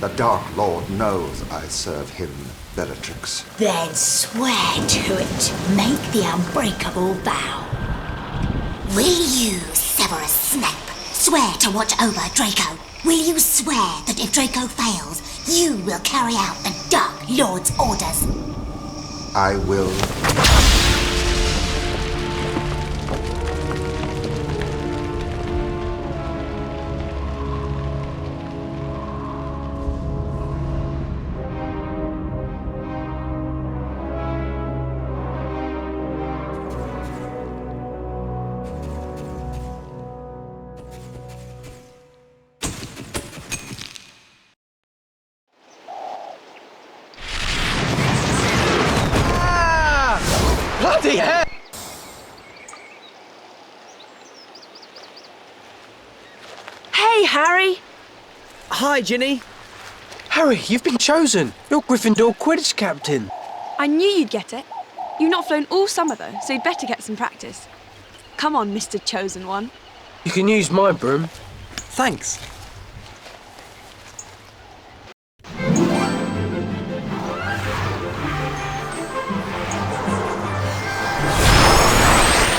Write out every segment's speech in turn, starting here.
The Dark Lord knows I serve him, Bellatrix. Then swear to it. Make the unbreakable vow. Will you, Severus Snape, swear to watch over Draco? Will you swear that if Draco fails, you will carry out the Dark Lord's orders? I will. Bloody hell! Hey, Harry! Hi, Ginny. Harry, you've been chosen. You're Gryffindor Quidditch captain. I knew you'd get it. You've not flown all summer, though, so you'd better get some practice. Come on, Mr. Chosen One. You can use my broom. Thanks.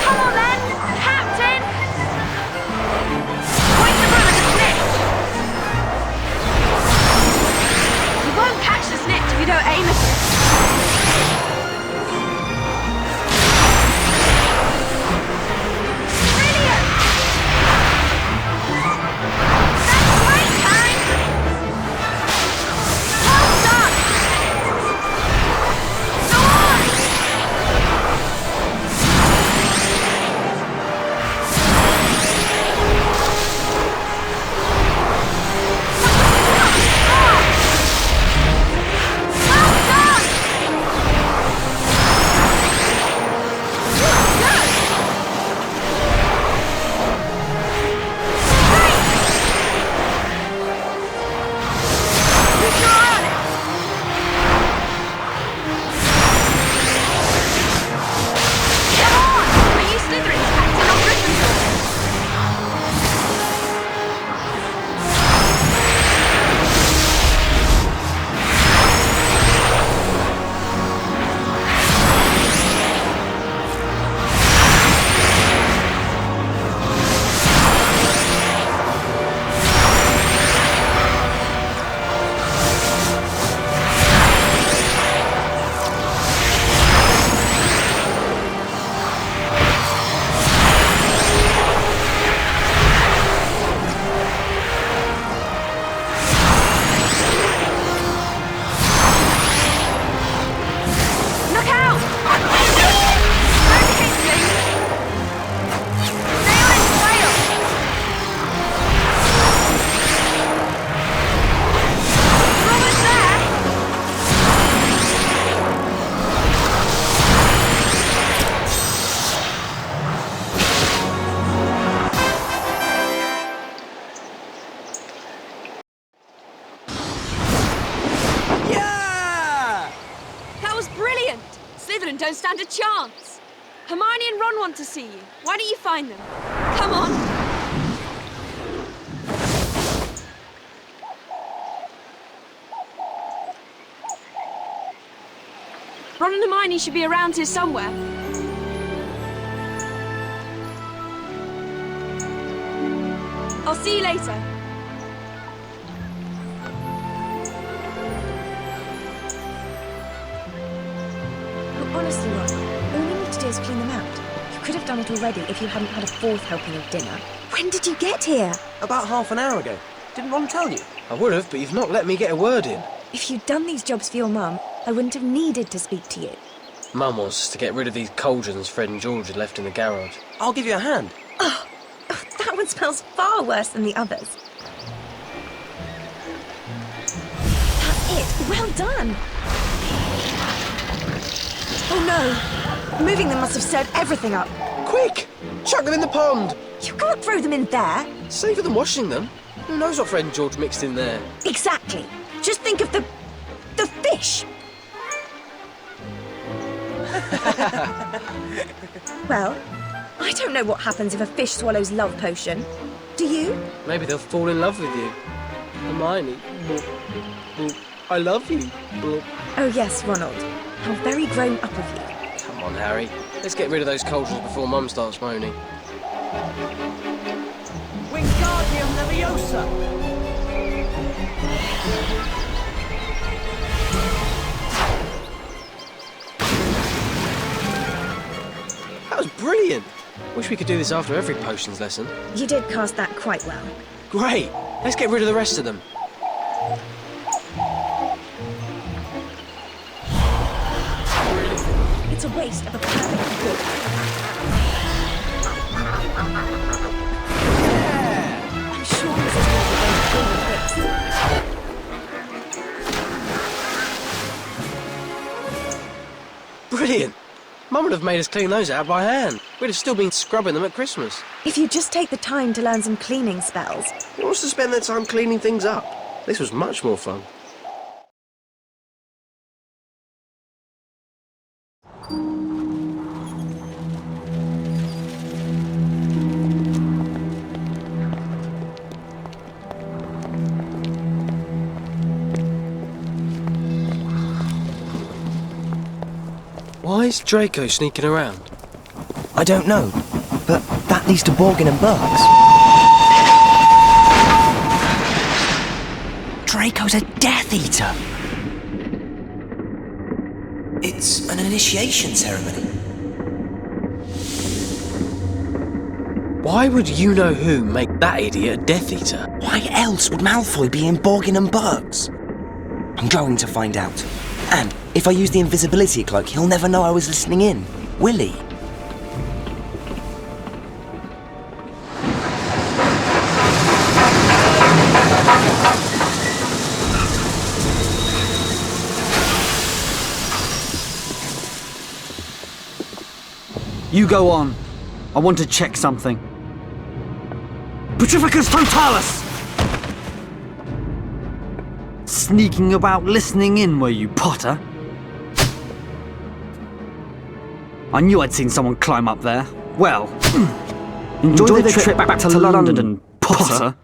Come on, then! Captain! Point the broom at the snitch! You won't catch the snitch if you don't aim at it. Brilliant! That's great, Harry! Well done! Go on! Look out! Don't hit me! Stay on its tail! You're almost there! Yeah! That was brilliant! Slytherin don't stand a chance. Hermione and Ron want to see you. Why don't you find them? Come on! Ron and Hermione should be around here somewhere. I'll see you later. Honestly, Ron, all you need to do is clean them out. You could have done it already if you hadn't had a fourth helping of dinner. When did you get here? About half an hour ago. Didn't Ron tell you? I would have, but you've not let me get a word in. If you'd done these jobs for your mum, I wouldn't have needed to speak to you. Mum wants us to get rid of these cauldrons Fred and George had left in the garage. I'll give you a hand. Oh, that one smells far worse than the others. That's it. Well done. Oh no! Moving them must have stirred everything up. Quick! Chuck them in the pond! You can't throw them in there. Safer than washing them. Who knows what Fred and George mixed in there? Exactly. Just think of the fish. Well, I don't know what happens if a fish swallows love potion. Do you? Maybe they'll fall in love with you. Hermione, I love you. Oh yes, Ronald. How very grown up of you. Come on, Harry. Let's get rid of those cultures before Mum starts moaning. Wingardium Leviosa! That was brilliant. Wish we could do this after every potions lesson. You did cast that quite well. Great. Let's get rid of the rest of them. It's a waste of a perfect good. I'm sure this is one of those golden bits. Brilliant. Mum would have made us clean those out by hand. We'd have still been scrubbing them at Christmas. If you just take the time to learn some cleaning spells. Who wants to spend their time cleaning things up? This was much more fun. Why is Draco sneaking around? I don't know, but that leads to Borgin and Burks. Draco's a Death Eater. It's an initiation ceremony. Why would you-know-who make that idiot a Death Eater? Why else would Malfoy be in Borgin and Burks? I'm going to find out. And if I use the invisibility cloak, he'll never know I was listening in, will he? You go on. I want to check something. Petrificus Totalis! Sneaking about listening in, were you, Potter? I knew I'd seen someone climb up there. Well, enjoy the trip back to London, Potter.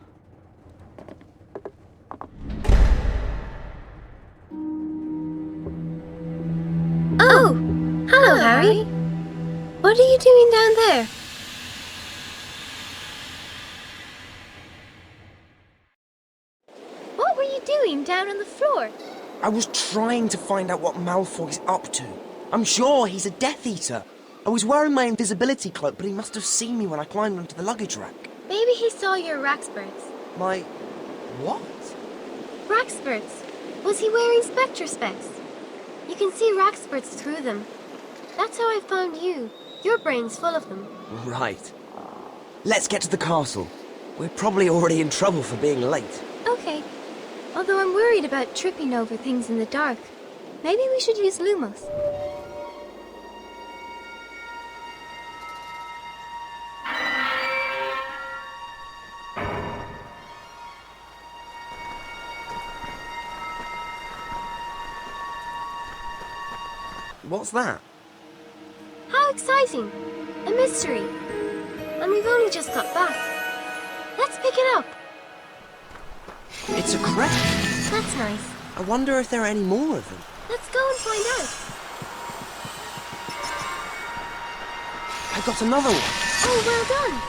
Oh, hello, Harry. What are you doing down there? What were you doing down on the floor? I was trying to find out what Malfoy's up to. I'm sure he's a Death Eater. I was wearing my invisibility cloak, but he must have seen me when I climbed onto the luggage rack. Maybe he saw your Raxburts. My... what? Raxburts. Was he wearing Spectre specs? You can see Raxburts through them. That's how I found you. Your brain's full of them. Right. Let's get to the castle. We're probably already in trouble for being late. Okay. Although I'm worried about tripping over things in the dark. Maybe we should use Lumos. What's that? How exciting! A mystery. And we've only just got back. Let's pick it up. It's a crest. That's nice. I wonder if there are any more of them. Let's go and find out. I got another one. Oh, well done.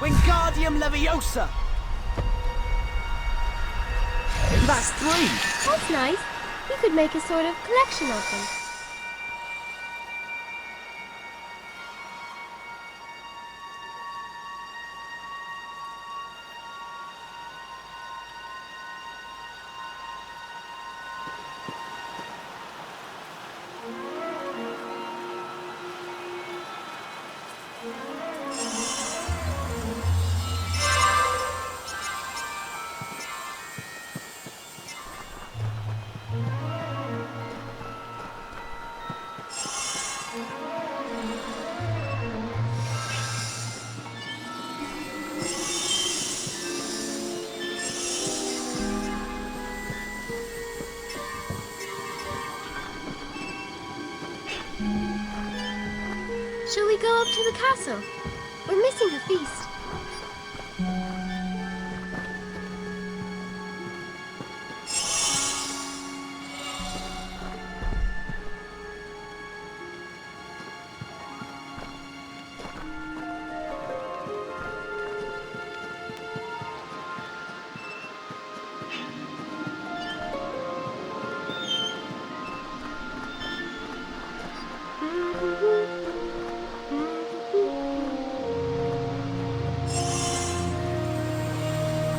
Wingardium Leviosa! That's 3. That's nice. We could make a sort of collection of them. Shall we go up to the castle? We're missing the feast.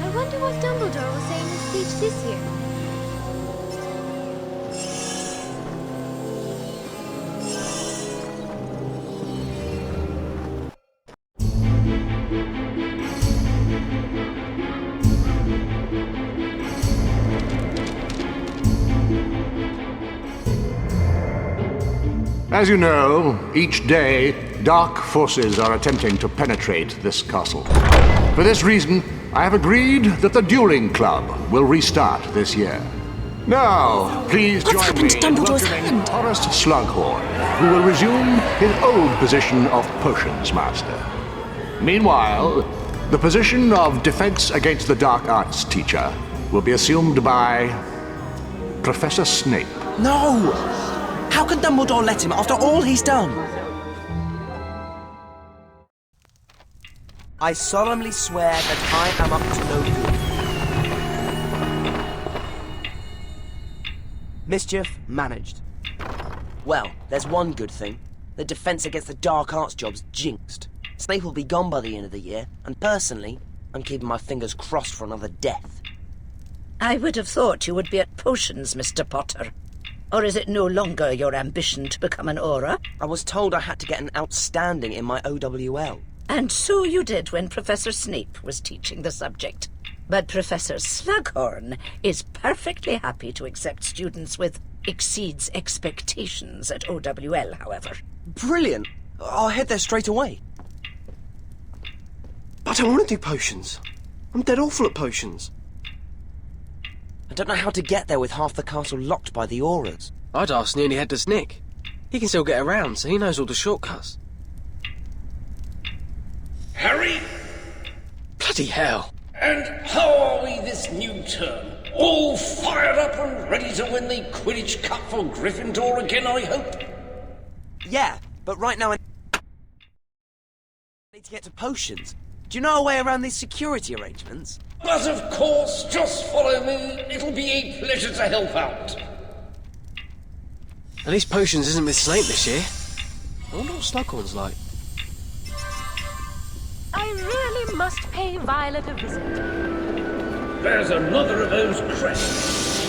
I wonder what Dumbledore will say in his speech this year. As you know, each day, dark forces are attempting to penetrate this castle. For this reason, I have agreed that the Duelling Club will restart this year. Now, please What's join happened me to in Dumbledore's welcoming hand? Horace Slughorn, who will resume his old position of Potions Master. Meanwhile, the position of Defense Against the Dark Arts teacher will be assumed by Professor Snape. No! How can Dumbledore let him after all he's done? I solemnly swear that I am up to no good. Mischief managed. Well, there's one good thing. The Defense Against the Dark Arts job's jinxed. Snape will be gone by the end of the year, and personally, I'm keeping my fingers crossed for another death. I would have thought you would be at potions, Mr. Potter. Or is it no longer your ambition to become an Auror? I was told I had to get an outstanding in my OWL. And so you did when Professor Snape was teaching the subject. But Professor Slughorn is perfectly happy to accept students with exceeds expectations at OWL, however. Brilliant! I'll head there straight away. I don't want to do potions. I'm dead awful at potions. I don't know how to get there with half the castle locked by the Aurors. I'd ask Nearly Headless Nick. He can still get around, so he knows all the shortcuts. Harry? Bloody hell. And how are we this new term? All fired up and ready to win the Quidditch Cup for Gryffindor again, I hope? Yeah, but right now I need to get to potions. Do you know a way around these security arrangements? But of course, just follow me. It'll be a pleasure to help out. At least potions isn't with Snape this year. I wonder what Slughorn's like. I really must pay Violet a visit. There's another of those crests.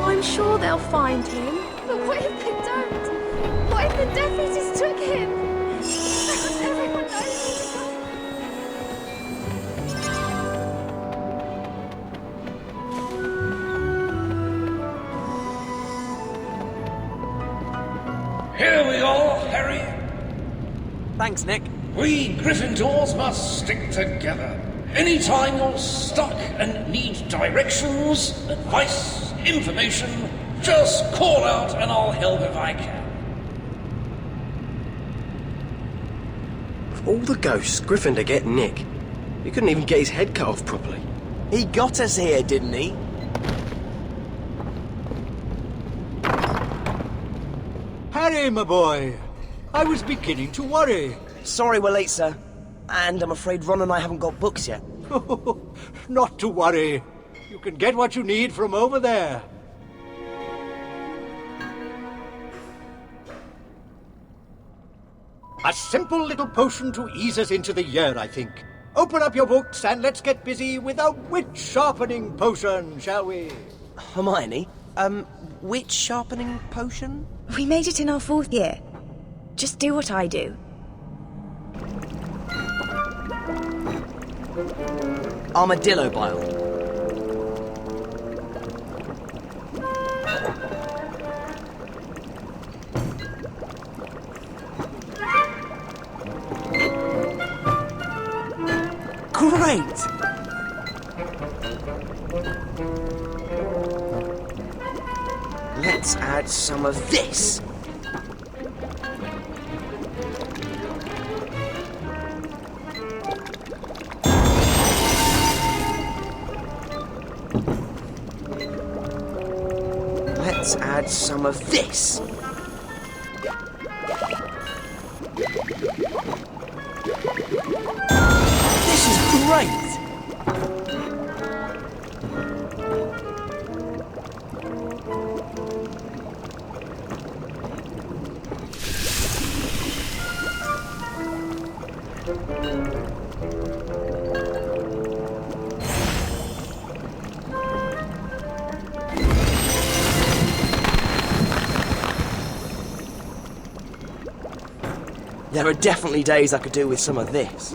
I'm sure they'll find him. But what if they don't? What if the Death Eaters took him? Everyone knows. Here we are, Harry. Thanks, Nick. We Gryffindors must stick together. Anytime you're stuck and need directions, advice, information, just call out and I'll help if I can. Of all the ghosts, Gryffindor get Nick. He couldn't even get his head cut off properly. He got us here, didn't he? Harry, my boy. I was beginning to worry. Sorry we're late, sir. And I'm afraid Ron and I haven't got books yet. Not to worry. You can get what you need from over there. A simple little potion to ease us into the year, I think. Open up your books and let's get busy with a witch-sharpening potion, shall we? Hermione, witch sharpening potion? We made it in our 4th year. Just do what I do. Armadillo bile. Great! Let's add some of this. Let's add some of this. This is great! There are definitely days I could do with some of this.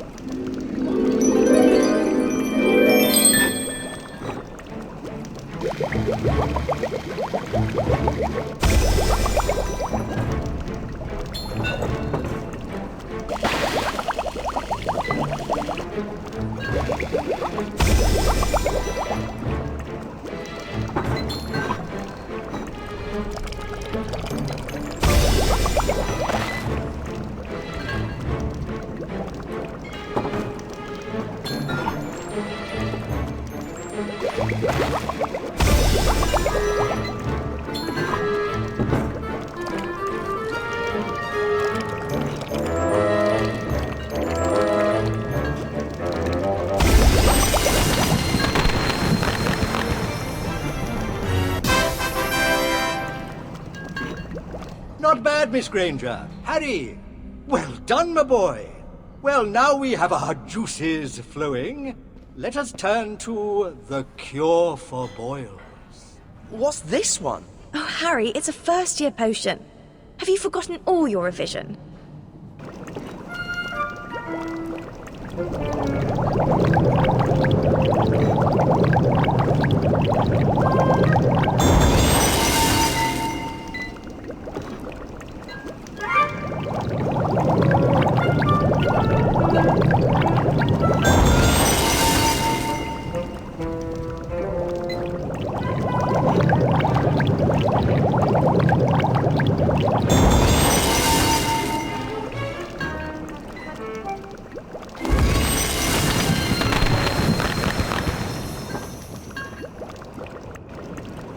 Not bad, Miss Granger. Harry, well done, my boy. Well, now we have our juices flowing. Let us turn to the cure for boils. What's this one? Oh, Harry, it's a 1st-year potion. Have you forgotten all your revision?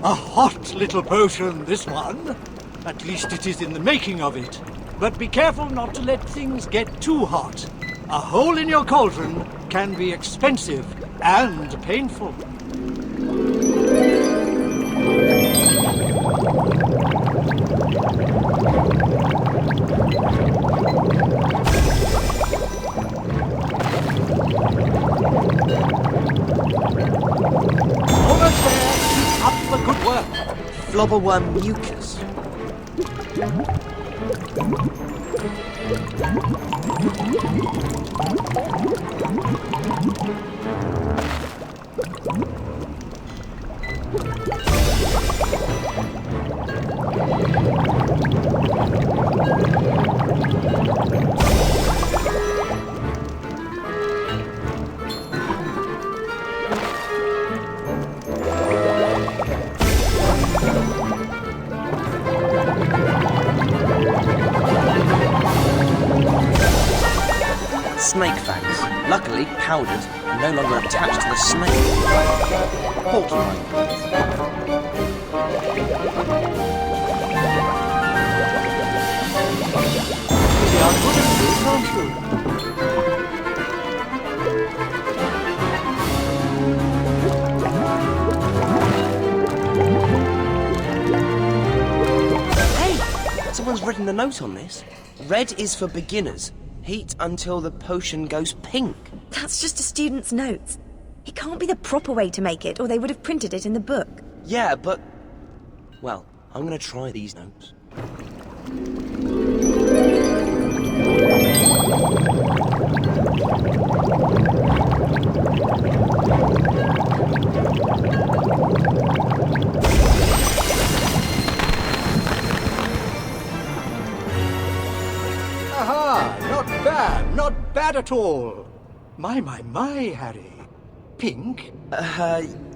A hot little potion, this one. At least it is in the making of it. But be careful not to let things get too hot. A hole in your cauldron can be expensive and painful. Almost there. Keep up the good work. Flobberworm mucus. Snake Luckily, powdered and no longer attached to the snake. Porcupine. You are good at this, aren't you? Someone's written a note on this. Red is for beginners. Heat until the potion goes pink. That's just a student's notes. It can't be the proper way to make it, or they would have printed it in the book. Yeah, but... Well, I'm going to try these notes. Not bad at all. My, Harry. Pink?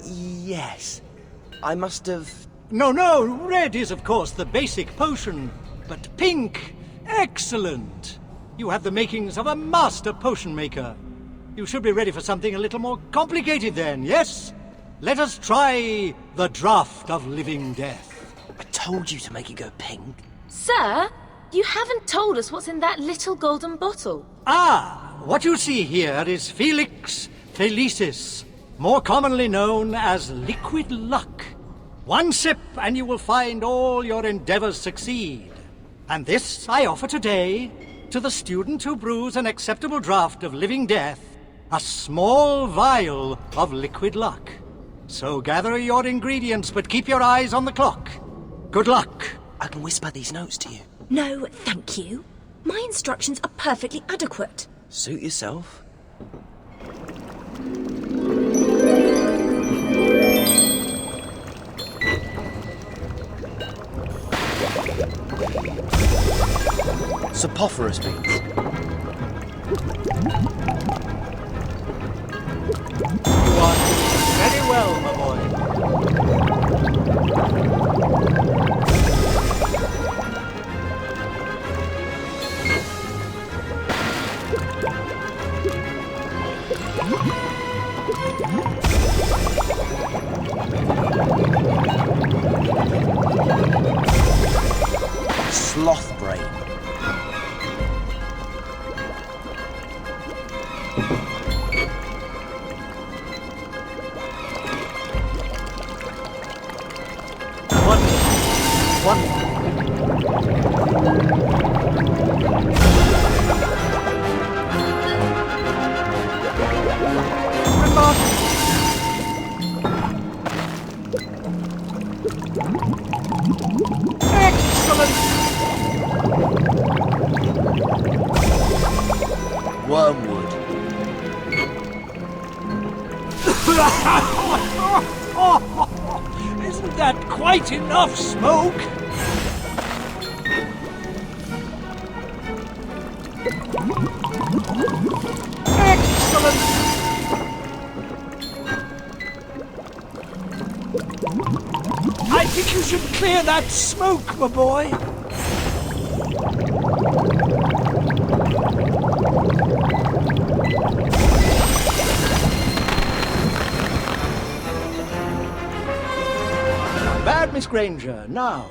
Yes. I must have... No, red is of course the basic potion, but pink, excellent. You have the makings of a master potion maker. You should be ready for something a little more complicated then, yes? Let us try the draught of living death. I told you to make it go pink. Sir, you haven't told us what's in that little golden bottle. What you see here is Felix Felicis, more commonly known as liquid luck. One sip and you will find all your endeavors succeed. And this I offer today to the student who brews an acceptable draught of living death, a small vial of liquid luck. So gather your ingredients, but keep your eyes on the clock. Good luck. I can whisper these notes to you. No, thank you. My instructions are perfectly adequate. Suit yourself. Sapophoros beans. You are doing very well, my boy. Sloth brain. One. Excellent. Wormwood. Isn't that quite enough smoke? Excellent! I think you should clear that smoke, my boy. Bad, Miss Granger. Now.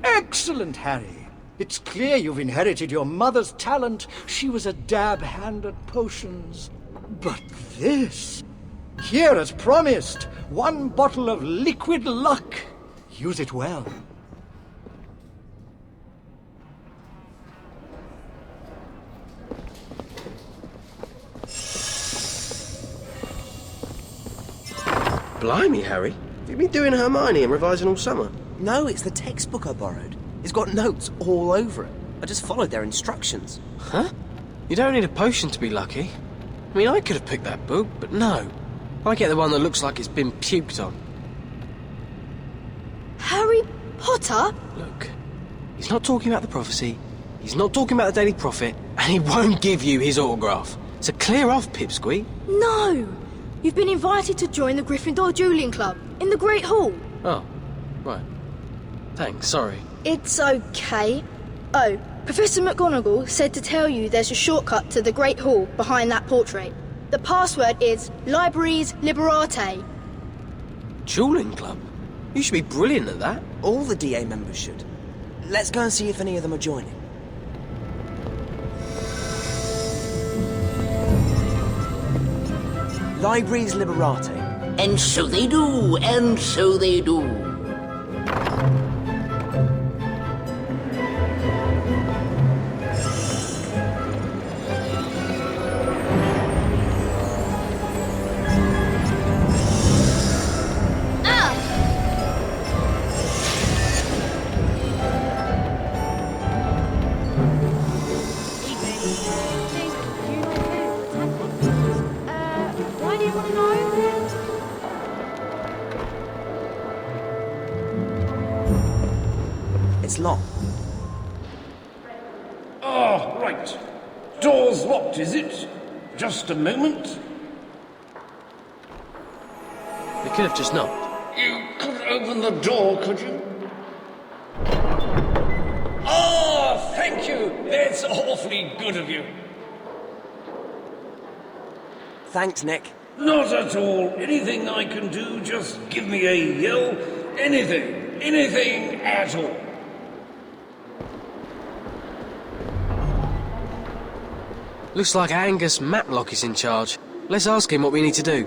Excellent, Harry. It's clear you've inherited your mother's talent. She was a dab hand at potions. But this... Here, as promised, one bottle of liquid luck. Use it well. Blimey, Harry. Have you been doing Hermione and revising all summer? No, it's the textbook I borrowed. It's got notes all over it. I just followed their instructions. Huh? You don't need a potion to be lucky. I mean, I could have picked that book, but no. I get the one that looks like it's been puked on. Harry Potter? Look, he's not talking about the prophecy, he's not talking about the Daily Prophet, and he won't give you his autograph. So clear off, Pipsqueak. No! You've been invited to join the Gryffindor Dueling Club in the Great Hall. Oh, right. Thanks, sorry. It's okay. Oh, Professor McGonagall said to tell you there's a shortcut to the Great Hall behind that portrait. The password is Libraries Liberate. Dueling club? You should be brilliant at that. All the DA members should. Let's go and see if any of them are joining. Libraries Liberate. And so they do, and so they do. Why do you want to know? It's locked. Ah, right. Door's locked, is it? Just a moment. We could have just knocked. You could open the door, could you? Ah, thank you. That's awfully good of you. Thanks, Nick. Not at all. Anything I can do, just give me a yell. Anything. Anything at all. Looks like Angus Matlock is in charge. Let's ask him what we need to do.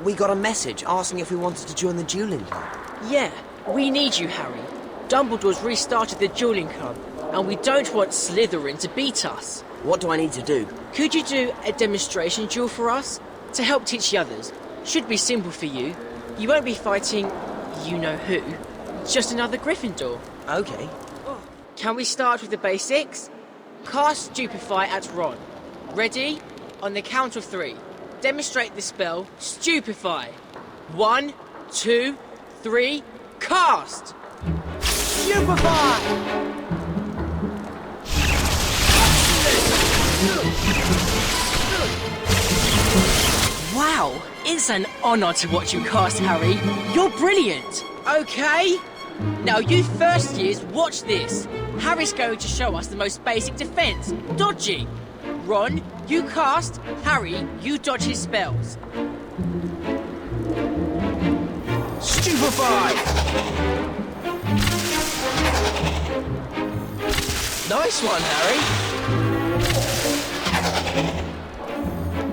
We got a message asking if we wanted to join the Dueling Club. Yeah, we need you, Harry. Dumbledore's restarted the Dueling Club, and we don't want Slytherin to beat us. What do I need to do? Could you do a demonstration duel for us? To help teach the others. Should be simple for you. You won't be fighting you-know-who. Just another Gryffindor. Okay. Can we start with the basics? Cast Stupefy at Ron. Ready? On the count of 3. Demonstrate the spell Stupefy. 1, 2, 3, cast! Stupefy! Wow, it's an honour to watch you cast, Harry. You're brilliant. Okay? Now you first years, watch this. Harry's going to show us the most basic defence, dodging. Ron, you cast. Harry, you dodge his spells. Stupefy! Nice one, Harry.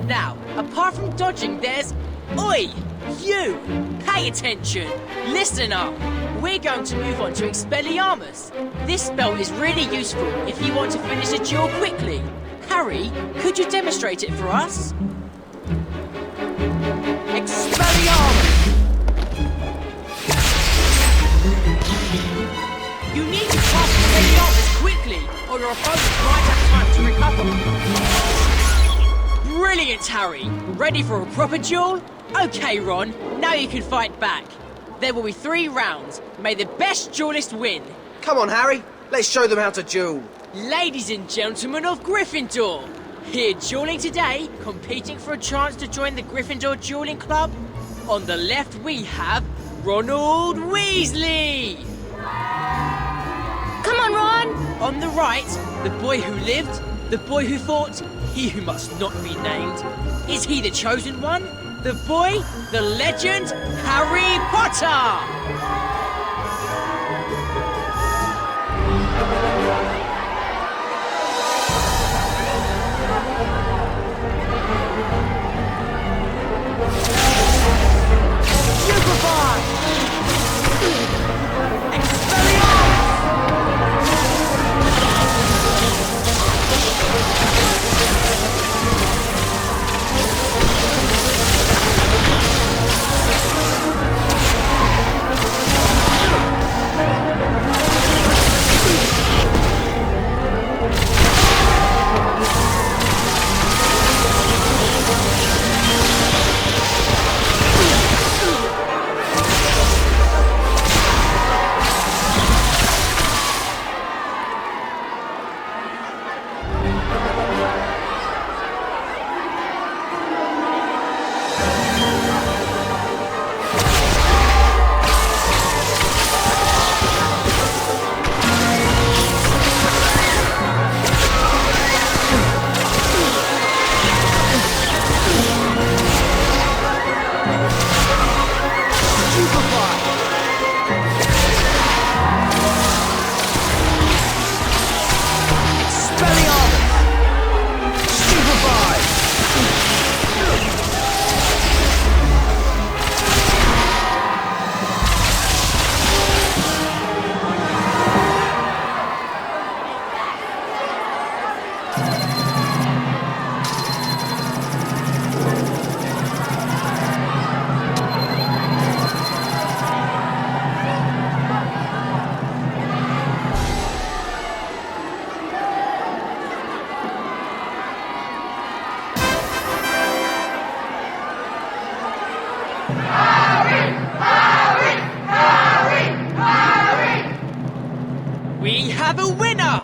Now, apart from dodging, there's... Oi! You! Pay attention! Listen up! We're going to move on to Expelliarmus. This spell is really useful if you want to finish a duel quickly. Harry, could you demonstrate it for us? Expelliarmus! You need to cast Expelliarmus quickly, or your opponent might have time to recover. Brilliant, Harry! Ready for a proper duel? Okay, Ron, now you can fight back. There will be 3 rounds. May the best duelist win. Come on, Harry. Let's show them how to duel. Ladies and gentlemen of Gryffindor, here dueling today, competing for a chance to join the Gryffindor Dueling Club. On the left we have Ronald Weasley. Come on, Ron! On the right, the boy who lived, the boy who fought, he who must not be named. Is he the chosen one? The boy, the legend, Harry Potter! have a winner!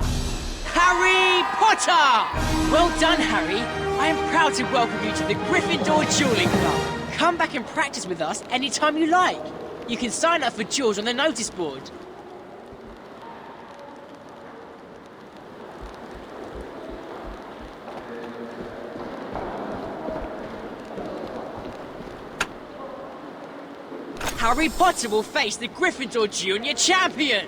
Harry Potter! Well done, Harry. I am proud to welcome you to the Gryffindor Duelling Club. Come back and practice with us anytime you like. You can sign up for duels on the notice board. Harry Potter will face the Gryffindor Junior Champion!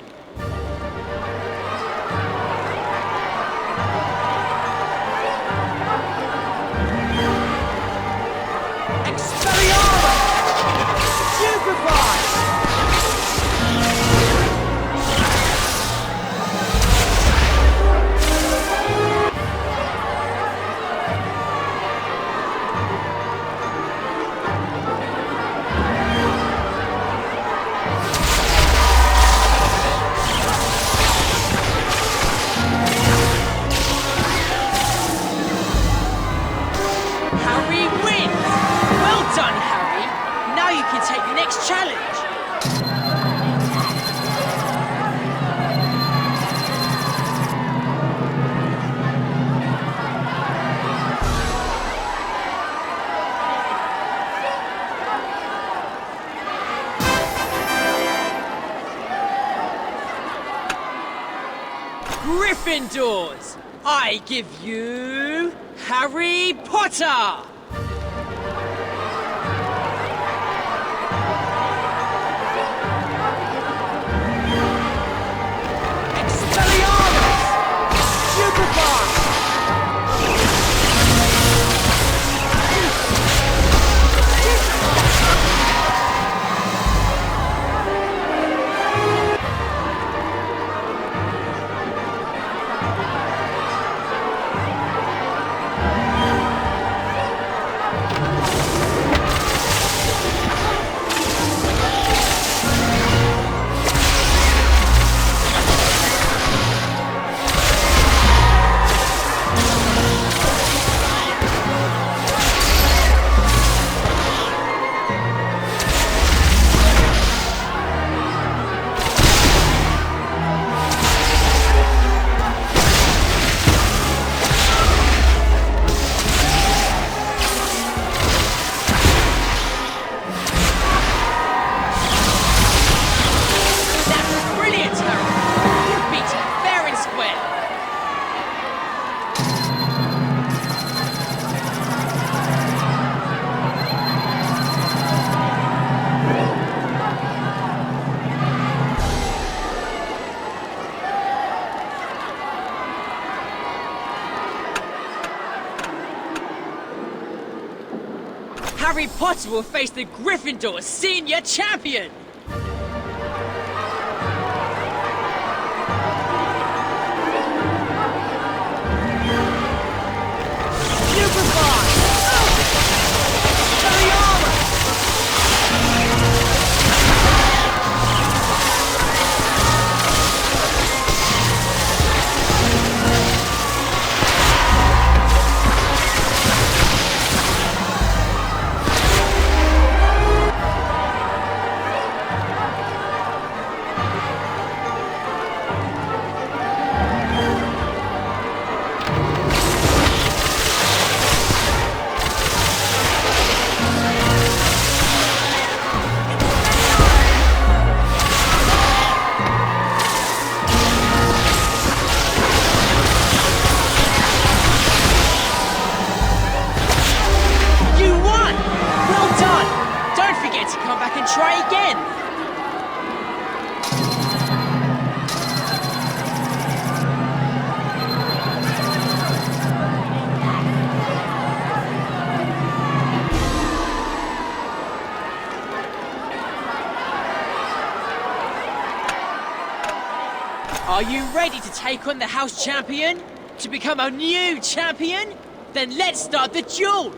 Gryffindors, I give you Harry Potter! Harry Potter will face the Gryffindor Senior Champion! Are you ready to take on the house champion? To become a new champion? Then let's start the duel!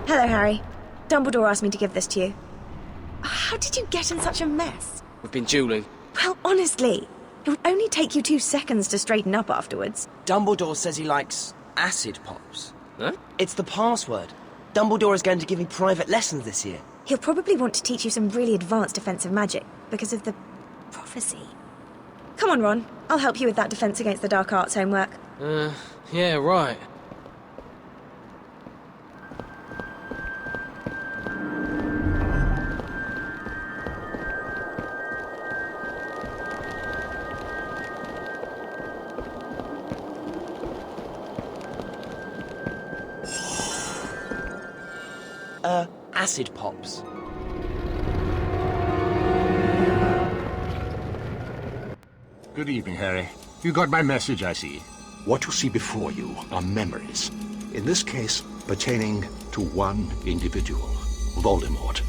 Hello, Harry. Dumbledore asked me to give this to you. How did you get in such a mess? We've been dueling. Well, honestly, it would only take you 2 seconds to straighten up afterwards. Dumbledore says he likes acid pops. Huh? It's the password. Dumbledore is going to give me private lessons this year. He'll probably want to teach you some really advanced defensive magic because of the prophecy. Come on, Ron. I'll help you with that Defense Against the Dark Arts homework. Yeah, right. Acid pops. Good evening, Harry. You got my message, I see. What you see before you are memories. In this case, pertaining to one individual, Voldemort.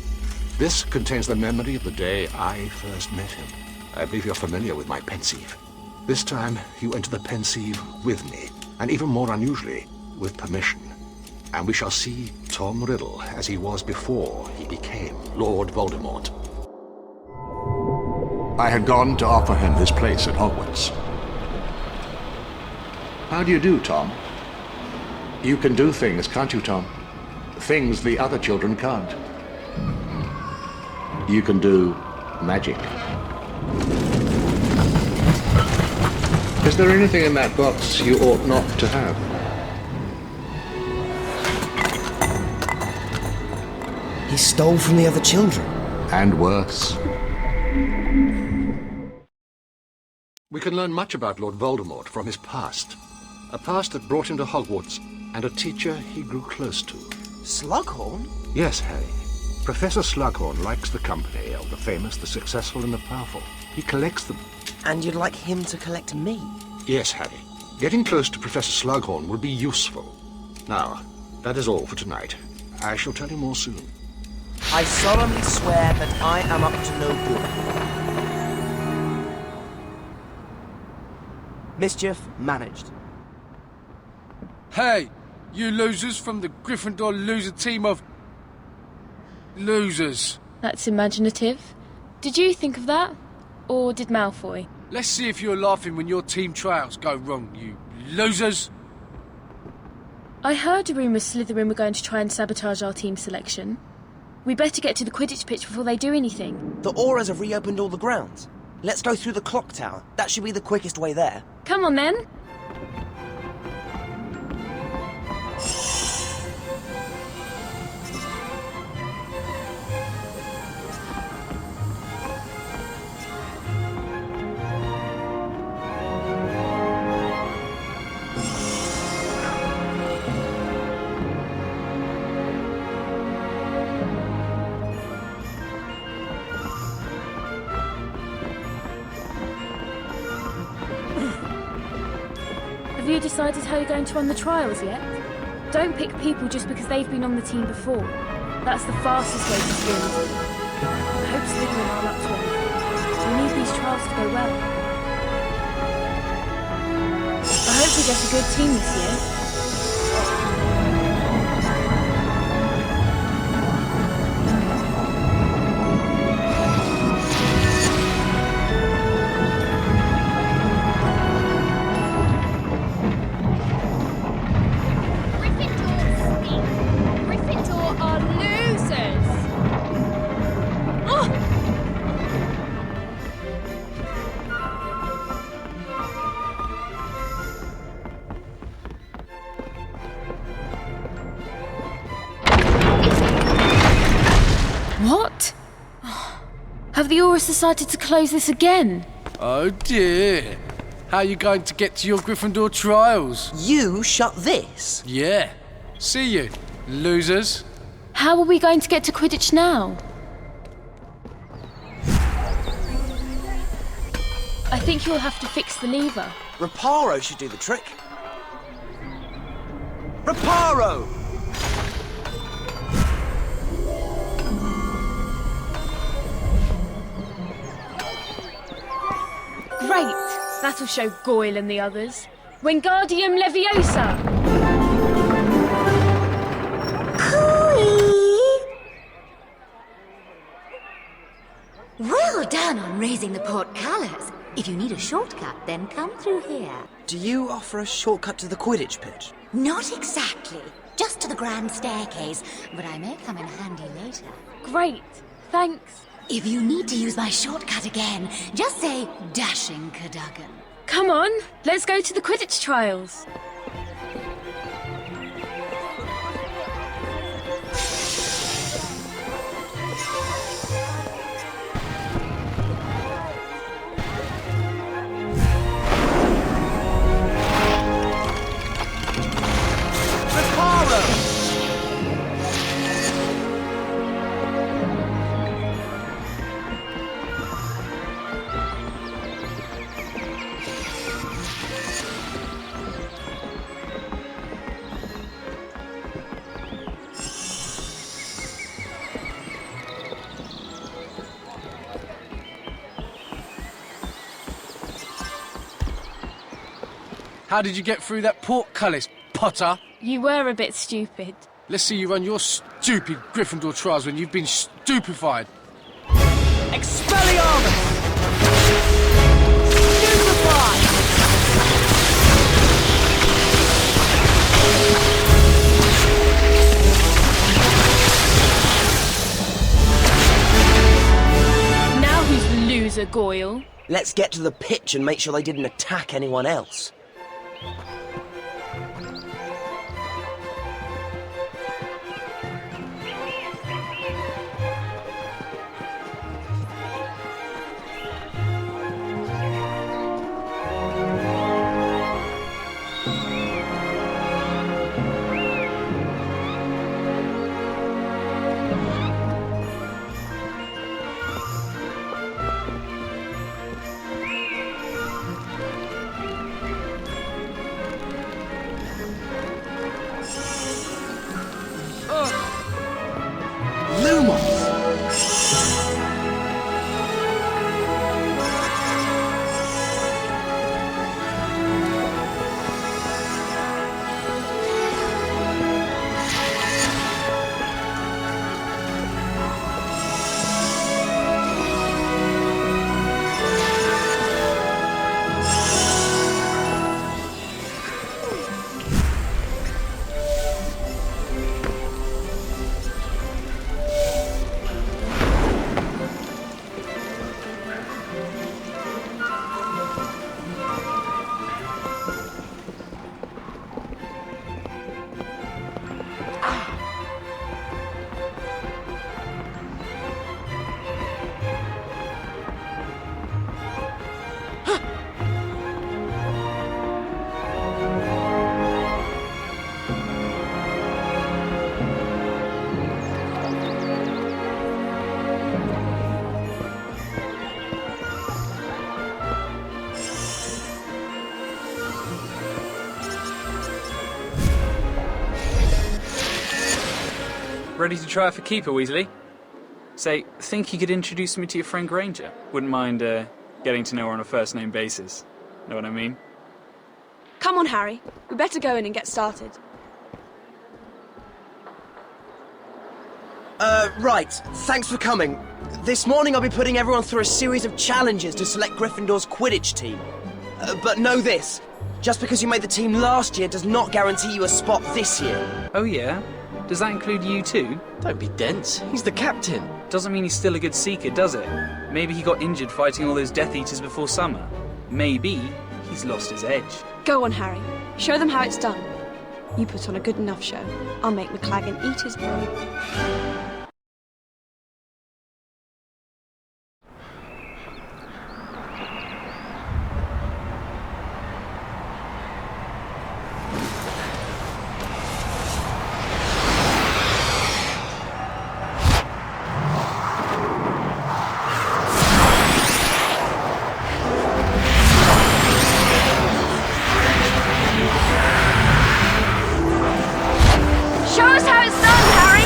This contains the memory of the day I first met him. I believe you're familiar with my pensieve. This time, you enter the pensieve with me, and even more unusually, with permission. And we shall see Tom Riddle as he was before he became Lord Voldemort. I had gone to offer him his place at Hogwarts. How do you do, Tom? You can do things, can't you, Tom? Things the other children can't. You can do magic. Is there anything in that box you ought not to have? He stole from the other children. And worse. We can learn much about Lord Voldemort from his past. A past that brought him to Hogwarts, and a teacher he grew close to. Slughorn? Yes, Harry. Professor Slughorn likes the company of the famous, the successful, and the powerful. He collects them. And you'd like him to collect me? Yes, Harry. Getting close to Professor Slughorn will be useful. Now, that is all for tonight. I shall tell you more soon. I solemnly swear that I am up to no good. Mischief managed. Hey, you losers from the Gryffindor loser team of... losers. That's imaginative. Did you think of that? Or did Malfoy? Let's see if you're laughing when your team trials go wrong, you losers. I heard a rumour Slytherin were going to try and sabotage our team selection. We better get to the Quidditch pitch before they do anything. The Aurors have reopened all the grounds. Let's go through the clock tower. That should be the quickest way there. Come on, then. Have you decided how you're going to run the trials yet? Don't pick people just because they've been on the team before. That's the fastest way to steal the team. I hope Slytherin are up to anything. We need these trials to go well. I hope we get a good team this year. What? Have the Aurors decided to close this again? Oh dear. How are you going to get to your Gryffindor trials? You shut this? Yeah. See you, losers. How are we going to get to Quidditch now? I think you'll have to fix the lever. Reparo should do the trick. Reparo! Great! That'll show Goyle and the others. Wingardium Leviosa! Cool! Portcullis. If you need a shortcut, then come through here. Do you offer a shortcut to the Quidditch pitch? Not exactly. Just to the grand staircase, but I may come in handy later. Great. Thanks. If you need to use my shortcut again, just say Dashing Cadogan. Come on, let's go to the Quidditch trials. How did you get through that portcullis, Potter? You were a bit stupid. Let's see you run your stupid Gryffindor trials when you've been stupefied. Expelliarmus! Stupefy! Now who's the loser, Goyle? Let's get to the pitch and make sure they didn't attack anyone else. Ready to try for keeper, Weasley? Say, think you could introduce me to your friend Granger? Wouldn't mind getting to know her on a first-name basis. Know what I mean? Come on, Harry. We better go in and get started. Right. Thanks for coming. This morning I'll be putting everyone through a series of challenges to select Gryffindor's Quidditch team. But know this. Just because you made the team last year does not guarantee you a spot this year. Oh yeah? Does that include you too? Don't be dense. He's the captain. Doesn't mean he's still a good seeker, does it? Maybe he got injured fighting all those Death Eaters before summer. Maybe he's lost his edge. Go on, Harry. Show them how it's done. You put on a good enough show. I'll make McLaggen eat his crow. Show us how it's done, Harry!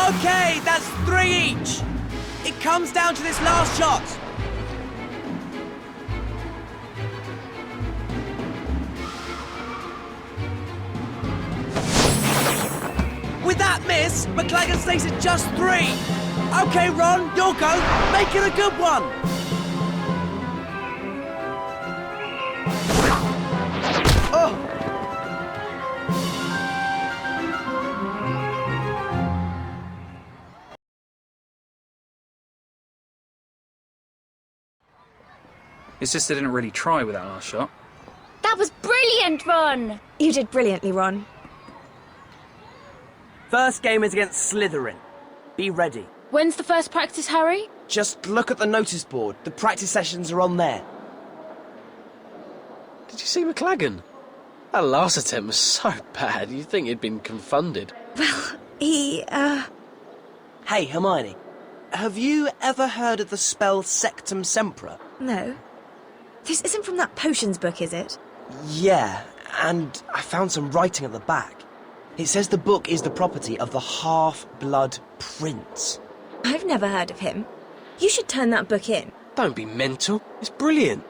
Okay, that's 3 each. It comes down to this last shot. With that miss, McLagan stays at just 3. Okay, Ron, your go. Make it a good one. Oh! It's just I didn't really try with that last shot. That was brilliant, Ron! You did brilliantly, Ron. First game is against Slytherin. Be ready. When's the first practice, Harry? Just look at the notice board. The practice sessions are on there. Did you see McLagan? That last attempt was so bad, you'd think he'd been confounded. Well, Hey, Hermione. Have you ever heard of the spell Sectum Sempra? No. This isn't from that potions book, is it? Yeah, and I found some writing at the back. It says the book is the property of the Half-Blood Prince. I've never heard of him. You should turn that book in. Don't be mental. It's brilliant.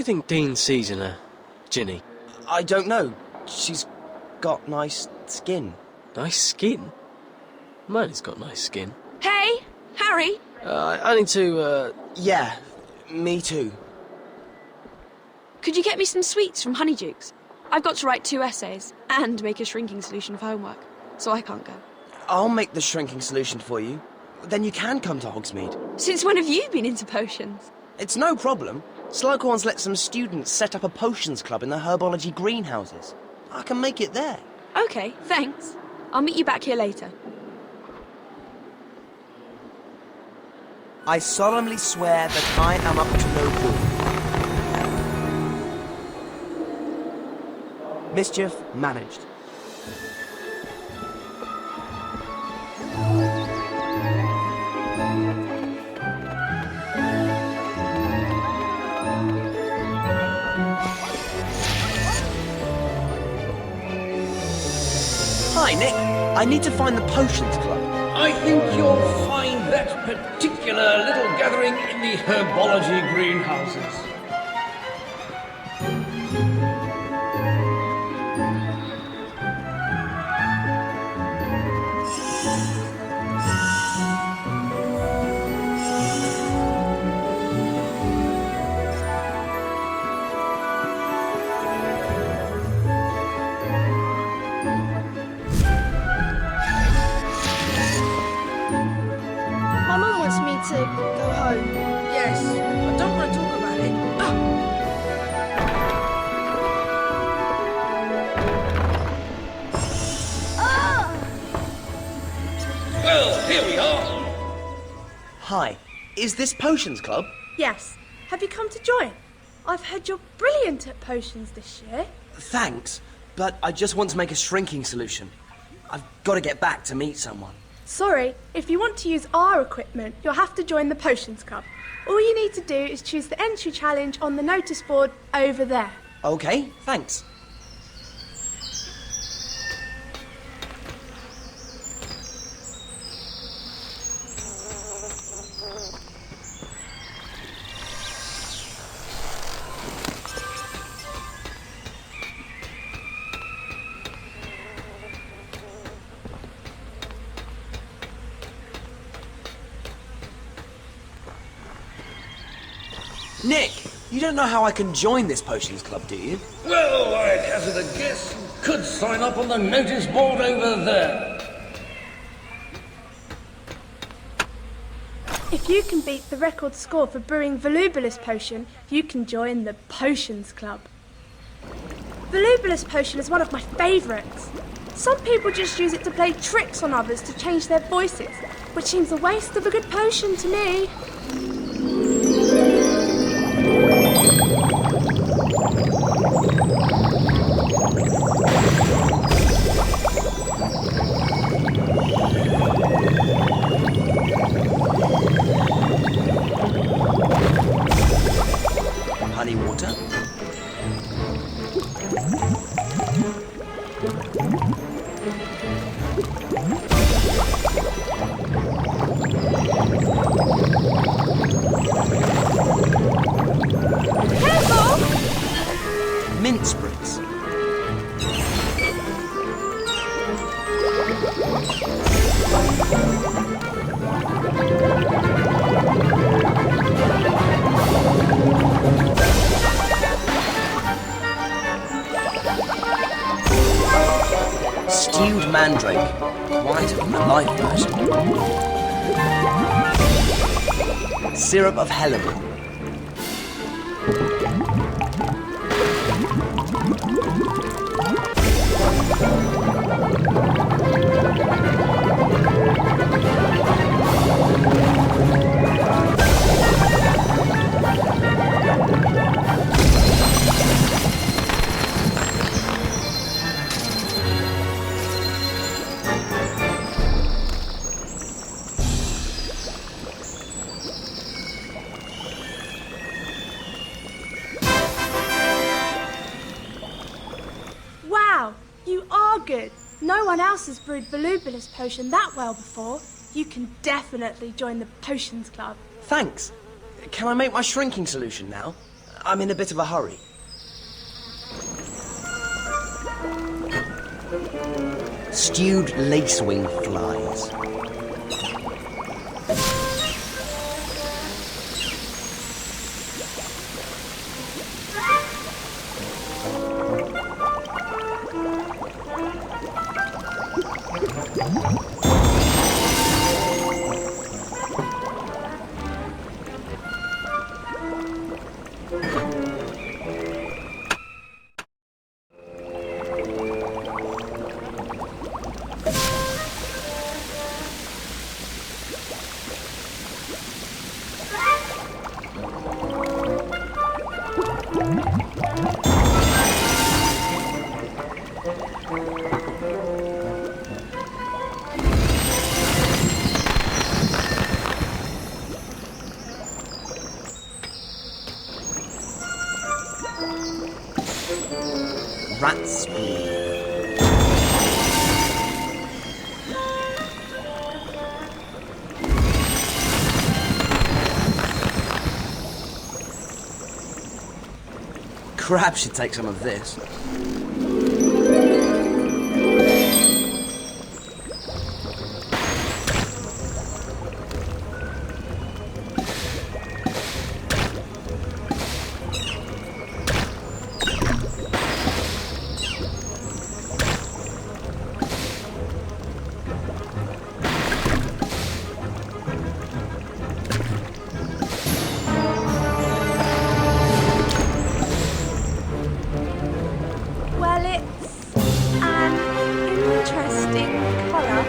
do you think Dean sees in her, Ginny? I don't know. She's got nice skin. Nice skin? Hermione's got nice skin. Hey, Harry! I need to, Yeah, me too. Could you get me some sweets from Honeydukes? I've got to write 2 essays and make a shrinking solution of homework, so I can't go. I'll make the shrinking solution for you. Then you can come to Hogsmeade. Since when have you been into potions? It's no problem. Slughorn's let some students set up a potions club in the herbology greenhouses. I can make it there. Okay, thanks. I'll meet you back here later. I solemnly swear that I am up to no good. Mischief managed. Hi, Nick. I need to find the Potions Club. I think you'll find that particular little gathering in the herbology greenhouses. To go home. Yes, I don't want to talk about it. Well, here we are. Hi. Is this Potions Club? Yes. Have you come to join? I've heard you're brilliant at potions this year. Thanks, but I just want to make a shrinking solution. I've got to get back to meet someone. Sorry, if you want to use our equipment, you'll have to join the Potions Club. All you need to do is choose the entry challenge on the notice board over there. Okay, thanks. Nick, you don't know how I can join this Potions Club, do you? Well, I'd hazard a guess. You could sign up on the notice board over there. If you can beat the record score for brewing Volubilis Potion, you can join the Potions Club. Volubilis Potion is one of my favourites. Some people just use it to play tricks on others to change their voices, which seems a waste of a good potion to me. Honey water. Mint spritz. Stewed mandrake. Quite a light version. Syrup of hellebore. Wow, you are good. No one else has brewed Volubilis Potion that well before. You can definitely join the Potions Club. Thanks. Can I make my shrinking solution now? I'm in a bit of a hurry. Stewed lacewing flies. Rat spleen. Crab should take some of this. Well, it's an interesting colour.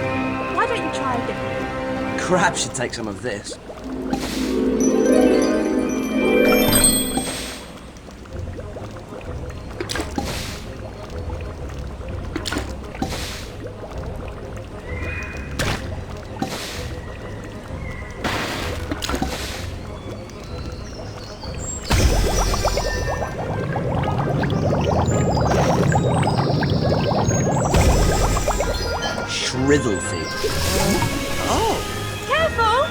Why don't you try again? Crab should take some of this. Shrivelthy. Oh! Careful!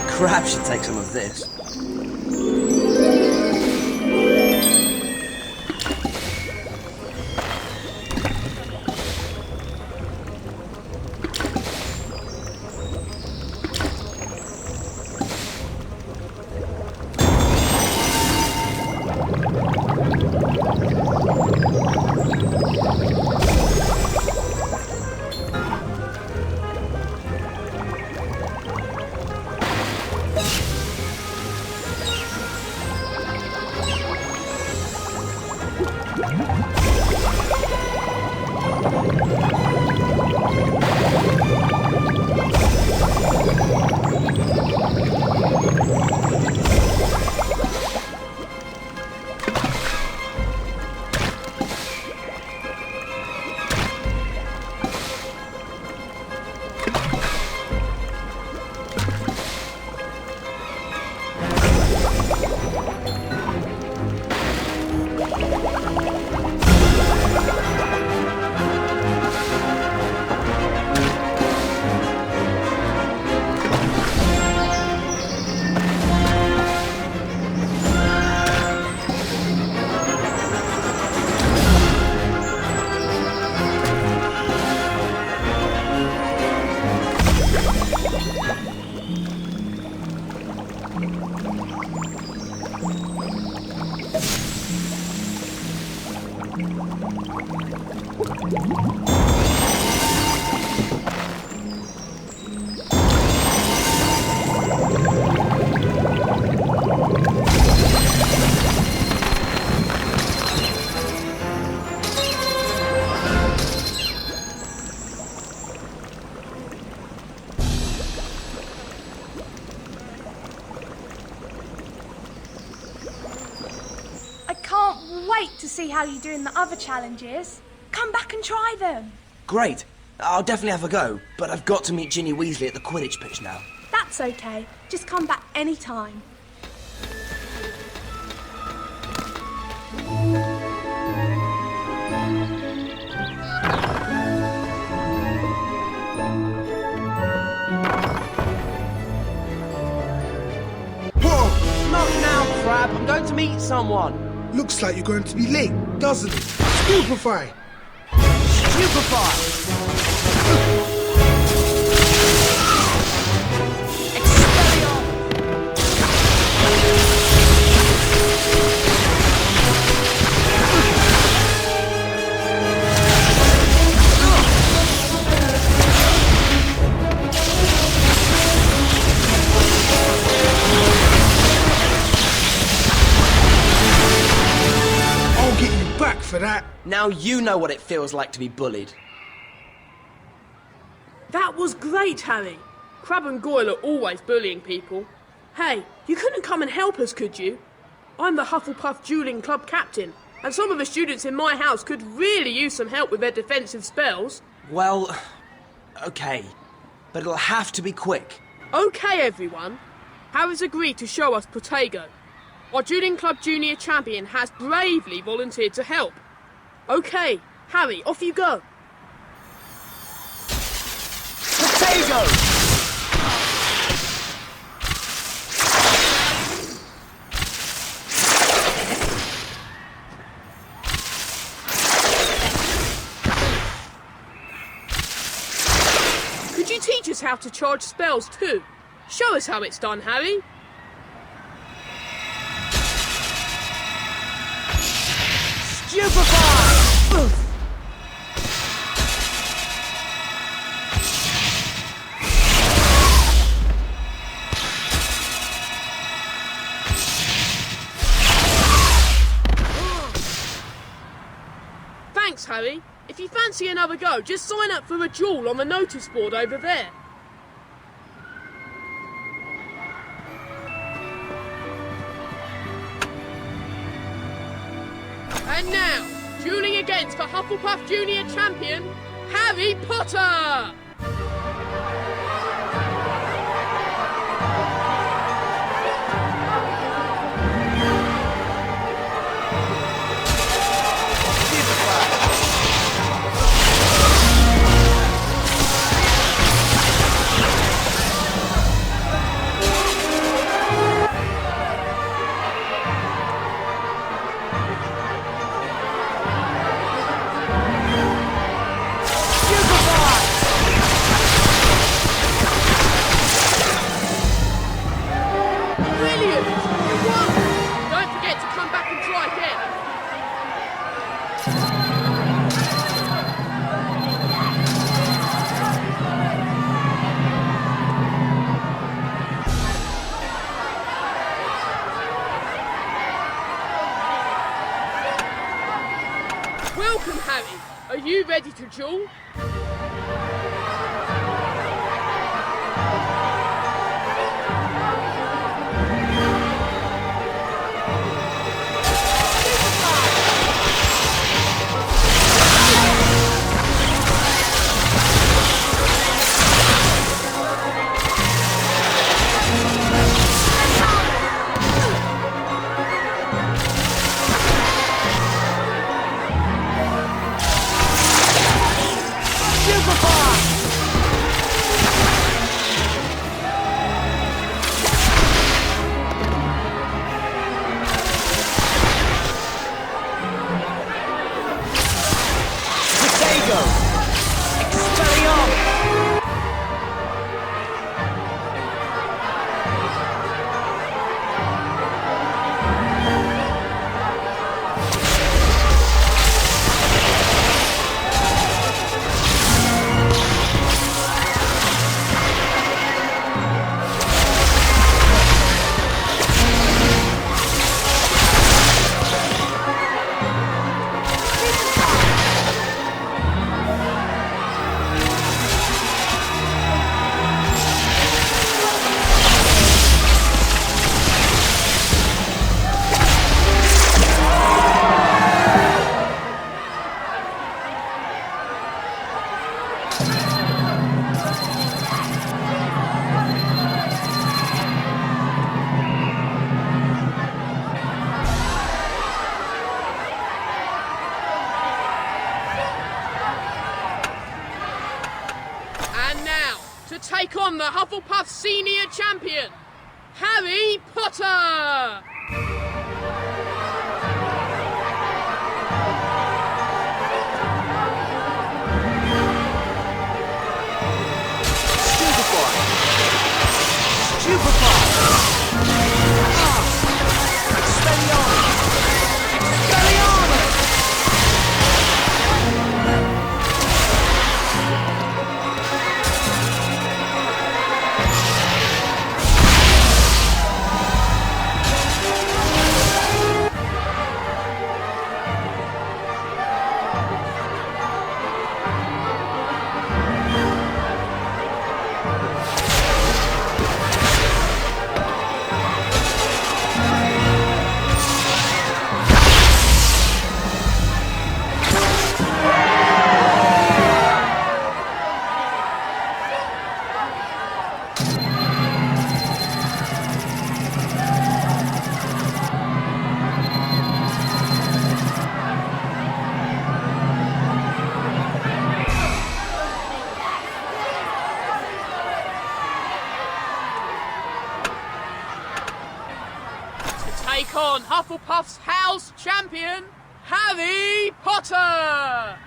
Crab should take some of this. To see how you do in the other challenges. Come back and try them. Great. I'll definitely have a go, but I've got to meet Ginny Weasley at the Quidditch pitch now. That's okay. Just come back any time. Whoa! Not now, Crab. I'm going to meet someone. Looks like you're going to be late, doesn't it? Stupefy! For that. Now you know what it feels like to be bullied. That was great, Harry. Crabbe and Goyle are always bullying people. Hey, you couldn't come and help us, could you? I'm the Hufflepuff Dueling Club captain, and some of the students in my house could really use some help with their defensive spells. Well, okay, but it'll have to be quick. Okay, everyone. Harry's agreed to show us Protego. Our Dueling Club Junior Champion has bravely volunteered to help. Okay, Harry, off you go. Potato! Could you teach us how to charge spells too? Show us how it's done, Harry. Stupefy! Thanks, Harry. If you fancy another go, just sign up for a duel on the notice board over there. And now, dueling against the Hufflepuff Junior Champion, Harry Potter! Welcome, Harry. Are you ready to duel? on the Hufflepuff Senior Champion, Harry Potter! Take on Hufflepuff's house champion, Harry Potter!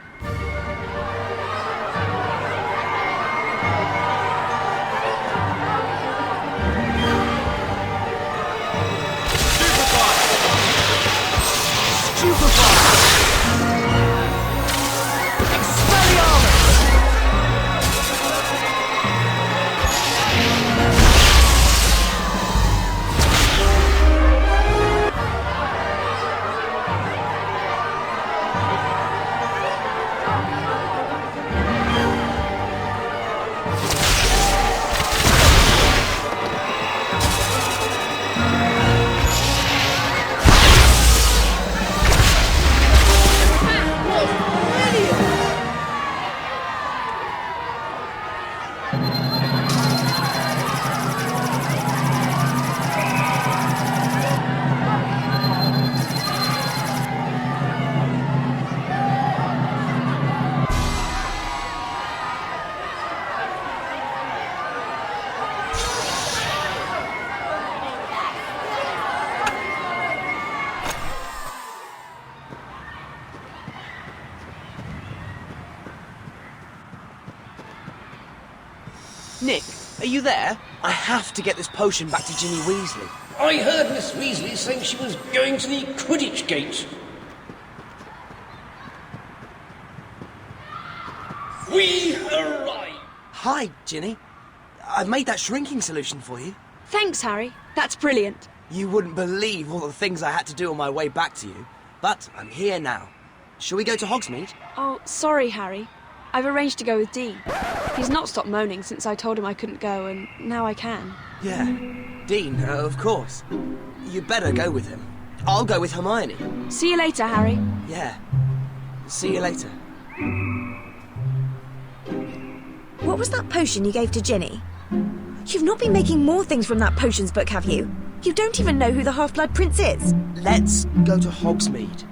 Nick, are you there? I have to get this potion back to Ginny Weasley. I heard Miss Weasley saying she was going to the Quidditch gate. We arrive! Hi, Ginny. I've made that shrinking solution for you. Thanks, Harry. That's brilliant. You wouldn't believe all the things I had to do on my way back to you. But I'm here now. Shall we go to Hogsmeade? Oh, sorry, Harry. I've arranged to go with Dean. He's not stopped moaning since I told him I couldn't go, and now I can. Yeah. Dean, of course. You better go with him. I'll go with Hermione. See you later, Harry. Yeah. See you later. What was that potion you gave to Ginny? You've not been making more things from that potions book, have you? You don't even know who the Half-Blood Prince is. Let's go to Hogsmeade.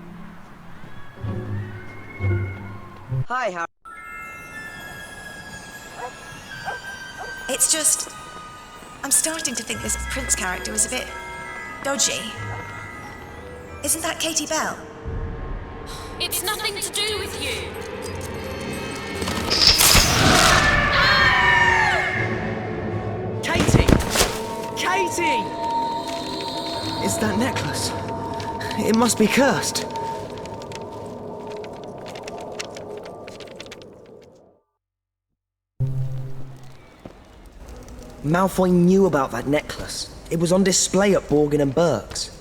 Hi, Harry. It's just... I'm starting to think this Prince character was a bit... dodgy. Isn't that Katie Bell? It's nothing to do with you. Katie! Katie! It's that necklace. It must be cursed. Malfoy knew about that necklace. It was on display at Borgin and Burke's.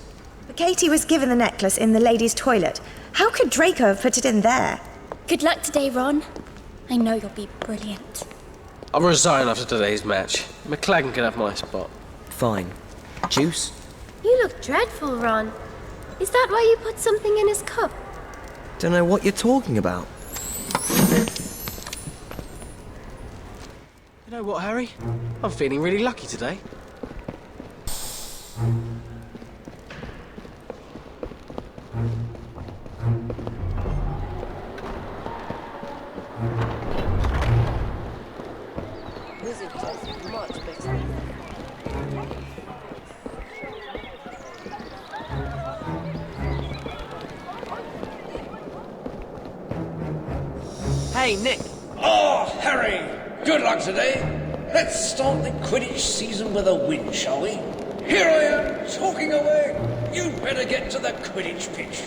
But Katie was given the necklace in the ladies' toilet. How could Draco have put it in there? Good luck today, Ron. I know you'll be brilliant. I'll resign after today's match. McLaggen can have my spot. Fine. Juice? You look dreadful, Ron. Is that why you put something in his cup? Don't know what you're talking about. You know what, Harry? I'm feeling really lucky today. Wizard does much Hey, Nick. Oh, Harry, good luck today. Let's start the Quidditch season with a win, shall we? Here I am, talking away. You better get to the Quidditch pitch.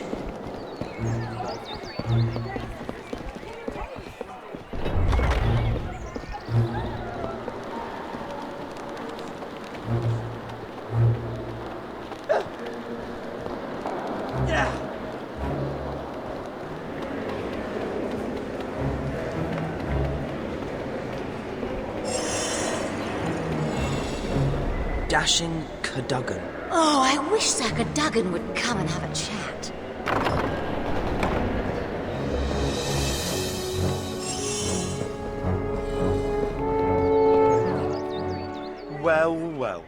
Dashing Cadogan. Oh, I wish Sir Cadogan would come and have a chat. Well, well.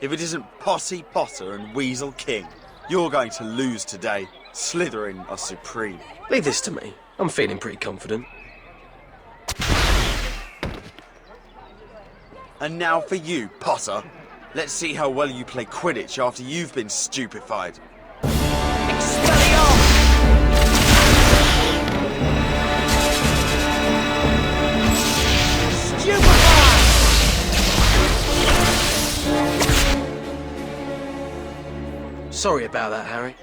If it isn't Possy Potter and Weasel King, you're going to lose today. Slytherin are supreme. Leave this to me. I'm feeling pretty confident. And now for you, Potter. Let's see how well you play Quidditch after you've been stupefied. Sorry about that, Harry.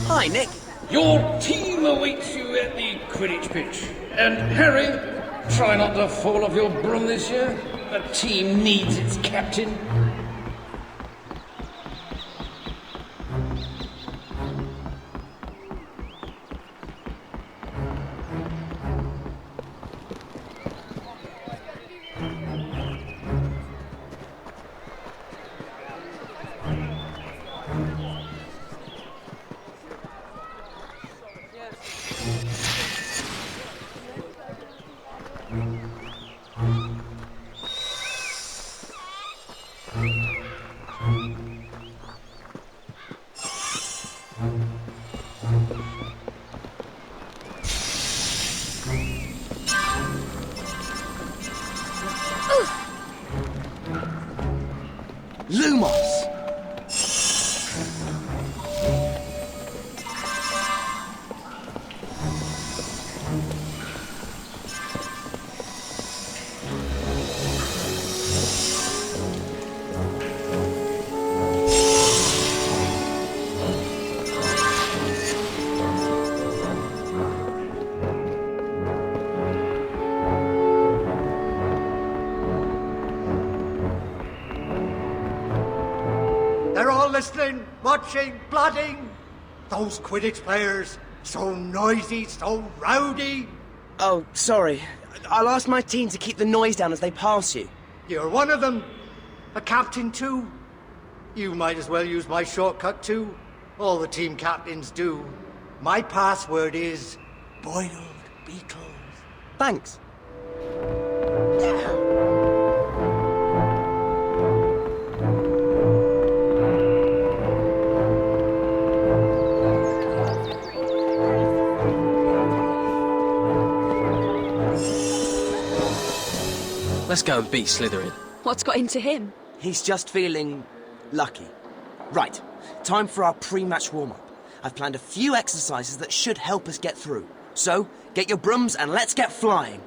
Hi, Nick. Your team awaits you at the Quidditch pitch. And Harry, try not to fall off your broom this year. The team needs its captain. Lumos! They're all listening, watching, plotting. Those Quidditch players, so noisy, so rowdy. Oh, sorry. I'll ask my team to keep the noise down as they pass you. You're one of them. A captain too. You might as well use my shortcut too. All the team captains do. My password is boiled beetles. Thanks. Let's go and beat Slytherin. What's got into him? He's just feeling lucky. Right, time for our pre-match warm-up. I've planned a few exercises that should help us get through. So, get your brooms and let's get flying.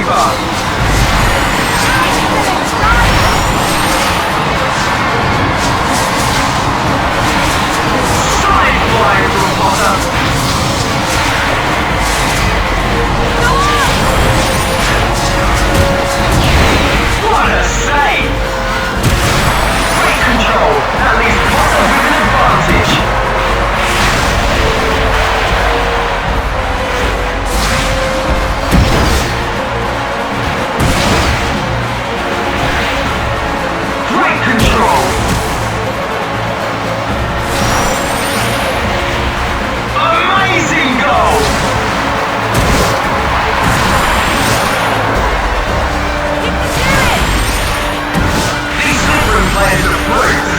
Keeper! Side flying from Potter! What a save! Great control! That leaves Potter with an advantage! Great control! Amazing goal! These Slytherin players are brutes!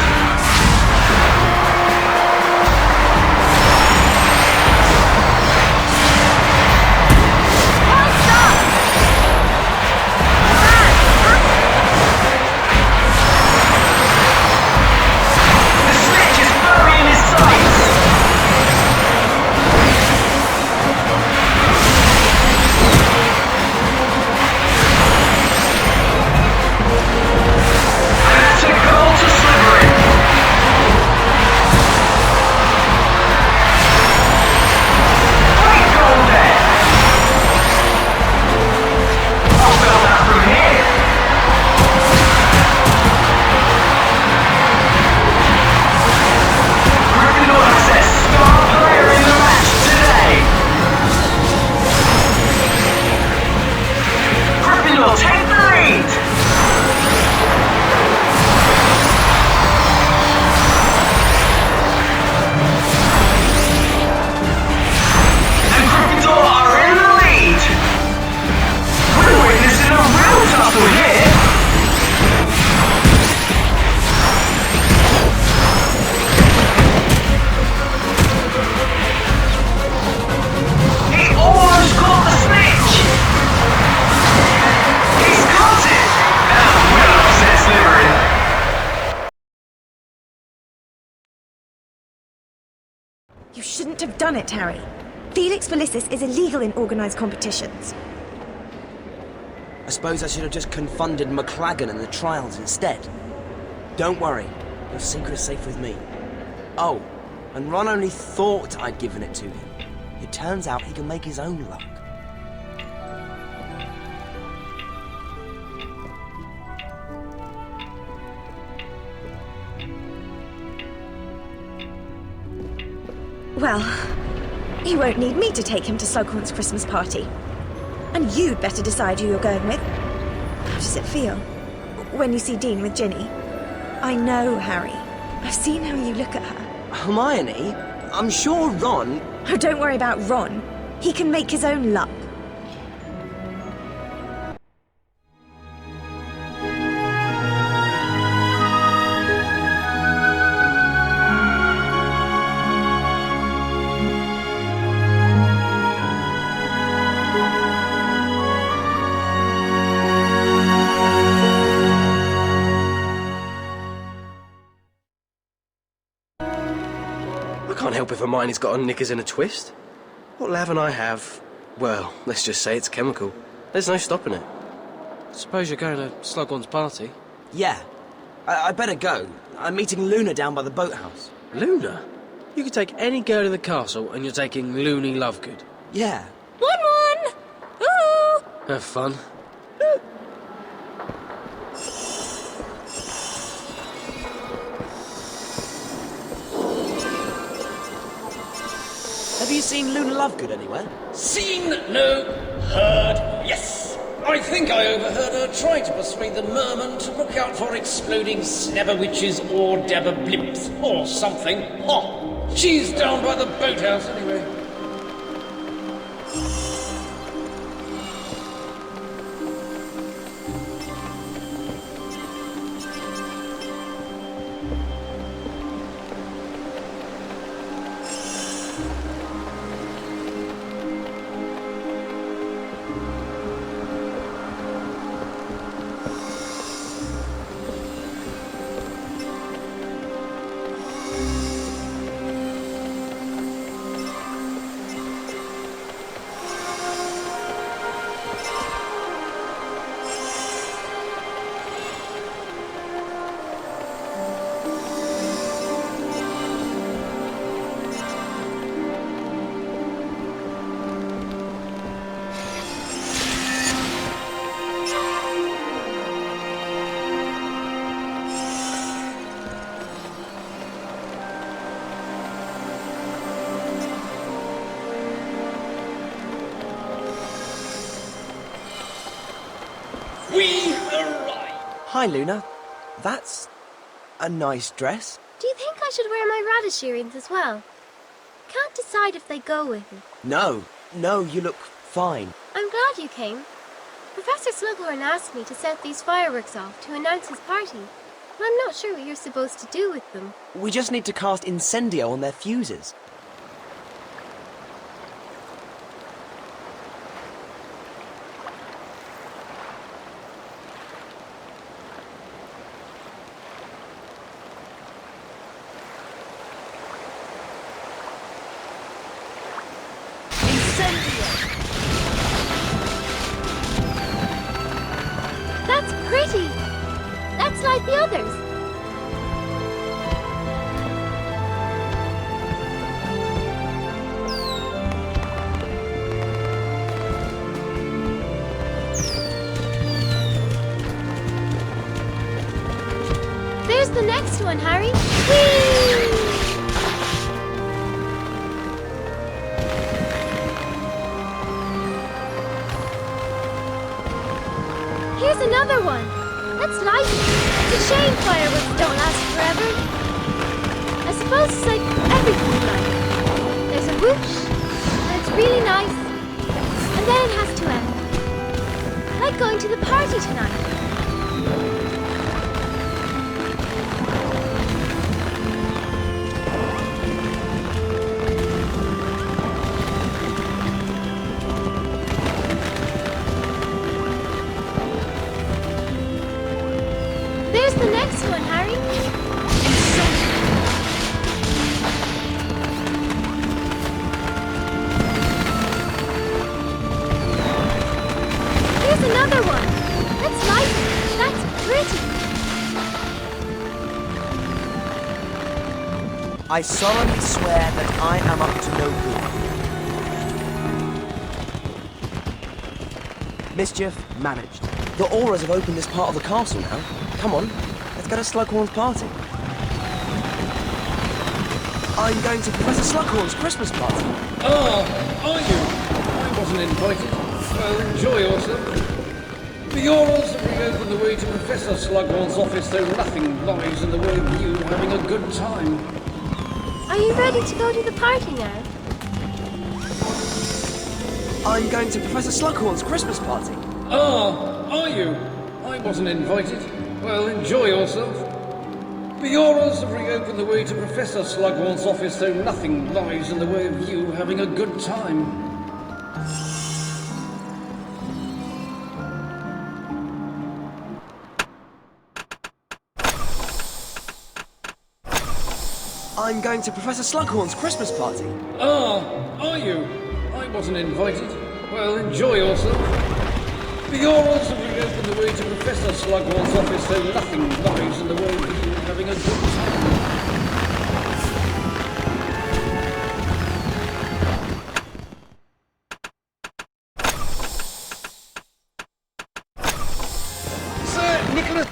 The snitch is burying his sights! That's a goal to Slytherin! Great goal there! I'll fill that from here! Gryffindor has their star player in the match today! Gryffindor take the lead! And Gryffindor are in the lead! We're witnessing a real tussle here! He almost caught the snitch! He's caught it! And we'll upset Slytherin! You shouldn't have done it, Harry. Felix Felicis is illegal in organised competitions. I suppose I should have just confunded McLaggen and the trials instead. Don't worry, your secret's safe with me. Oh, and Ron only thought I'd given it to him. It turns out he can make his own luck. Well, he won't need me to take him to Slughorn's Christmas party. And you'd better decide who you're going with. How does it feel when you see Dean with Ginny? I know, Harry. I've seen how you look at her. Hermione? I'm sure Ron... Oh, don't worry about Ron. He can make his own luck. I can't help if Hermione's got on knickers in a twist. What lav and I have, well, let's just say it's chemical. There's no stopping it. Suppose you're going to Slughorn's party? Yeah. I better go. I'm meeting Luna down by the boathouse. Luna? You could take any girl in the castle and you're taking Loony Lovegood. Yeah. 1-1! Ooh! Have fun. Have you seen Luna Lovegood anywhere? Seen, no. Heard, yes. I think I overheard her try to persuade the merman to look out for exploding snabber witches or dabber blimps or something. Oh, she's down by the boathouse anyway. We arrive! Hi, Luna. That's a nice dress. Do you think I should wear my radish earrings as well? Can't decide if they go with it. No, you look fine. I'm glad you came. Professor Slughorn asked me to set these fireworks off to announce his party. But I'm not sure what you're supposed to do with them. We just need to cast Incendio on their fuses. That's pretty! That's like the others. There's the next one, Harry. Whee! Here's another one. Let's light it. It's a shame fireworks don't last forever. I suppose it's like everything's like. There's a whoosh, and it's really nice, and then it has to end. Like going to the party tonight. There's the next one, Harry. Here's another one. Let's light it. That's pretty. I solemnly swear that I am up to no good. Mischief managed. The auras have opened this part of the castle now. Come on, let's go to Slughorn's party. I'm going to Professor Slughorn's Christmas party. Ah, are you? I wasn't invited. Well, enjoy yourself. The auras have reopened the way to Professor Slughorn's office, though nothing lies in the way of you having a good time. Are you ready to go to the party now? I'm going to Professor Slughorn's Christmas party. Ah, are you? I wasn't invited. Well, enjoy yourself. The auras have reopened the way to Professor Slughorn's office, though nothing lies in the way of you having a good time. I'm going to Professor Slughorn's Christmas party. Ah, are you? I wasn't invited. Well, enjoy yourself. The auras have reopened the way to Professor Slughorn's office, though nothing lies in the way of you having a good time. Sir Nicholas...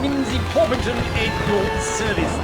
Minzy Porpington at your service.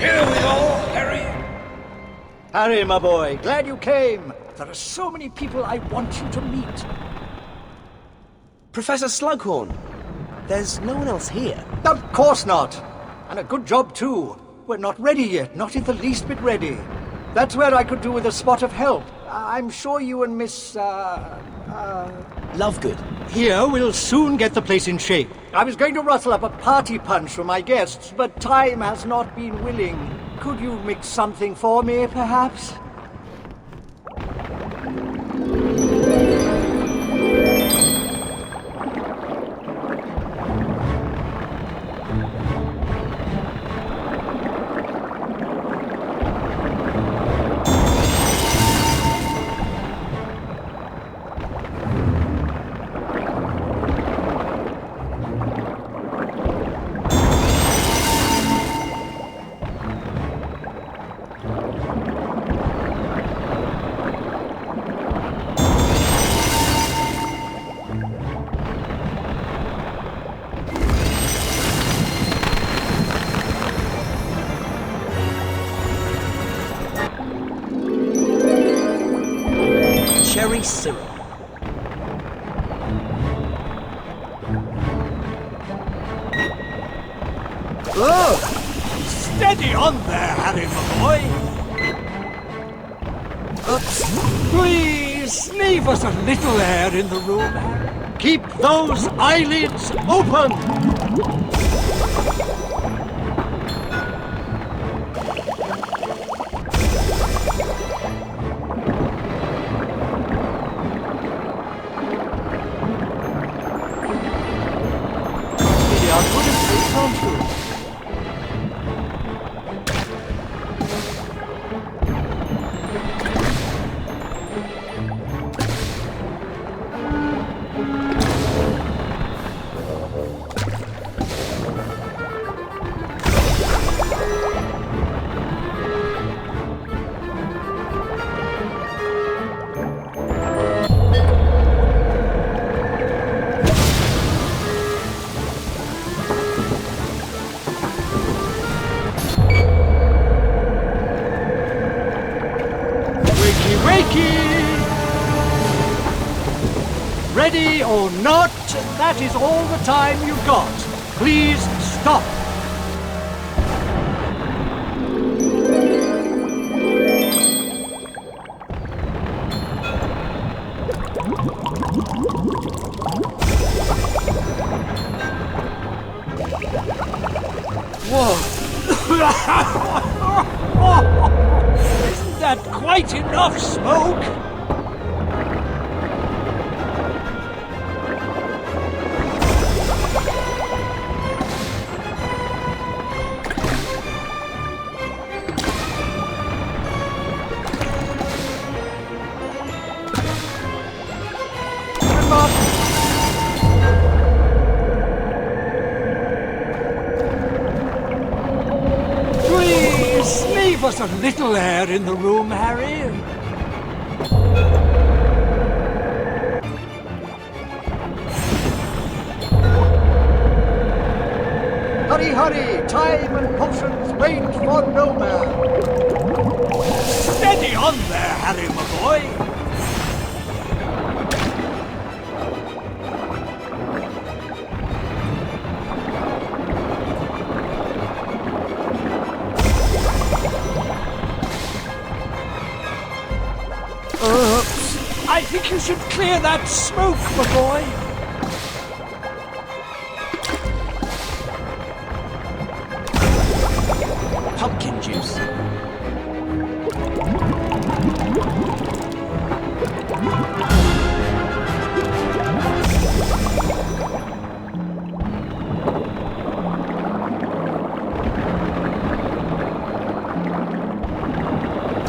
Here we are, Harry. Harry, my boy, glad you came. There are so many people I want you to meet. Professor Slughorn, there's no one else here. Of course not. And a good job, too. We're not ready yet, not in the least bit ready. That's where I could do with a spot of help. I'm sure you and Miss, Lovegood. Here, we'll soon get the place in shape. I was going to rustle up a party punch for my guests, but time has not been willing. Could you mix something for me, perhaps? Cherry syrup. Oh! Steady on there, Harry, my boy! Please, leave us a little air in the room, Harry. Keep those eyelids open! Ready or not, that is all the time you've got. Please stop. Whoa. Isn't that quite enough smoke? Leave us a little air in the room, Harry. Hurry, hurry! Time and potions wait for no man. Steady on there, Harry, my boy. I think you should clear that smoke, my boy. Pumpkin juice.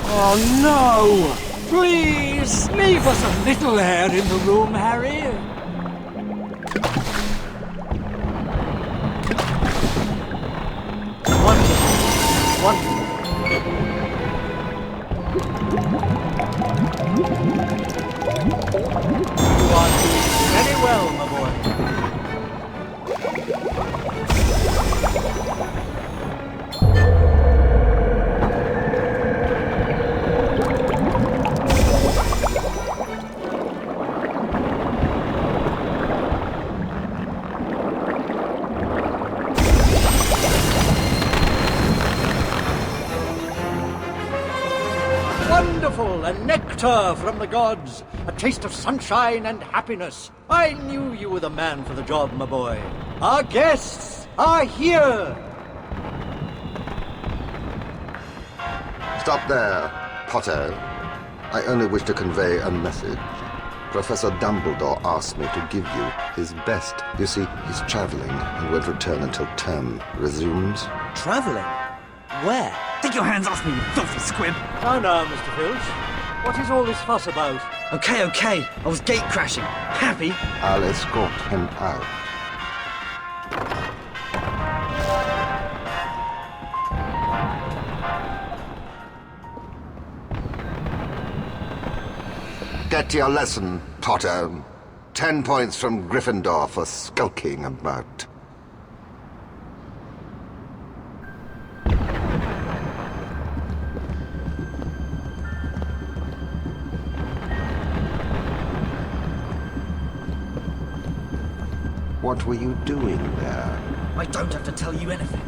Oh no! Please, leave us a little air in the room, Harry. Wonderful. Wonderful. You are doing very well, my boy. waffle and nectar from the gods. A taste of sunshine and happiness. I knew you were the man for the job, my boy. Our guests are here. Stop there, Potter. I only wish to convey a message. Professor Dumbledore asked me to give you his best. You see, he's traveling and won't return until term resumes. Travelling? Where? Take your hands off me, you filthy squib! Now, Mr. Filch. What is all this fuss about? Okay. I was gate crashing. Happy? I'll escort him out. Get to your lesson, Potter. 10 points from Gryffindor for skulking about. What were you doing there? I don't have to tell you anything.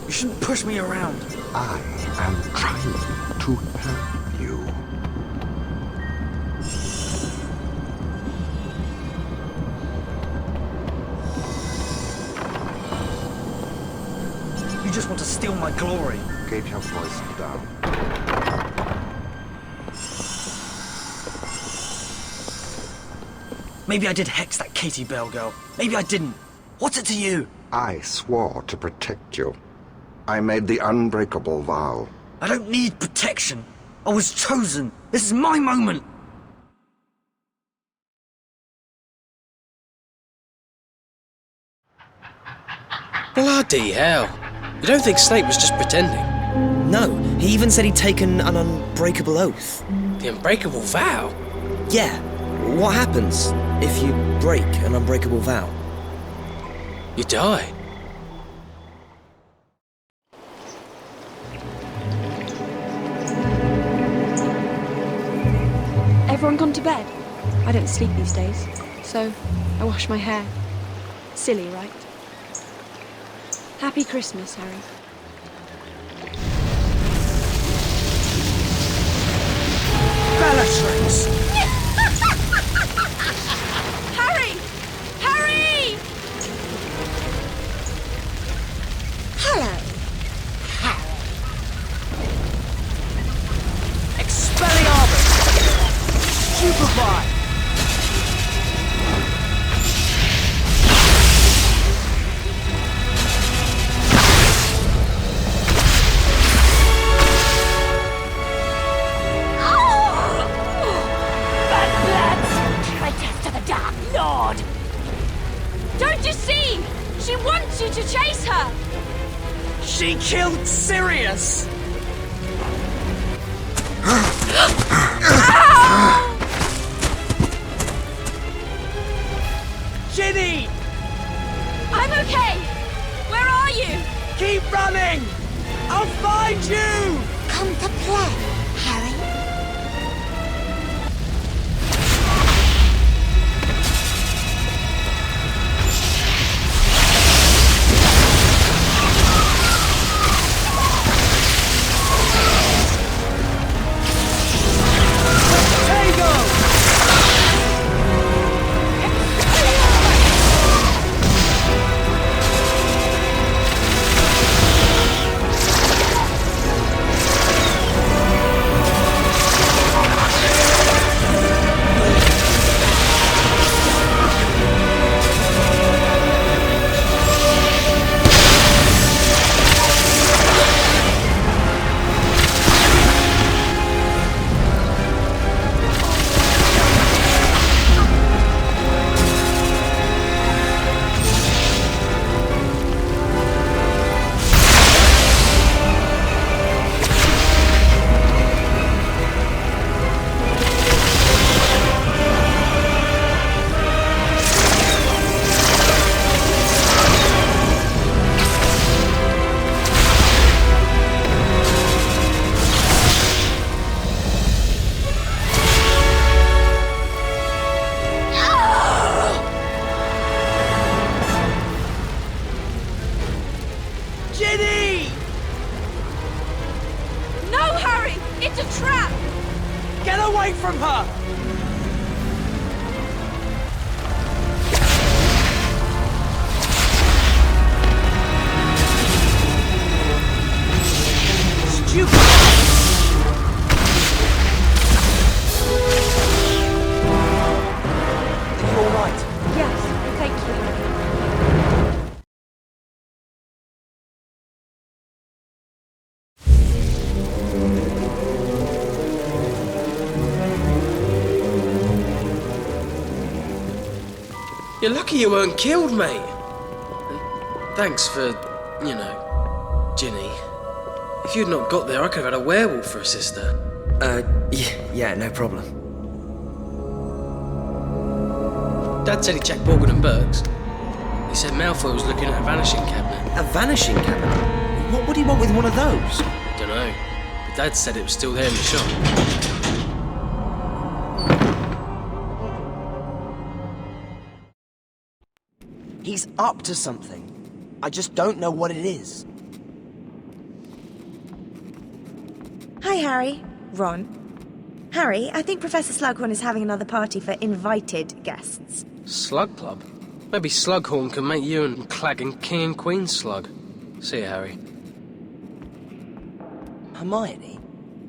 You shouldn't push me around. I am trying to help you. You just want to steal my glory. Keep your voice down. Maybe I did hex that Katie Bell girl. Maybe I didn't. What's it to you? I swore to protect you. I made the unbreakable vow. I don't need protection. I was chosen. This is my moment. Bloody hell. You don't think Snape was just pretending? No, he even said he'd taken an unbreakable oath. The unbreakable vow? Yeah. What happens if you break an unbreakable vow? You die. Everyone gone to bed? I don't sleep these days, so I wash my hair. Silly, right? Happy Christmas, Harry. Bellatrix! Harry! Harry! Hello. Expelliarmus! Superfly! Traitor to the Dark Lord! Don't you see? She wants you to chase her! She killed Sirius! Ginny! I'm okay! Where are you? Keep running! I'll find you! Come to play, Harry. It's a trap! Get away from her! You're lucky you weren't killed, mate. And thanks for, Ginny. If you'd not got there, I could have had a werewolf for a sister. Yeah, no problem. Dad said he checked Morgan and Burke's. He said Malfoy was looking at a vanishing cabinet. A vanishing cabinet? What would he want with one of those? Dunno. But Dad said it was still there in the shop. He's up to something. I just don't know what it is. Hi, Harry. Ron. Harry, I think Professor Slughorn is having another party for invited guests. Slug Club? Maybe Slughorn can make you and Clagging King and Queen slug. See you, Harry. Hermione,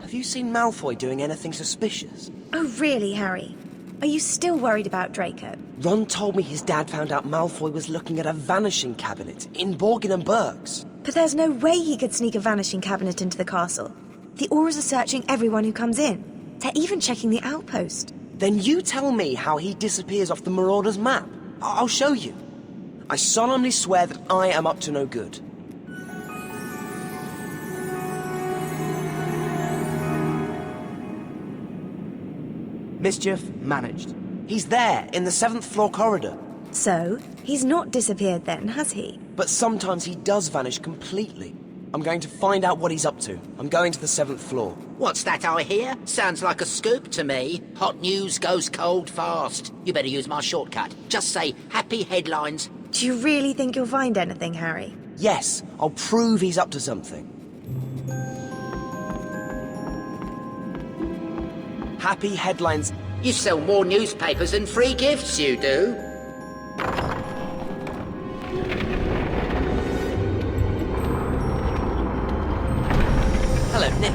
have you seen Malfoy doing anything suspicious? Oh, really, Harry? Are you still worried about Draco? Ron told me his dad found out Malfoy was looking at a vanishing cabinet in Borgin and Burke's. But there's no way he could sneak a vanishing cabinet into the castle. The Aurors are searching everyone who comes in. They're even checking the outpost. Then you tell me how he disappears off the Marauder's map. I'll show you. I solemnly swear that I am up to no good. Mischief managed. He's there, in the 7th floor corridor. So, he's not disappeared then, has he? But sometimes he does vanish completely. I'm going to find out what he's up to. I'm going to the 7th floor. What's that I hear? Sounds like a scoop to me. Hot news goes cold fast. You better use my shortcut. Just say happy headlines. Do you really think you'll find anything, Harry? Yes, I'll prove he's up to something. Happy headlines. You sell more newspapers than free gifts, you do. Hello, Nick.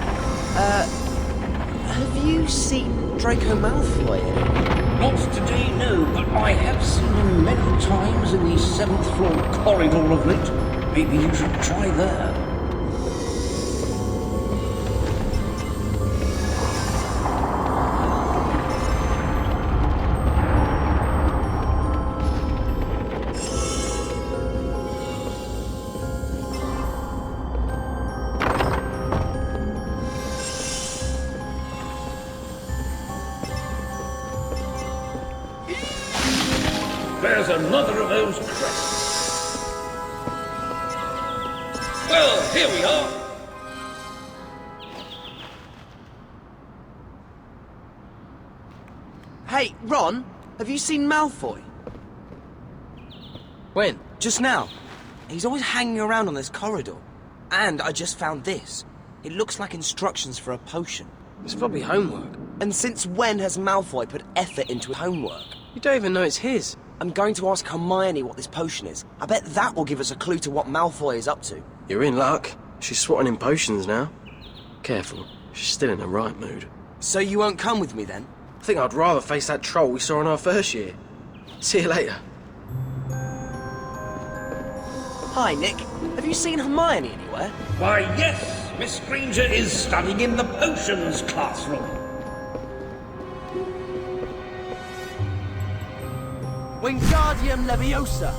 Have you seen Draco Malfoy anywhere? Not today, no, but I have seen him many times in the 7th floor corridor of late. Maybe you should try there. There's another of those crests. Well, here we are. Hey, Ron, have you seen Malfoy? When? Just now. He's always hanging around on this corridor. And I just found this. It looks like instructions for a potion. It's probably homework. And since when has Malfoy put effort into homework? You don't even know it's his. I'm going to ask Hermione what this potion is. I bet that will give us a clue to what Malfoy is up to. You're in luck. She's swatting in potions now. Careful, she's still in the right mood. So you won't come with me then? I think I'd rather face that troll we saw in our first year. See you later. Hi, Nick. Have you seen Hermione anywhere? Why, yes. Miss Granger is studying in the potions classroom. Wingardium Leviosa!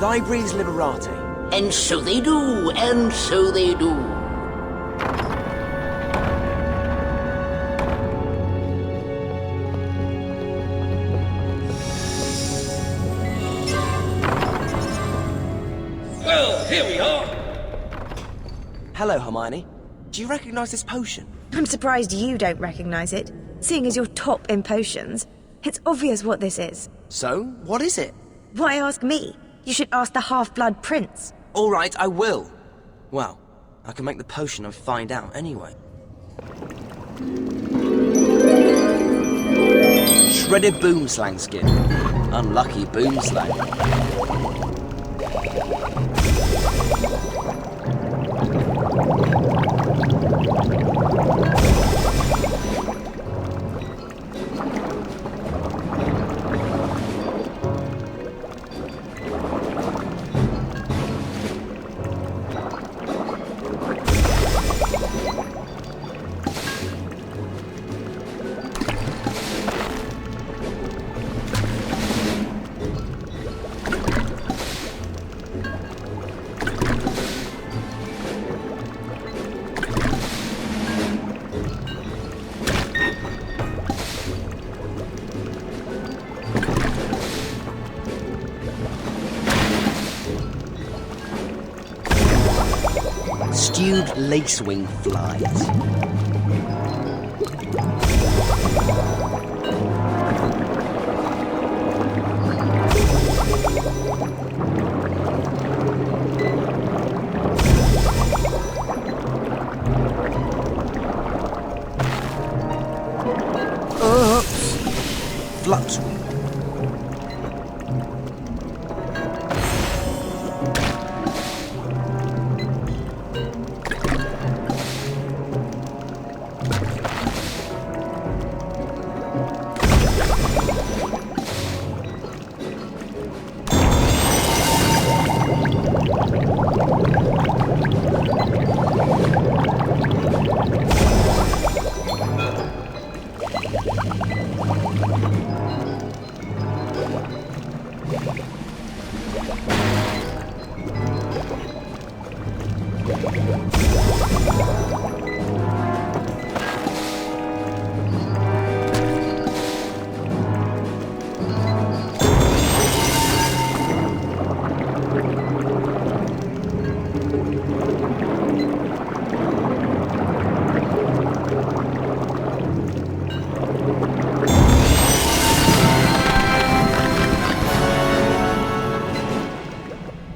Thy breathes liberate. And so they do, and so they do. Well, here we are. Hello, Hermione. Do you recognise this potion? I'm surprised you don't recognise it, seeing as you're top in potions. It's obvious what this is. So, what is it? Why ask me? You should ask the Half-Blood Prince. All right, I will. Well, I can make the potion and find out anyway. Shredded boomslang skin. Unlucky boomslang. Stewed lacewing flies. Oops. Fluxwing.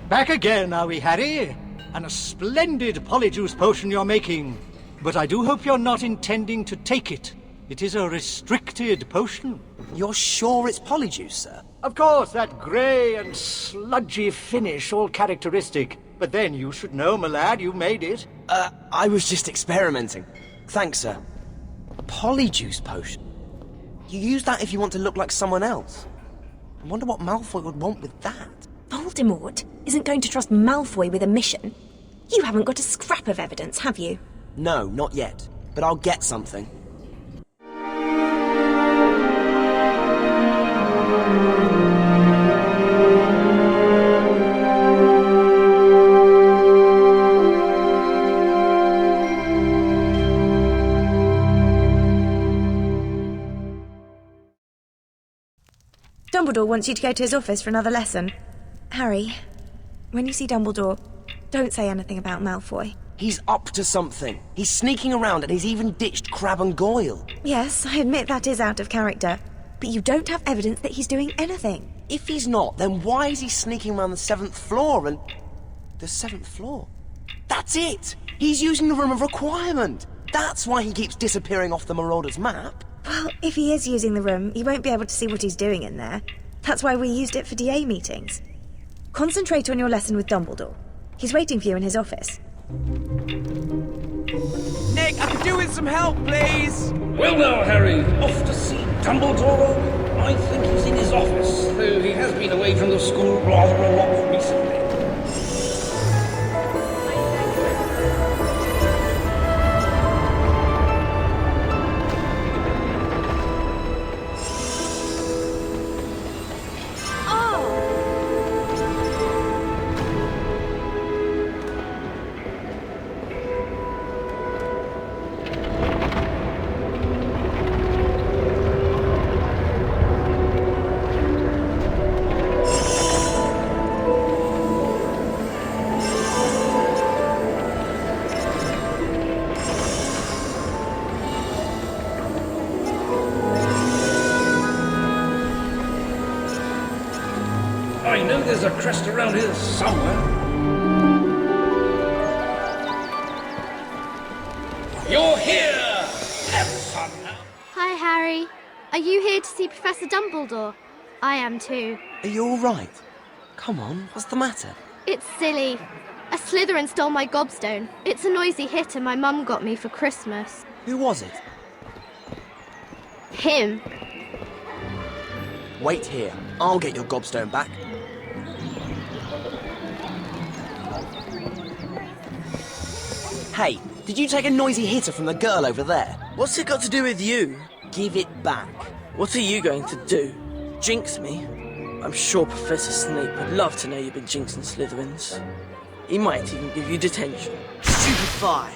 Back again, are we, Harry? And a splendid polyjuice potion you're making. But I do hope you're not intending to take it. It is a restricted potion. You're sure it's polyjuice, sir? Of course, that grey and sludgy finish, all characteristic. But then you should know, my lad, you made it. I was just experimenting. Thanks, sir. Polyjuice potion? You use that if you want to look like someone else. I wonder what Malfoy would want with that. Voldemort isn't going to trust Malfoy with a mission. You haven't got a scrap of evidence, have you? No, not yet. But I'll get something. Dumbledore wants you to go to his office for another lesson. Harry, when you see Dumbledore, don't say anything about Malfoy. He's up to something. He's sneaking around and he's even ditched Crabbe and Goyle. Yes, I admit that is out of character. But you don't have evidence that he's doing anything. If he's not, then why is he sneaking around the 7th floor and... The 7th floor? That's it! He's using the Room of Requirement! That's why he keeps disappearing off the Marauders map. Well, if he is using the room, you won't be able to see what he's doing in there. That's why we used it for DA meetings. Concentrate on your lesson with Dumbledore. He's waiting for you in his office. Nick, I could do with some help, please! Well now, Harry, off to see Dumbledore? I think he's in his office, though he has been away from the school rather a lot recently. there's a crest around here somewhere. You're here! Have fun now. Hi, Harry. Are you here to see Professor Dumbledore? I am too. Are you all right? Come on, what's the matter? It's silly. A Slytherin stole my gobstone. It's a noisy hitter my mum got me for Christmas. Who was it? Him. Wait here. I'll get your gobstone back. Hey, did you take a noisy hitter from the girl over there? What's it got to do with you? Give it back. What are you going to do? Jinx me? I'm sure Professor Snape would love to know you've been jinxing Slytherins. He might even give you detention. Stupefy!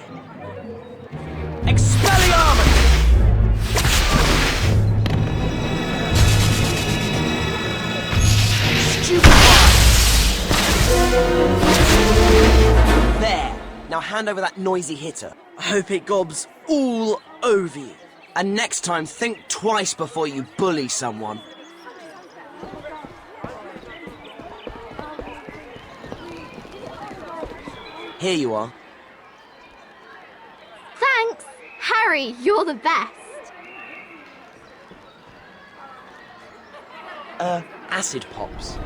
Expelliarmus! Stupefy! There! Now hand over that noisy hitter. I hope it gobs all over you. And next time, think twice before you bully someone. Here you are. Thanks! Harry, you're the best. Acid pops.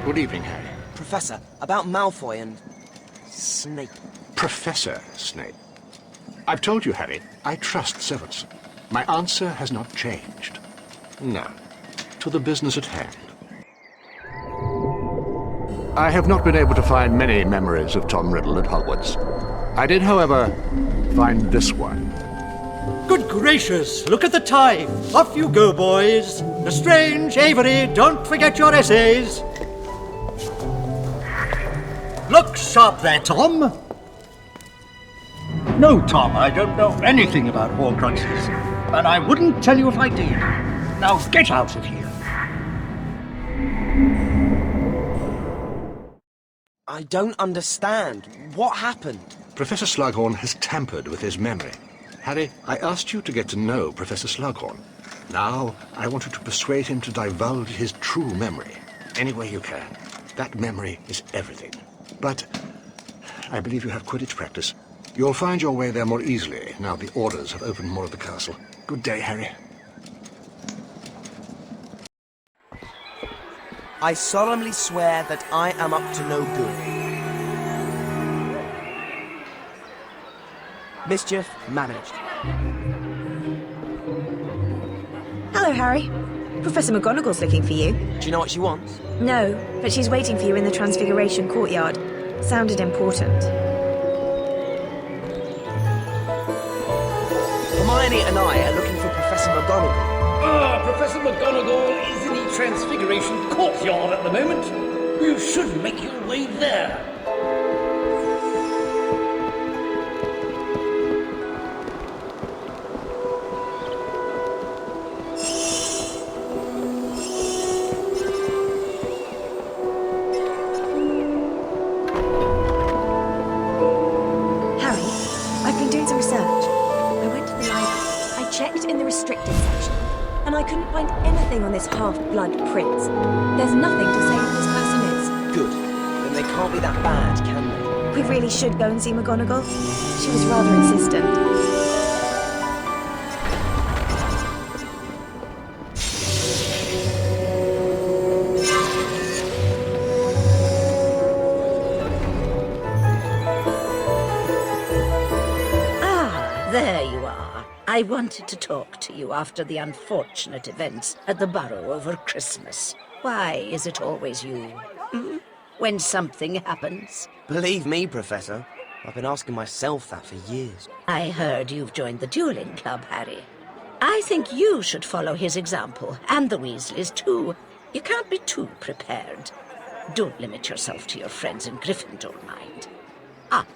Good evening, Harry. Professor, about Malfoy and Snape. Professor Snape. I've told you, Harry, I trust Severus. My answer has not changed. Now, to the business at hand. I have not been able to find many memories of Tom Riddle at Hogwarts. I did, however, find this one. Good gracious, look at the time. Off you go, boys. Lestrange, Avery, don't forget your essays. Look sharp there, Tom. No, Tom, I don't know anything about Horcruxes, and I wouldn't tell you if I did. Now get out of here. I don't understand. What happened? Professor Slughorn has tampered with his memory. Harry, I asked you to get to know Professor Slughorn. Now, I want you to persuade him to divulge his true memory. Any way you can. That memory is everything. But I believe you have Quidditch practice. You'll find your way there more easily now the orders have opened more of the castle. Good day, Harry. I solemnly swear that I am up to no good. Mischief managed. Hello, Harry. Professor McGonagall's looking for you. Do you know what she wants? No, but she's waiting for you in the Transfiguration courtyard. Sounded important. Hermione and I are looking for Professor McGonagall. Professor McGonagall is in the Transfiguration courtyard at the moment. You should make your way there. Harry, I've been doing some research. I went to the library. I checked in the restricted section. And I couldn't find anything on this half-blood prince. There's nothing to say who this person is. Good. Then they can't be that bad, can they? We really should go and see McGonagall. She was rather insistent. There you are. I wanted to talk to you after the unfortunate events at the Burrow over Christmas. Why is it always you? When something happens? Believe me, Professor. I've been asking myself that for years. I heard you've joined the Duelling Club, Harry. I think you should follow his example, and the Weasleys too. You can't be too prepared. Don't limit yourself to your friends in Gryffindor, mind. Ah,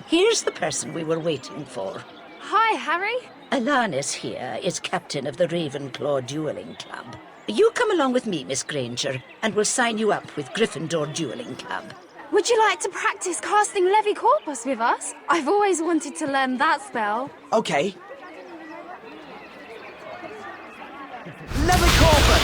here's the person we were waiting for. Hi, Harry. Alanis here is captain of the Ravenclaw Duelling Club. You come along with me, Miss Granger, and we'll sign you up with Gryffindor Duelling Club. Would you like to practice casting Levicorpus with us? I've always wanted to learn that spell. Okay. Levicorpus!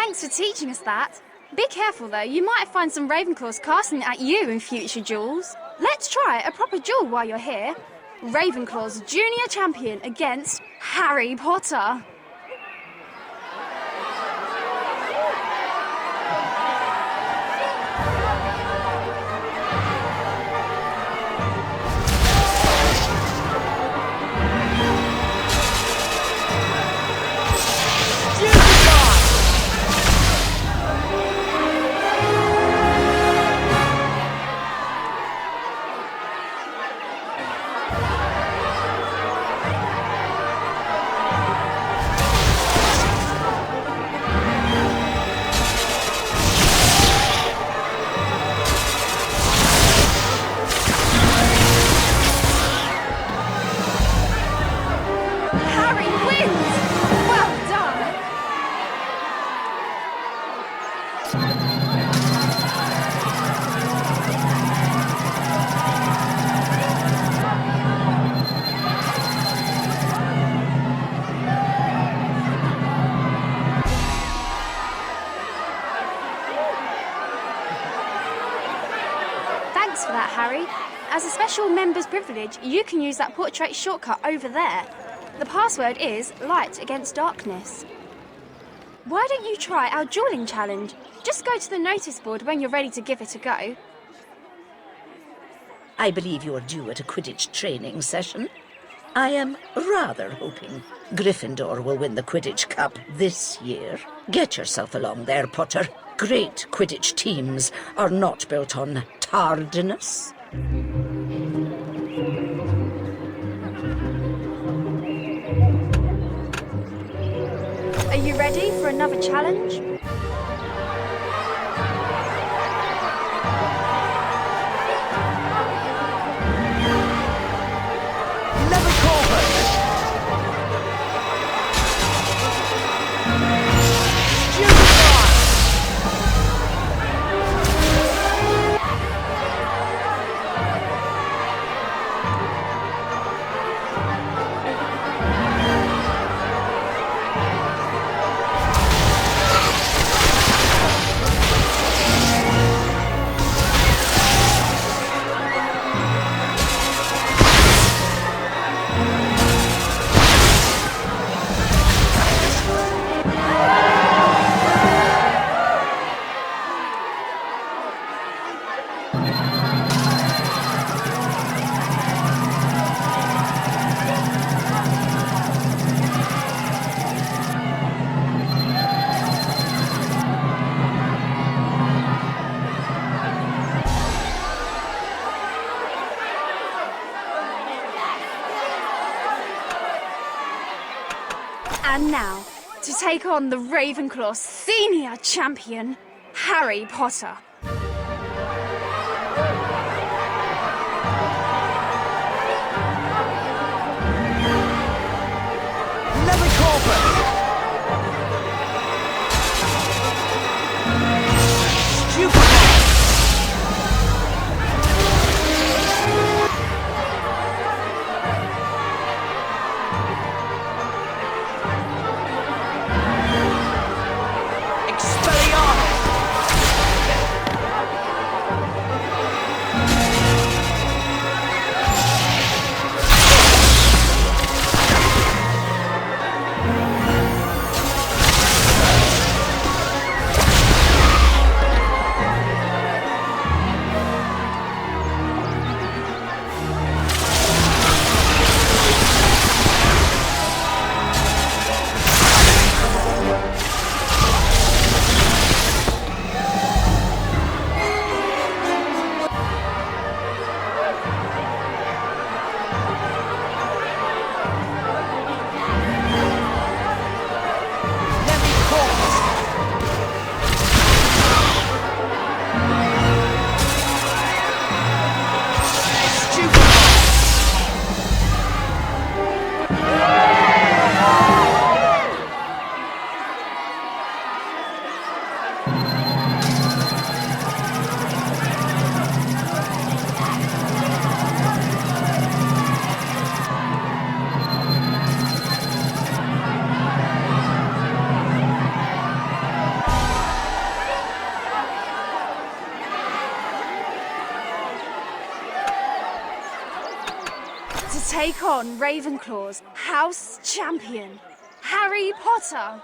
Thanks for teaching us that. Be careful though, you might find some Ravenclaws casting it at you in future duels. Let's try a proper duel while you're here. Ravenclaw's junior champion against Harry Potter. Thanks for that, Harry. As a special member's privilege, you can use that portrait shortcut over there. The password is light against darkness. Why don't you try our dueling challenge? Just go to the notice board when you're ready to give it a go. I believe you're due at a Quidditch training session. I am rather hoping Gryffindor will win the Quidditch Cup this year. Get yourself along there, Potter. Great Quidditch teams are not built on tardiness. Are you ready for another challenge? And now, to take on the Ravenclaw senior champion, Harry Potter. take on Ravenclaw's house champion, Harry Potter.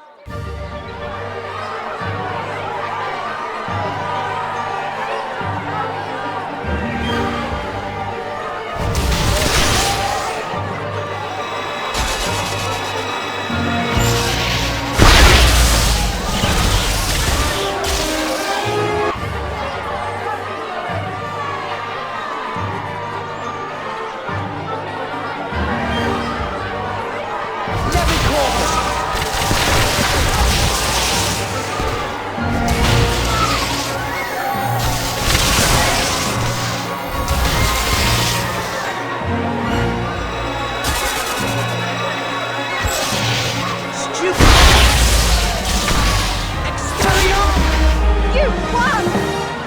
You won!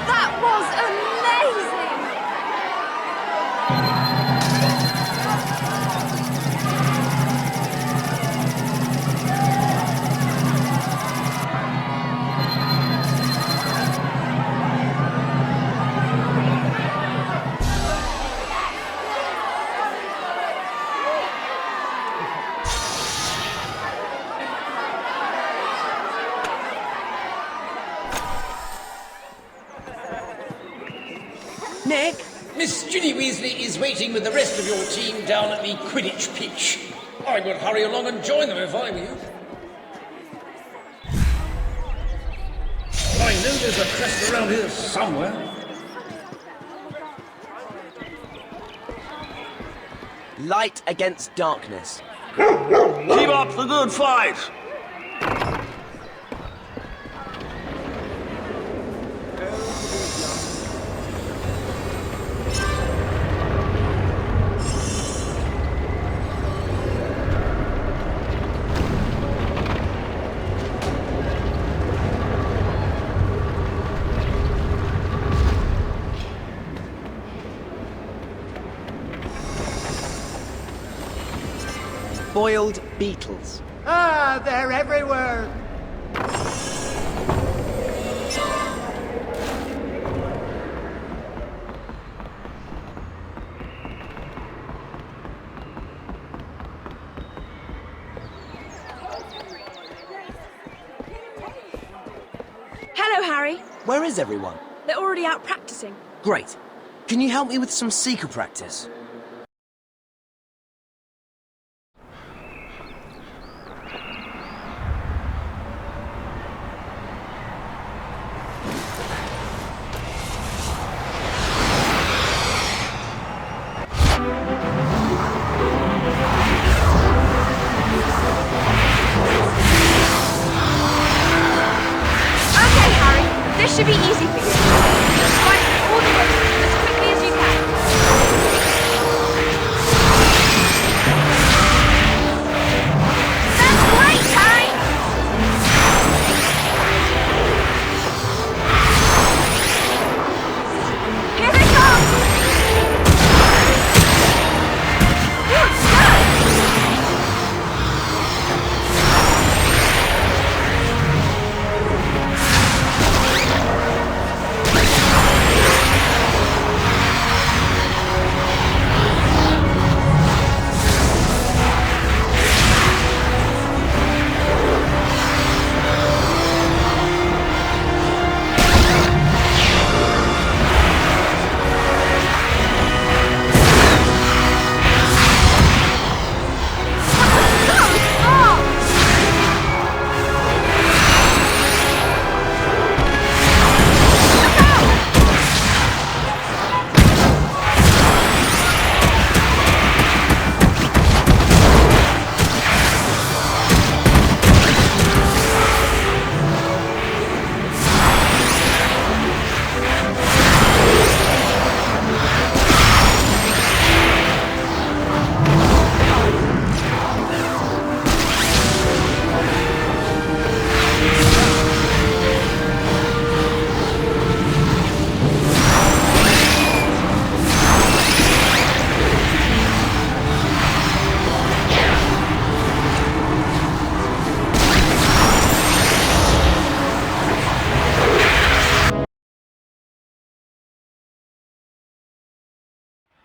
That was amazing! Nick? Miss Ginny Weasley is waiting with the rest of your team down at the Quidditch pitch. I would hurry along and join them if I were you. I know there's a crest around here somewhere. Light against darkness. Keep up the good fight! Boiled beetles. Ah, they're everywhere. Hello, Harry. Where is everyone? They're already out practicing. Great. Can you help me with some seeker practice? Okay, Harry. This should be easy for you. Just fight all the way as quickly as you can. That's great, Harry! Here they come! Good stuff!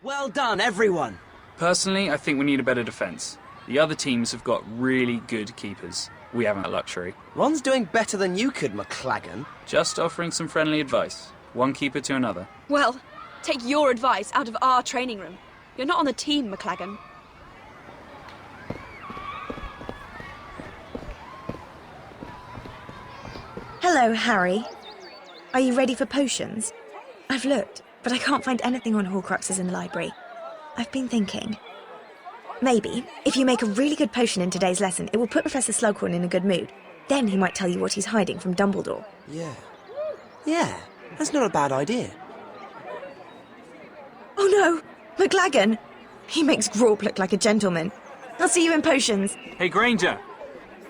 Well done, everyone. Personally, I think we need a better defence. The other teams have got really good keepers. We haven't that luxury. Ron's doing better than you could, McLagan. Just offering some friendly advice. One keeper to another. Well, take your advice out of our training room. You're not on the team, McLagan. Hello, Harry. Are you ready for potions? I've looked, but I can't find anything on Horcruxes in the library. I've been thinking. Maybe, if you make a really good potion in today's lesson, it will put Professor Slughorn in a good mood. Then he might tell you what he's hiding from Dumbledore. Yeah, that's not a bad idea. Oh no, McLagan! He makes Grawp look like a gentleman. I'll see you in potions. Hey, Granger!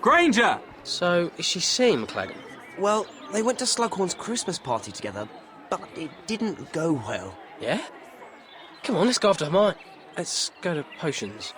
Granger! So, is she seeing McLagan? Well, they went to Slughorn's Christmas party together, but it didn't go well. Yeah? Come on, let's go after Hermione. Let's go to potions.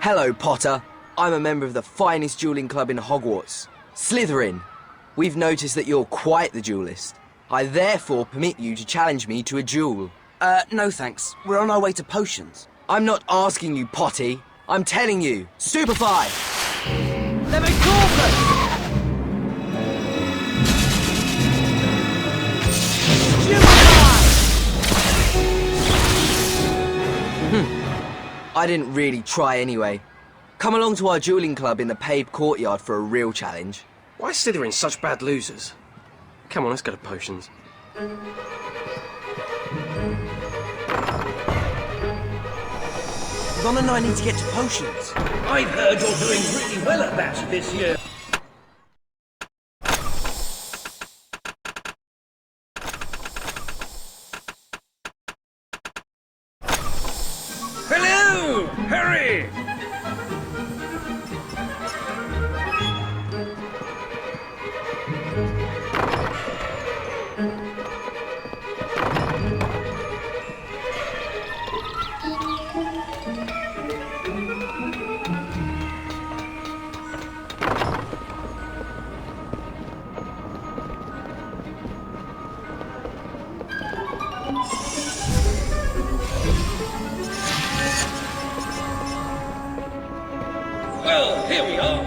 Hello, Potter. I'm a member of the finest dueling club in Hogwarts, Slytherin. We've noticed that you're quite the duelist. I therefore permit you to challenge me to a duel. No thanks. We're on our way to potions. I'm not asking you, Potty. I'm telling you. Stupefy! I didn't really try anyway. Come along to our dueling club in the paved courtyard for a real challenge. Why are Slytherin such bad losers? Come on, let's go to potions. Ron and I need to get to potions. I've heard you're doing really well at that this year. Hello, Harry! Well, here we are.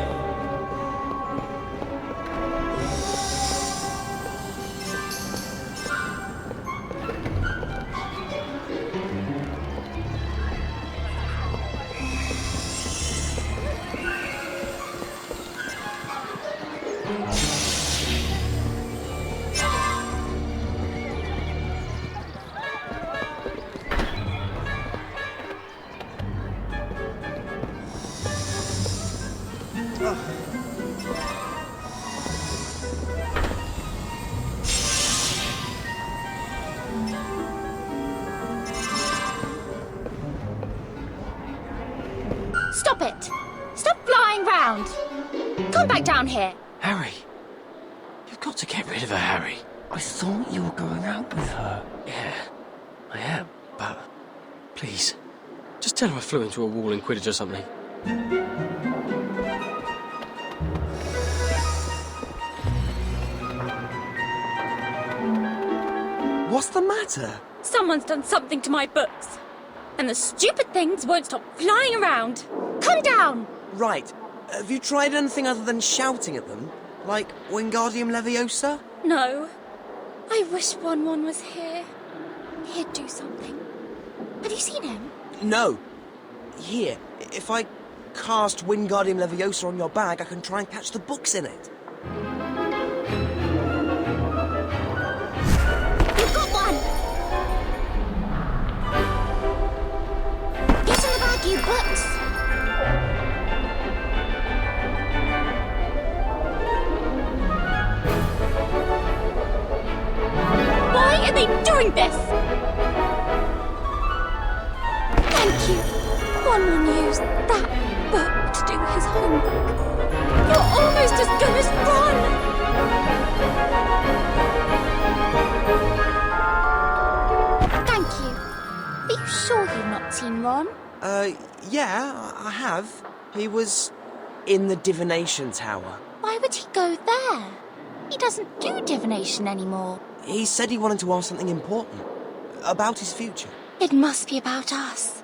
Stop it! Stop flying round! Come back down here! Harry! You've got to get rid of her, Harry. I thought you were going out with her. Yeah, I am, but please, just tell her I flew into a wall in Quidditch or something. What's the matter? Someone's done something to my books. And the stupid things won't stop flying around. Come down! Right. Have you tried anything other than shouting at them? Like Wingardium Leviosa? No. I wish Won was here. He'd do something. Have you seen him? No. Here, if I cast Wingardium Leviosa on your bag, I can try and catch the books in it. You've got one! Get in the bag, you books! Why are they doing this? Thank you. someone use that book to do his homework. You're almost as good as Ron! Thank you. Are you sure you've not seen Ron? Yeah, I have. He was in the divination tower. Why would he go there? He doesn't do divination anymore. He said he wanted to ask something important. About his future. It must be about us.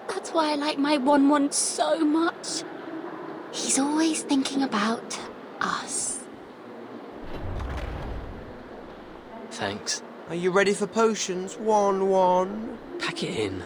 That's why I like my Won-Won so much. He's always thinking about us. Thanks. Are you ready for potions, Won-Won? Pack it in.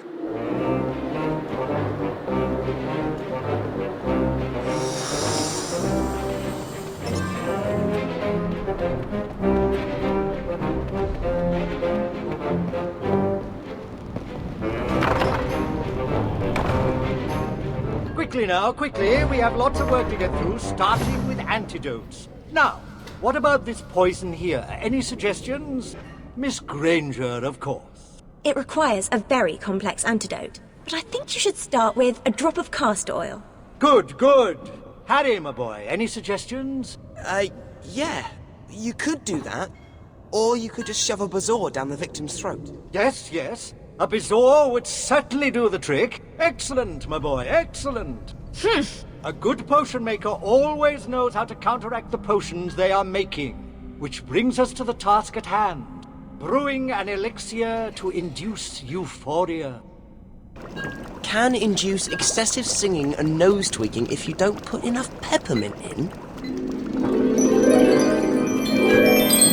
Quickly now, quickly. We have lots of work to get through, starting with antidotes. Now, what about this poison here? Any suggestions? Miss Granger, of course. It requires a very complex antidote, but I think you should start with a drop of castor oil. Good, good. Harry, my boy, any suggestions? Yeah. You could do that. Or you could just shove a bazaar down the victim's throat. Yes, yes. A bazaar would certainly do the trick. Excellent, my boy, excellent. A good potion maker always knows how to counteract the potions they are making. Which brings us to the task at hand. Brewing an elixir to induce euphoria. Can induce excessive singing and nose tweaking if you don't put enough peppermint in.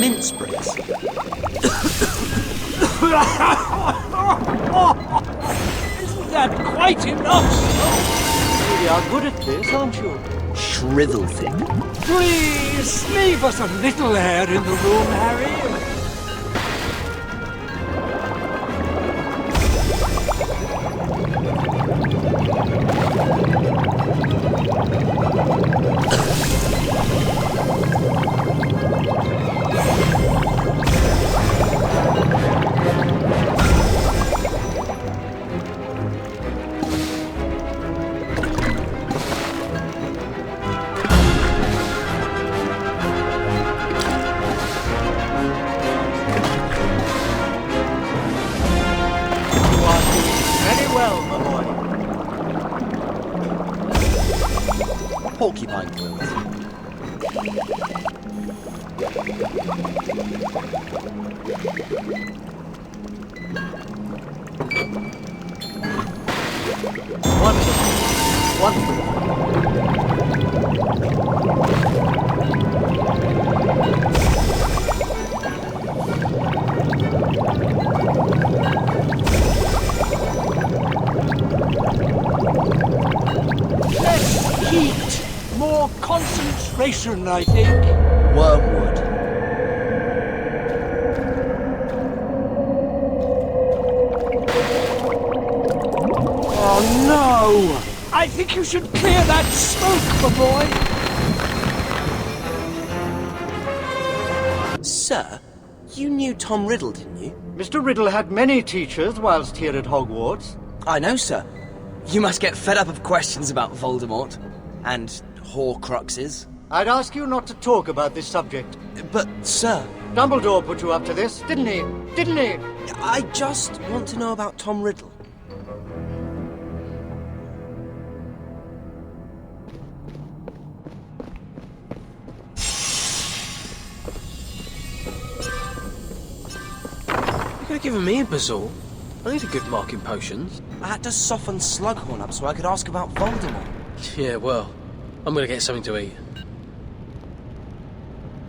Mint sprigs. Isn't that quite enough? You are good at this, aren't you? Shrivel thing. Please, leave us a little air in the room, Harry. Porcupine quills. Wonderful. Wonderful. Less heat, more concentration, I think. Wormwood. Oh no! I think you should clear that smoke, my boy. Sir, you knew Tom Riddle, didn't you? Mr. Riddle had many teachers whilst here at Hogwarts. I know, sir. You must get fed up of questions about Voldemort. And Horcruxes. I'd ask you not to talk about this subject. But, sir... Dumbledore put you up to this, didn't he? Didn't he? I just want to know about Tom Riddle. You could have given me a bazaar. I need a good mark in potions. I had to soften Slughorn up so I could ask about Voldemort. Yeah, well, I'm gonna get something to eat.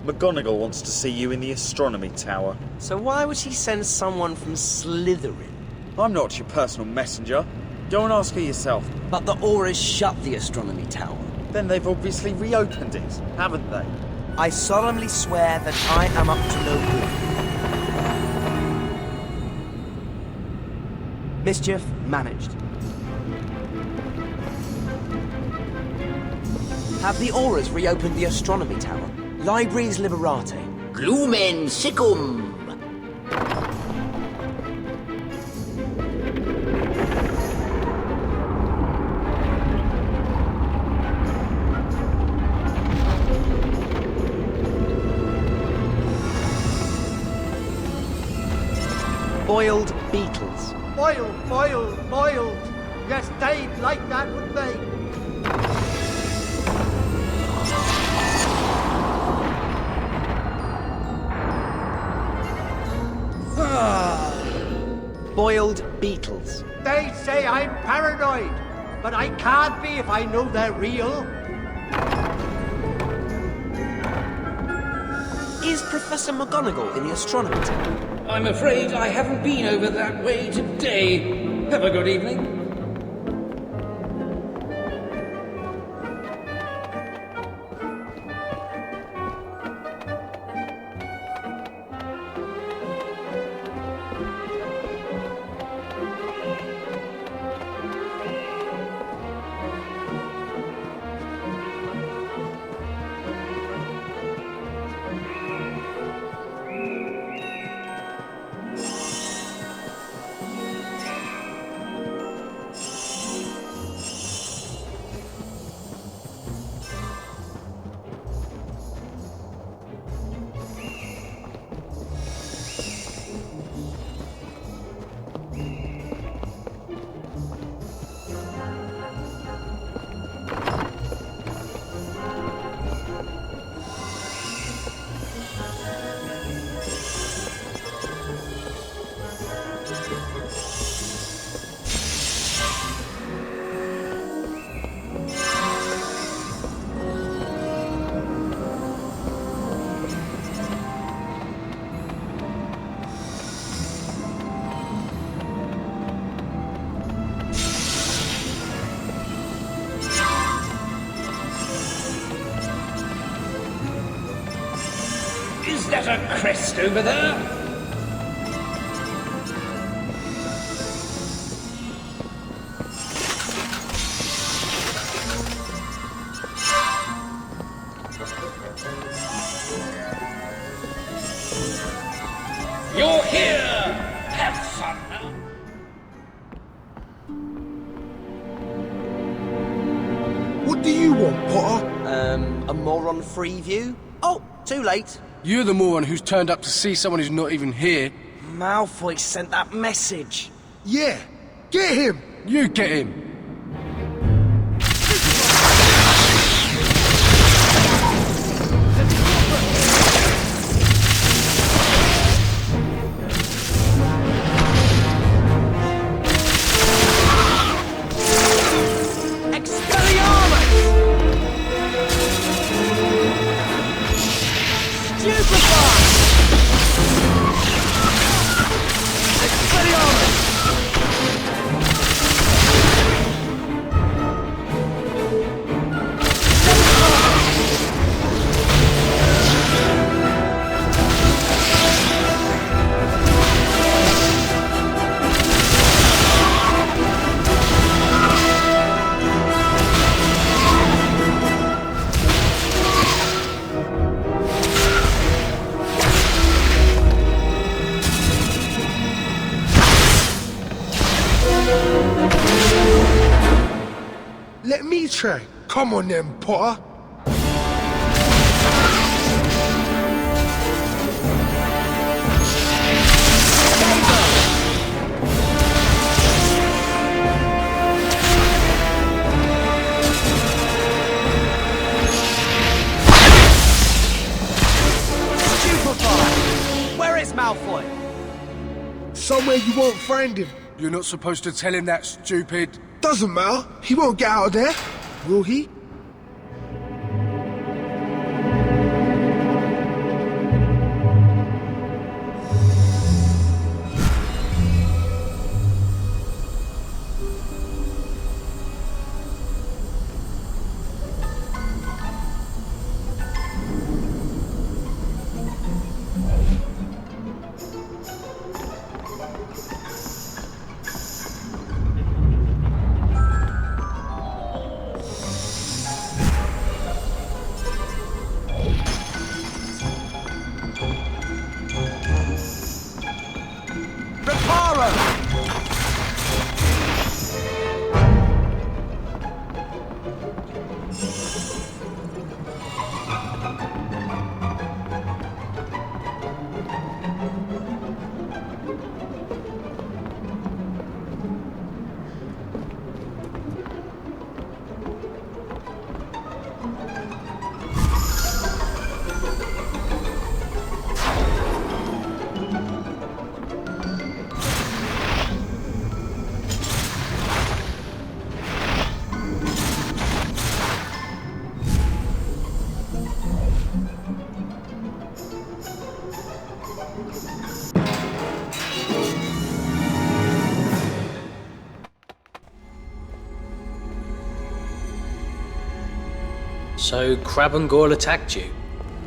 McGonagall wants to see you in the astronomy tower. So why would she send someone from Slytherin? I'm not your personal messenger. Go and ask her yourself. But the Aurors shut the astronomy tower. Then they've obviously reopened it, haven't they? I solemnly swear that I am up to no good. Mischief managed. Have the Aurors reopened the astronomy tower? Libraries Liberate. Lumen Siccum. Boiled beetles. Boiled, boiled, boiled. Yes, they'd like that, wouldn't they? Boiled beetles. They say I'm paranoid, but I can't be if I know they're real. Is Professor McGonagall in the astronomy team? I'm afraid I haven't been over that way today. Have a good evening. Is that a crest over there? You're here! Have fun now. What do you want, Potter? A moron-free view? Oh, too late. You're the moron who's turned up to see someone who's not even here. Malfoy sent that message. Yeah, get him! You get him! Let me try. Come on then, Potter. Where is Malfoy? Somewhere you won't find him. You're not supposed to tell him that, stupid. Doesn't matter. He won't get out of there, will he? So Crabbe and Goyle attacked you?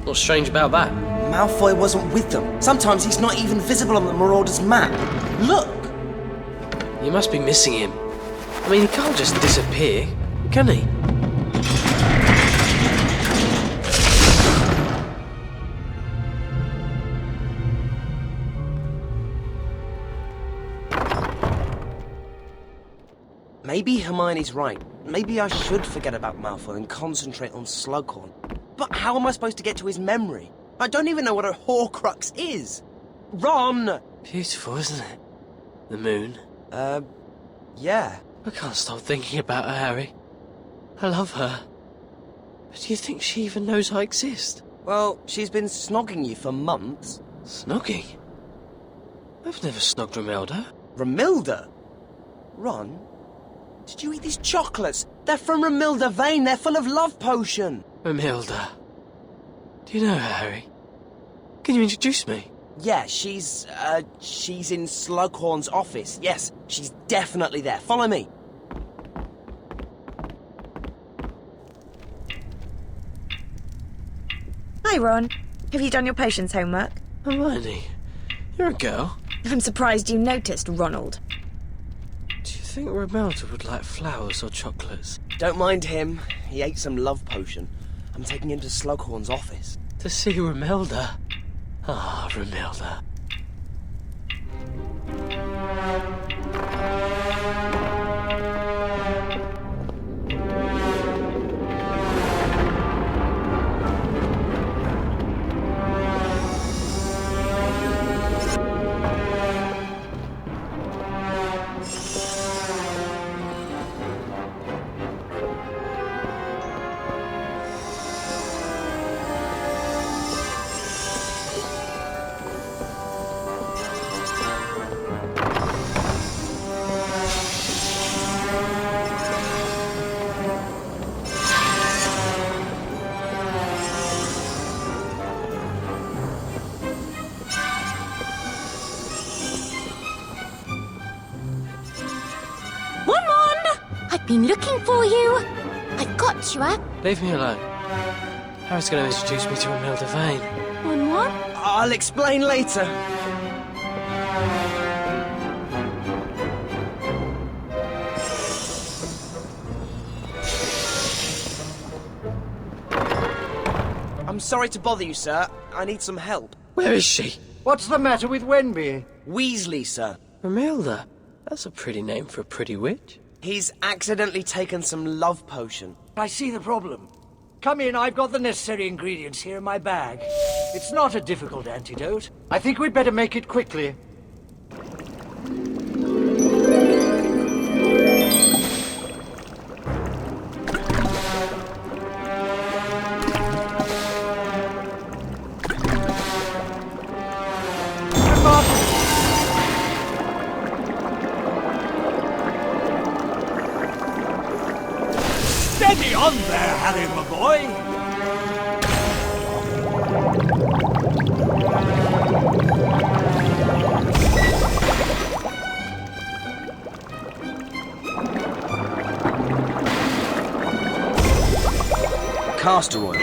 What's strange about that? Malfoy wasn't with them. Sometimes he's not even visible on the Marauders' map. Look! You must be missing him. I mean, he can't just disappear, can he? Maybe Hermione's right. Maybe I should forget about Malfoy and concentrate on Slughorn. But how am I supposed to get to his memory? I don't even know what a Horcrux is. Ron! Beautiful, isn't it? The moon. Yeah. I can't stop thinking about her, Harry. I love her. But do you think she even knows I exist? Well, she's been snogging you for months. Snogging? I've never snogged Romilda. Romilda? Ron? Did you eat these chocolates? They're from Romilda Vane. They're full of love potion. Romilda. Do you know her, Harry? Can you introduce me? Yeah, she's in Slughorn's office. Yes, she's definitely there. Follow me. Hi, Ron. Have you done your potions homework? Hermione, you're a girl. I'm surprised you noticed, Ronald. Do you think Romilda would like flowers or chocolates? Don't mind him. He ate some love potion. I'm taking him to Slughorn's office. To see Romilda? Ah, Romilda. Been looking for you. I've got you, Leave me alone. Harry's going to introduce me to Romilda Vane. One? I'll explain later. I'm sorry to bother you, sir. I need some help. Where is she? What's the matter with Wenby? Weasley, sir. Romilda? That's a pretty name for a pretty witch. He's accidentally taken some love potion. I see the problem. Come in, I've got the necessary ingredients here in my bag. It's not a difficult antidote. I think we'd better make it quickly. Steady on there, Harry, my boy! Castor oil.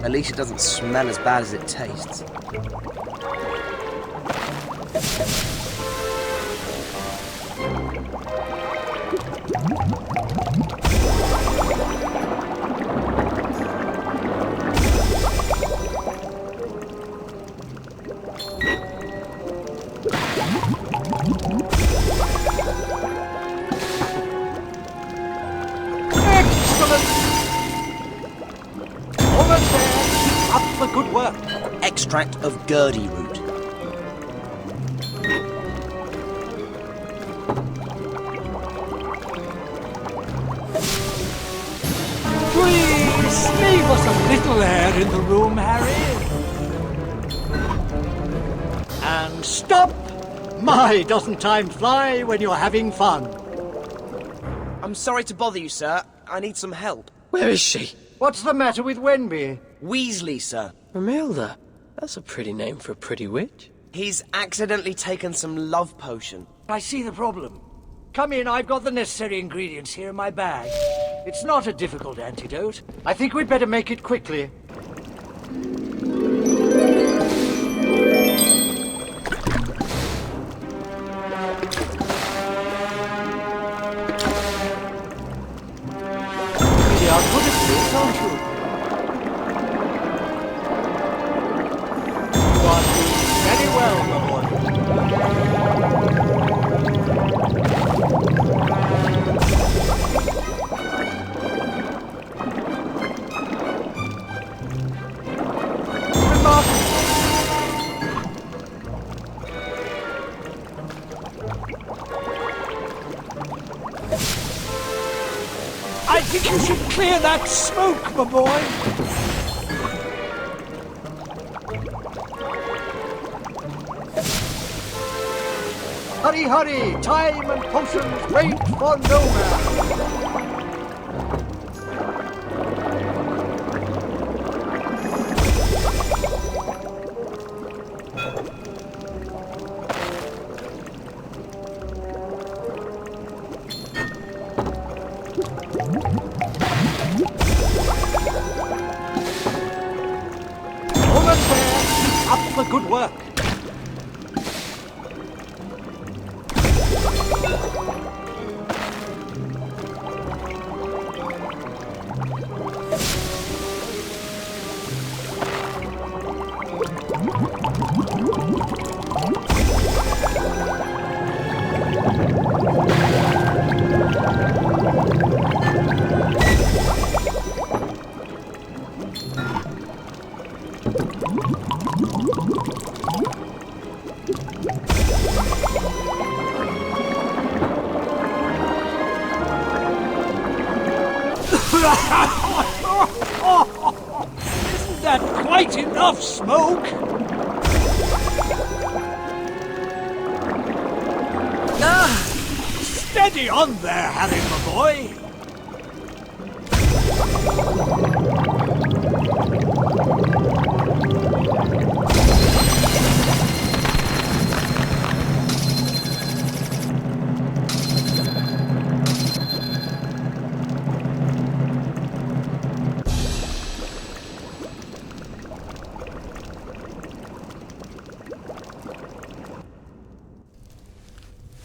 At least it doesn't smell as bad as it tastes. Good work. Extract of Gurdy root. Please, leave us a little air in the room, Harry. And stop! My, doesn't time fly when you're having fun? I'm sorry to bother you, sir. I need some help. Where is she? What's the matter with Wenby? Weasley, sir. Romilda? That's a pretty name for a pretty witch. He's accidentally taken some love potion. I see the problem. Come in, I've got the necessary ingredients here in my bag. It's not a difficult antidote. I think we'd better make it quickly. Really are good at this, aren't you? You are doing very well, my boy. I think you should clear that smoke, my boy. Hurry, hurry! Time and potions wait for no man. Almost there. Keep up the good work. Isn't that quite enough smoke? Steady on there, Harry, my boy.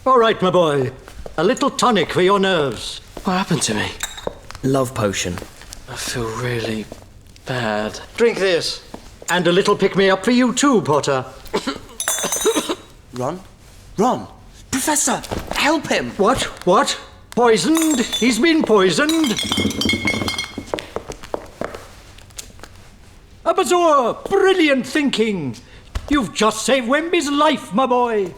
All right, my boy. A little tonic for your nerves. What happened to me? Love potion. I feel really bad. Drink this. And a little pick-me-up for you too, Potter. Ron? Ron! Professor! Help him! What? What? Poisoned? He's been poisoned? A bazoar! Brilliant thinking! You've just saved Wemby's life, my boy!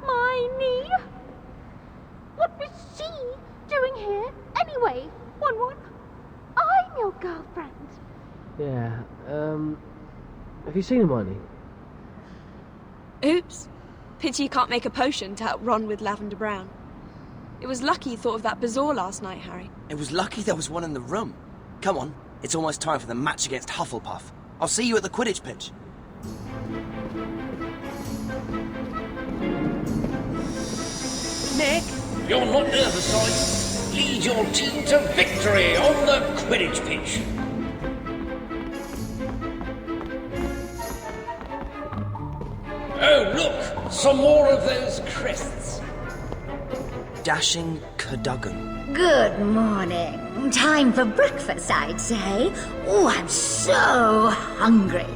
My knee? What was she doing here, anyway? One. I'm your girlfriend. Yeah, have you seen Hermione? Oops. Pity you can't make a potion to help Ron with Lavender Brown. It was lucky you thought of that bazaar last night, Harry. It was lucky there was one in the room. Come on, it's almost time for the match against Hufflepuff. I'll see you at the Quidditch pitch. Nick? You're not there this time. Lead your team to victory on the Quidditch pitch. Oh, look! Some more of those crests. Dashing Cadogan. Good morning. Time for breakfast, I'd say. Oh, I'm so hungry.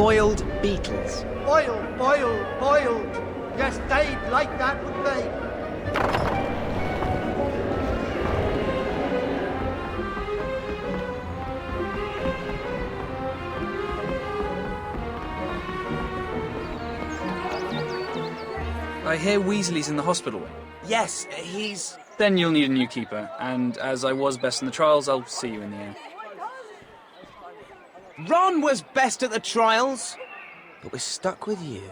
boiled beetles. Boil, boil, boil. You stayed like that with me. I hear Weasley's in the hospital. Yes, he's... Then you'll need a new keeper, and as I was best in the trials, I'll see you in the air. Ron was best at the trials, but we're stuck with you.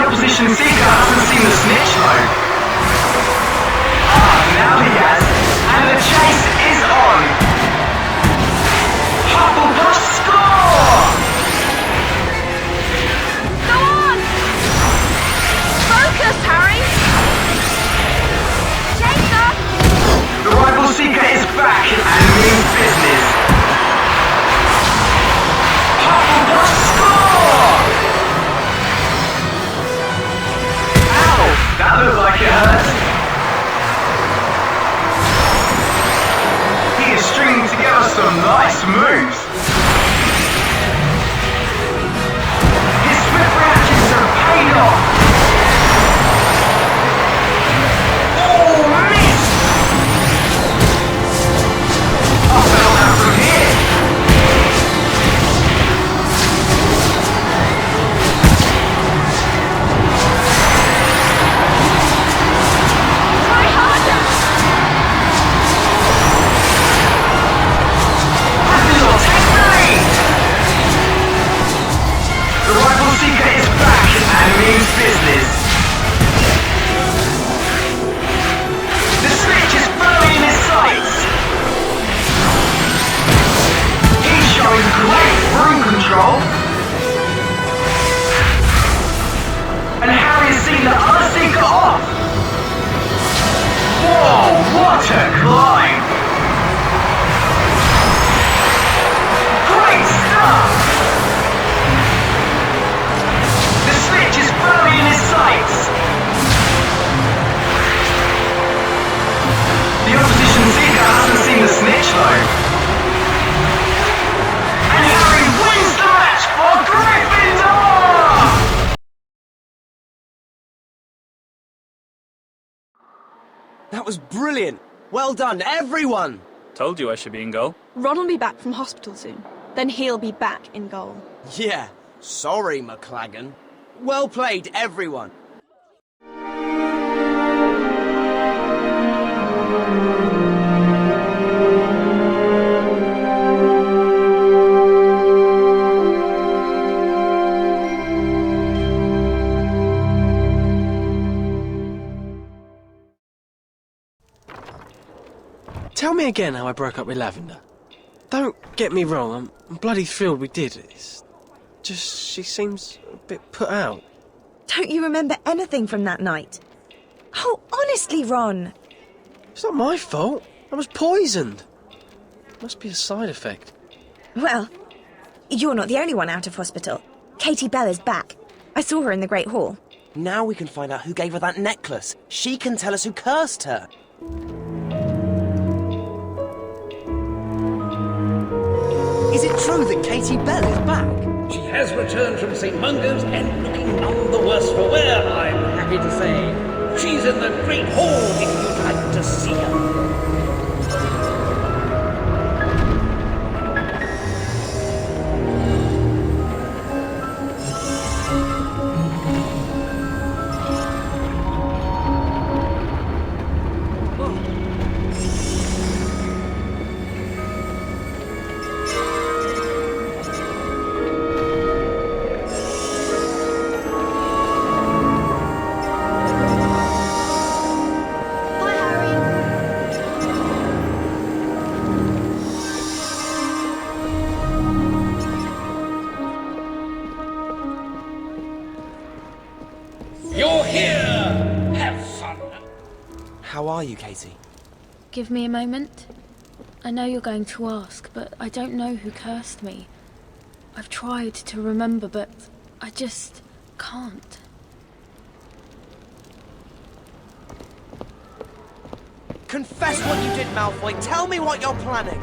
Opposition seeker hasn't seen the snitch though. Now he has, and the chase is on. Hufflepuff score! Go on! Focus, Harry! Jacob! The rival seeker is back and means business. Hufflepuff score! That was brilliant. Well done, everyone. Told you I should be in goal. Ron will be back from hospital soon. Then he'll be back in goal. Yeah, sorry, McLagan. Well played, everyone. Tell me again how I broke up with Lavender. Don't get me wrong, I'm bloody thrilled we did. It's just she seems a bit put out. Don't you remember anything from that night? Oh, honestly, Ron. It's not my fault. I was poisoned. Must be a side effect. Well, you're not the only one out of hospital. Katie Bell is back. I saw her in the Great Hall. Now we can find out who gave her that necklace. She can tell us who cursed her. Is it true that Katie Bell is back? She has returned from St. Mungo's and looking none the worse for wear, I'm happy to say. She's in the Great Hall if you'd like to see her. You're here! Have fun! How are you, Katie? Give me a moment. I know you're going to ask, but I don't know who cursed me. I've tried to remember, but I just can't. Confess what you did, Malfoy. Tell me what you're planning.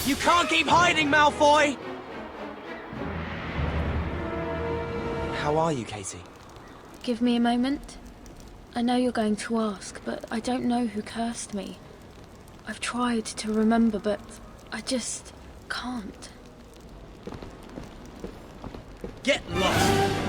You can't keep hiding, Malfoy! How are you, Katie? Give me a moment. I know you're going to ask, but I don't know who cursed me. I've tried to remember, but I just can't. Get lost!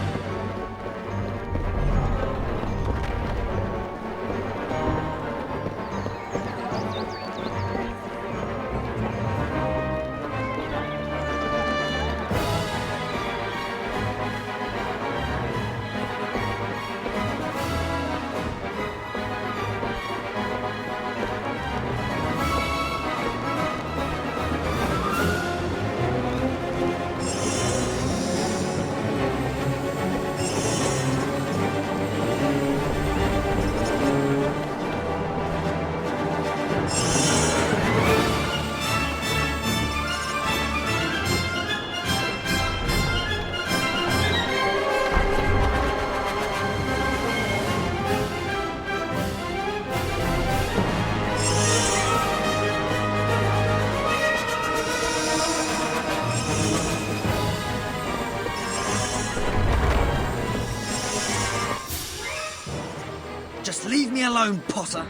Just leave me alone, Potter.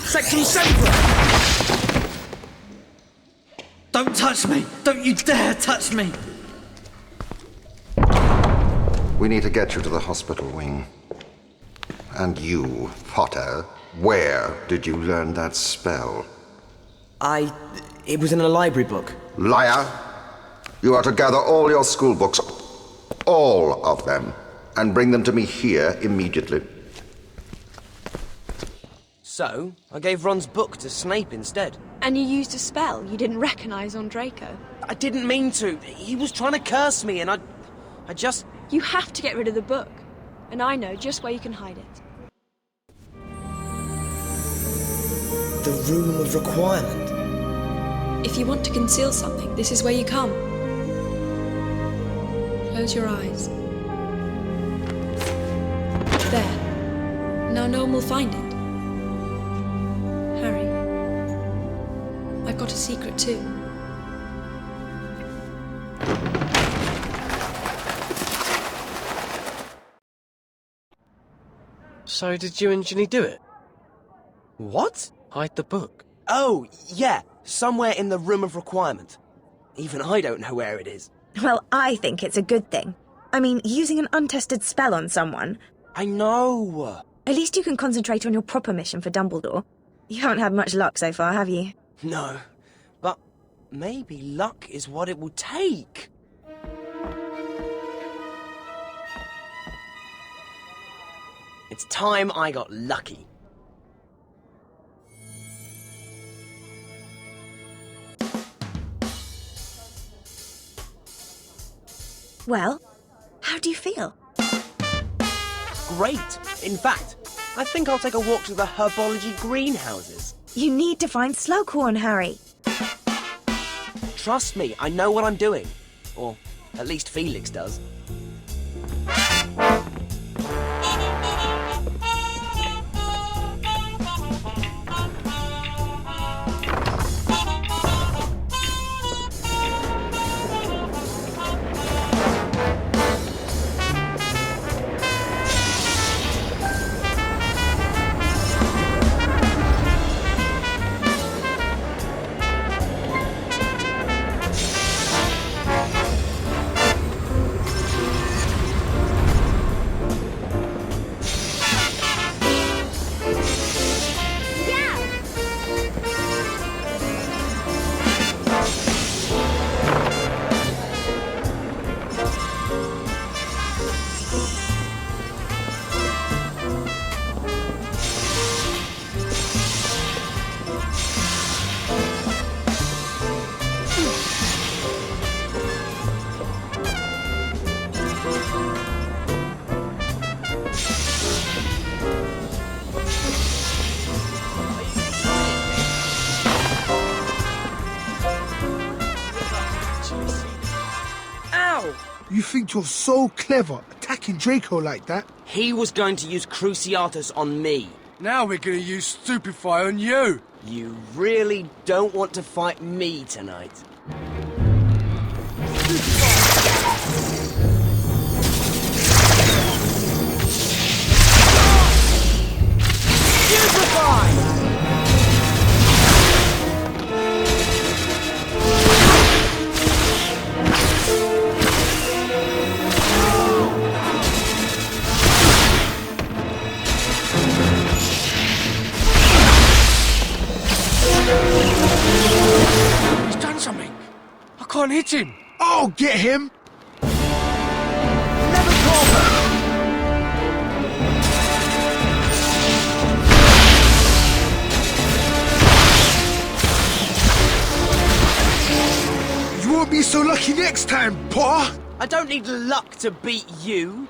Section 7! Don't touch me! Don't you dare touch me! We need to get you to the hospital wing. And you, Potter, where did you learn that spell? It was in a library book. Liar! You are to gather all your school books, all of them, and bring them to me here immediately. So, I gave Ron's book to Snape instead. And you used a spell you didn't recognise on Draco. I didn't mean to. He was trying to curse me and I just... You have to get rid of the book. And I know just where you can hide it. The Room of Requirement. If you want to conceal something, this is where you come. Close your eyes. There. Now no one will find it. Harry, I've got a secret too. So did you and Ginny do it? What? Hide the book. Oh, yeah. Somewhere in the Room of Requirement. Even I don't know where it is. Well, I think it's a good thing. I mean, using an untested spell on someone... I know! At least you can concentrate on your proper mission for Dumbledore. You haven't had much luck so far, have you? No. But maybe luck is what it will take. It's time I got lucky. Well, how do you feel? Great. In fact, I think I'll take a walk to the herbology greenhouses. You need to find Slughorn, Harry. Trust me, I know what I'm doing. Or at least Felix does. You think you're so clever, attacking Draco like that? He was going to use Cruciatus on me. Now we're going to use Stupefy on you. You really don't want to fight me tonight. Stupefy! He's done something. I can't hit him. I'll get him. You won't be so lucky next time, Potter. I don't need luck to beat you.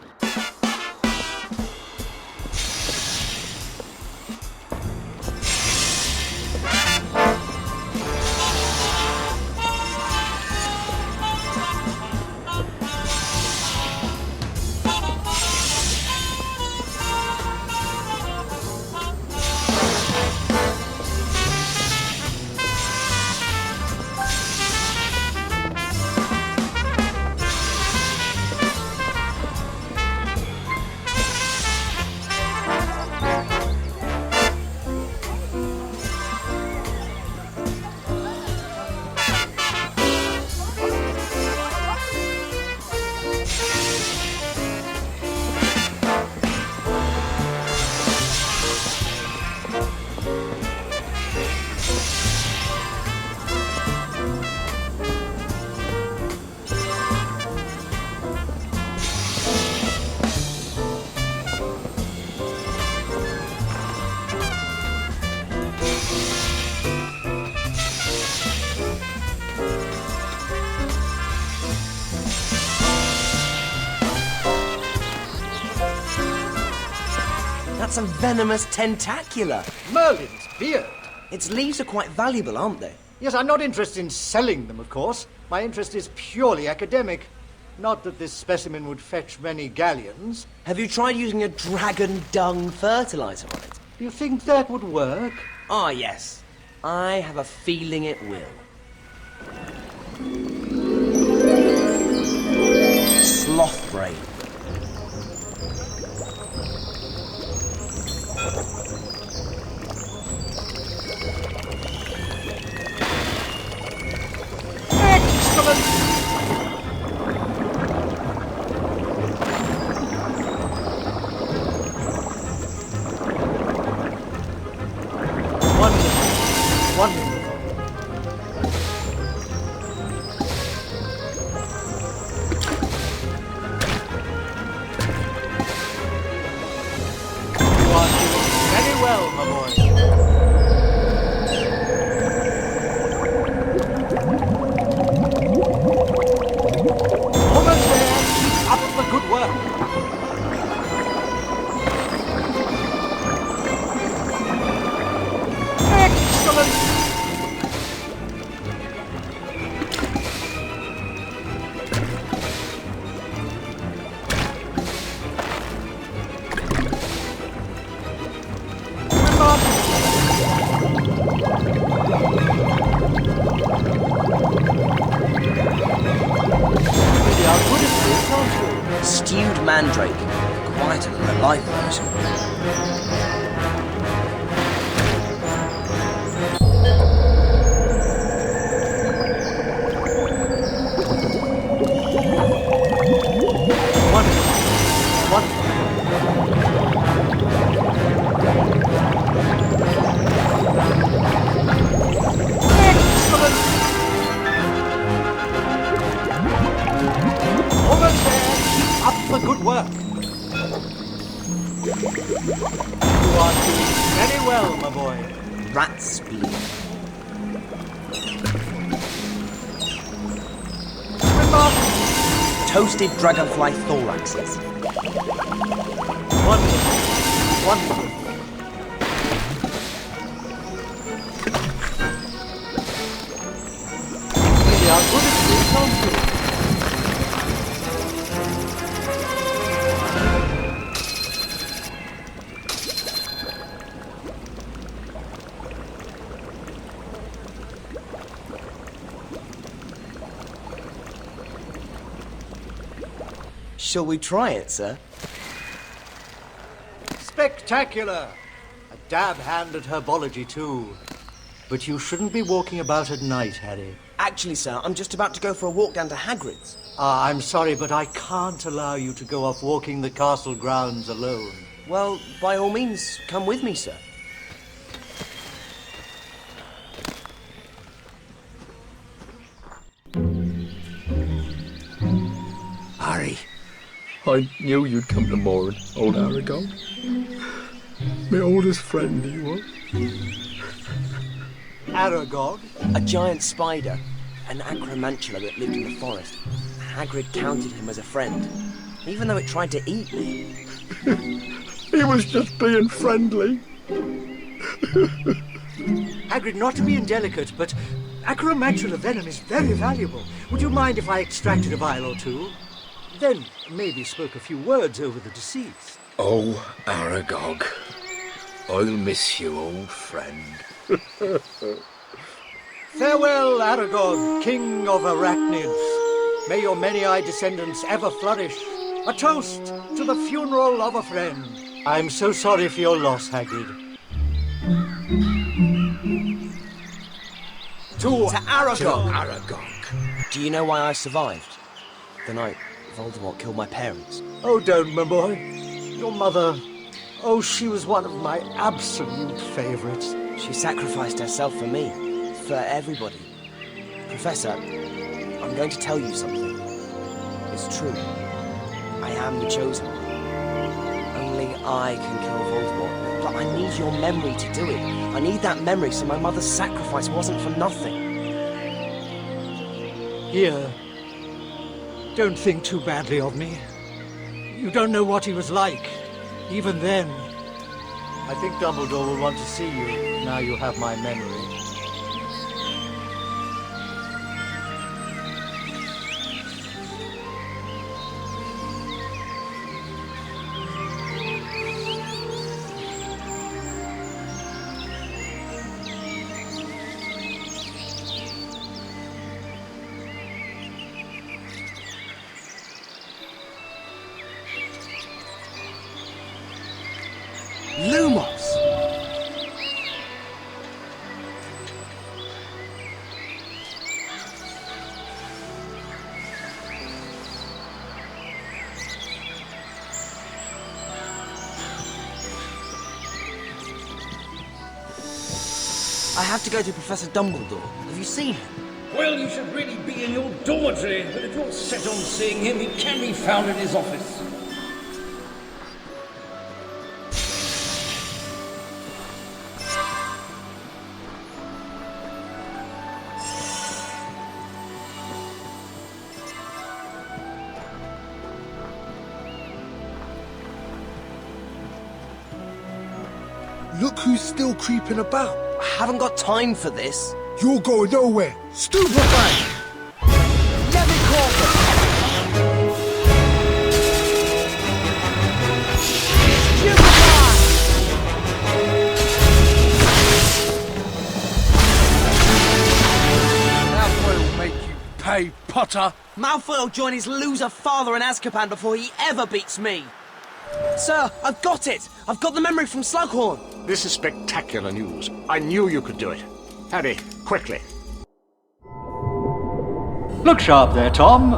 That's a venomous tentacula. Merlin's beard. Its leaves are quite valuable, aren't they? Yes, I'm not interested in selling them, of course. My interest is purely academic. Not that this specimen would fetch many galleons. Have you tried using a dragon dung fertilizer on it? Do you think that would work? Ah, yes. I have a feeling it will. Sloth brain. Stewed mandrake. Quieter than the live version. Rat's spleen. Toasted dragonfly thoraxes. Wonderful. Wonderful. Really are good at this, aren't you? Shall we try it, sir? Spectacular! A dab hand at herbology, too. But you shouldn't be walking about at night, Harry. Actually, sir, I'm just about to go for a walk down to Hagrid's. I'm sorry, but I can't allow you to go off walking the castle grounds alone. Well, by all means, come with me, sir. Harry, I knew you'd come tomorrow, old Aragog. My oldest friend he was. Aragog? A giant spider, an acromantula that lived in the forest. Hagrid counted him as a friend, even though it tried to eat me. He was just being friendly. Hagrid, not to be indelicate, but acromantula venom is very valuable. Would you mind if I extracted a vial or two? Then maybe spoke a few words over the deceased. Oh, Aragog, I'll miss you, old friend. Farewell, Aragog, king of Arachnids. May your many-eyed descendants ever flourish. A toast to the funeral of a friend. I'm so sorry for your loss, Hagrid. To Aragog! Aragog. Do you know why I survived? The night Voldemort killed my parents. Oh, don't, my boy. Your mother... Oh, she was one of my absolute favourites. She sacrificed herself for me. For everybody. Professor, I'm going to tell you something. It's true. I am the chosen one. Only I can kill Voldemort. But I need your memory to do it. I need that memory so my mother's sacrifice wasn't for nothing. Here. Don't think too badly of me. You don't know what he was like, even then. I think Dumbledore will want to see you, now you have my memory. Lumos! I have to go to Professor Dumbledore. Have you seen him? Well, you should really be in your dormitory, but if you're set on seeing him, he can be found in his office. Look who's still creeping about. I haven't got time for this. You're going nowhere. Stupefy! Malfoy will make you pay, Potter. Malfoy will join his loser father in Azkaban before he ever beats me. Sir, I've got it! I've got the memory from Slughorn! This is spectacular news. I knew you could do it. Harry, quickly. Look sharp there, Tom.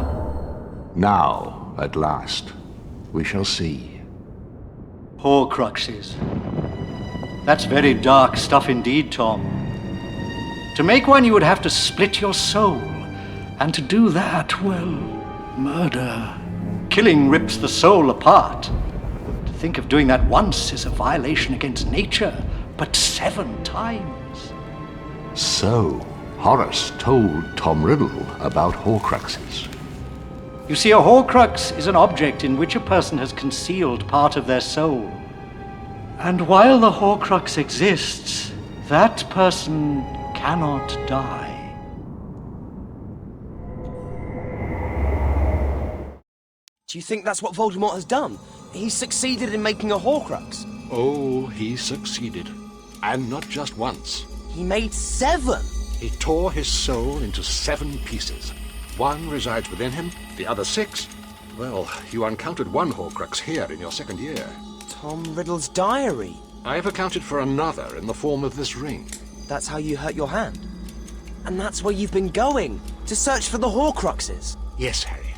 Now, at last, we shall see. Horcruxes. That's very dark stuff indeed, Tom. To make one, you would have to split your soul. And to do that, well, murder. Killing rips the soul apart. To think of doing that once is a violation against nature, but 7 times. So, Horace told Tom Riddle about Horcruxes. You see, a Horcrux is an object in which a person has concealed part of their soul. And while the Horcrux exists, that person cannot die. Do you think that's what Voldemort has done? He's succeeded in making a Horcrux. Oh, he succeeded. And not just once. He made 7! He tore his soul into 7 pieces. 1 resides within him, the other 6... Well, you uncounted 1 Horcrux here in your 2nd year. Tom Riddle's diary. I have accounted for another in the form of this ring. That's how you hurt your hand. And that's where you've been going, to search for the Horcruxes. Yes, Harry.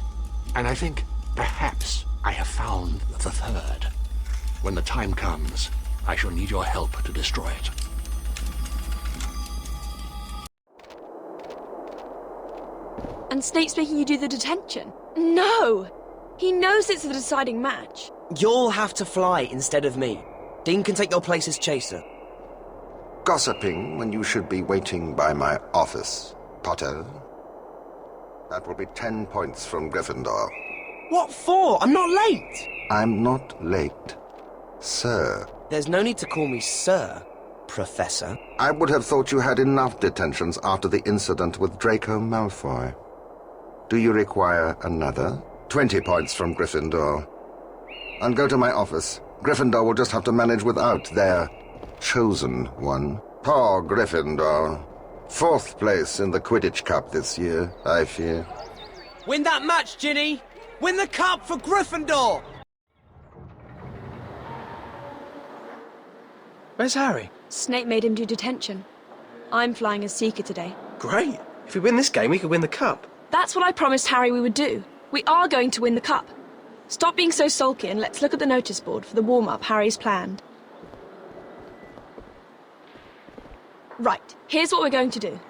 And I think, perhaps, I have found the 3rd. When the time comes, I shall need your help to destroy it. And Snape's making you do the detention? No! He knows it's the deciding match. You'll have to fly instead of me. Dean can take your place as chaser. Gossiping when you should be waiting by my office, Potter. That will be 10 points from Gryffindor. What for? I'm not late! I'm not late, sir. There's no need to call me sir, Professor. I would have thought you had enough detentions after the incident with Draco Malfoy. Do you require another? 20 points from Gryffindor. And go to my office. Gryffindor will just have to manage without their chosen one. Poor Gryffindor. 4th place in the Quidditch Cup this year, I fear. Win that match, Ginny! Win the cup for Gryffindor! Where's Harry? Snape made him do detention. I'm flying as Seeker today. Great. If we win this game, we could win the cup. That's what I promised Harry we would do. We are going to win the cup. Stop being so sulky and let's look at the notice board for the warm-up Harry's planned. Right, here's what we're going to do.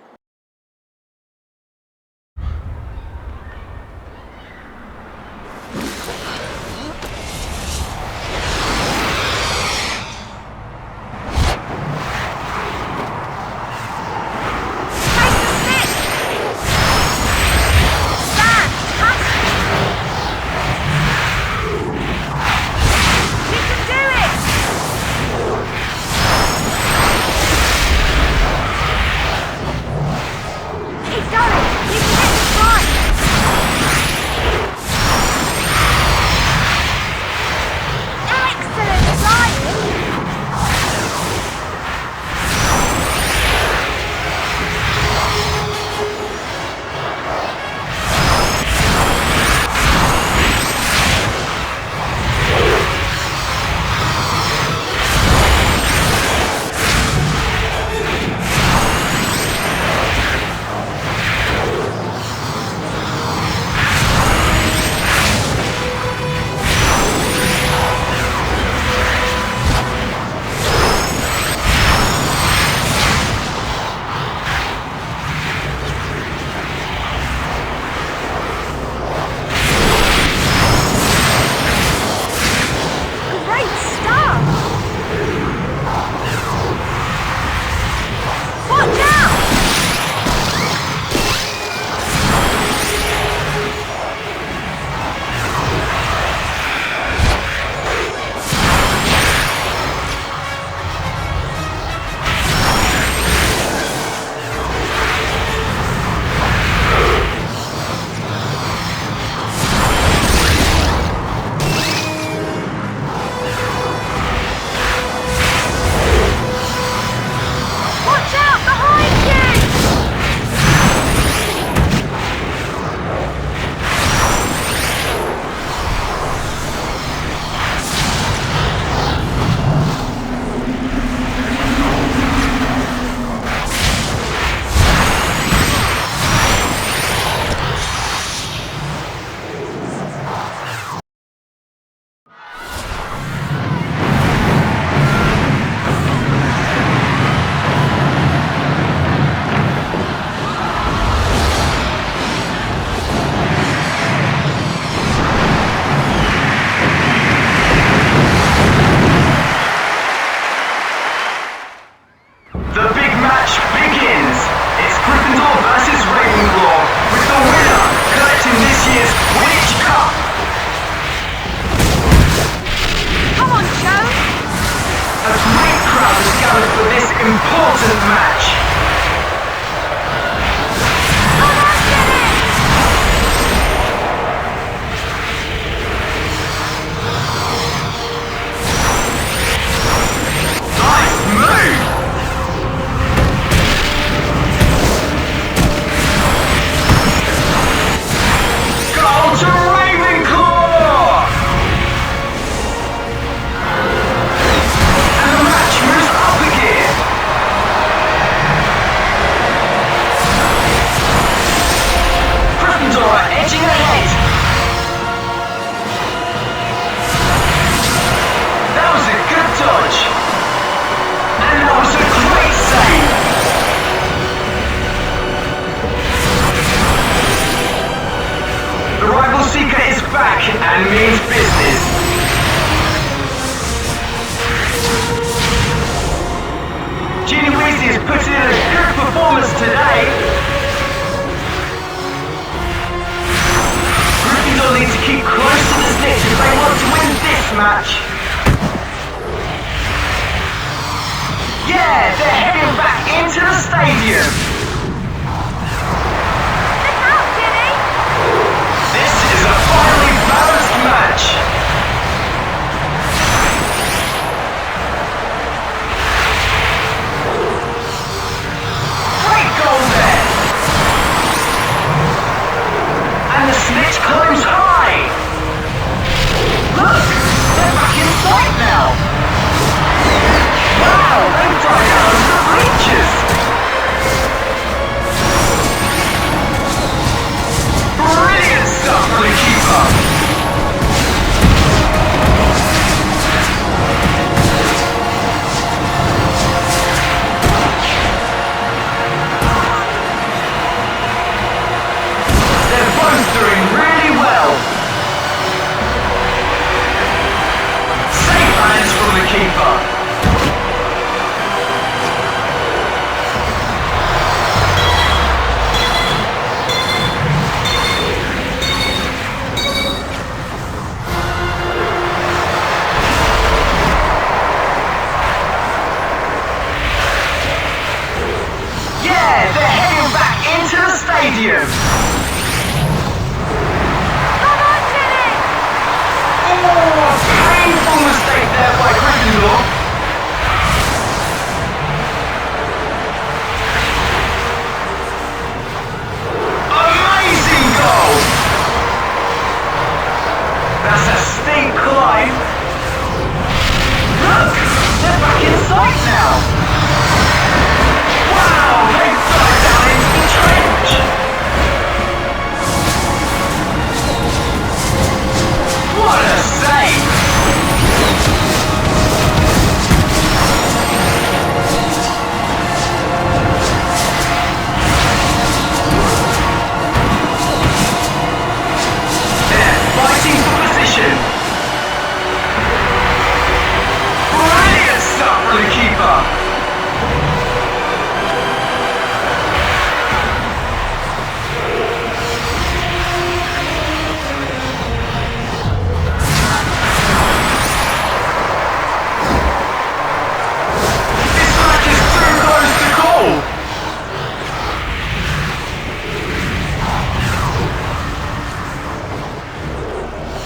important match. Nice move! Goal to Ravenclaw! And the match moves up again. Gryffindor are edging ahead. That was a good dodge. And that was a great save. The rival seeker is back and means business. Ginny Weasley has put in a good performance today. Gryffindor need to keep close to the snitch if they want to win this match. Yeah, they're heading back into the stadium. This is a finely balanced match. Great goal there. And the snitch climbs high. Look, they're back in sight now. Wow, they've died out of the bleachers. Brilliant stuff for the keeper. They're both doing really well. Safe hands from the keeper. Yeah, they're heading back into the stadium. Come on, Ginny! Oh, a painful mistake there by Gryffindor. Amazing goal! That's a steep climb. Look, they're back in sight now. Wow, they've dived down into the trench! What a save! They're fighting for position. Brilliant stuff from the keeper.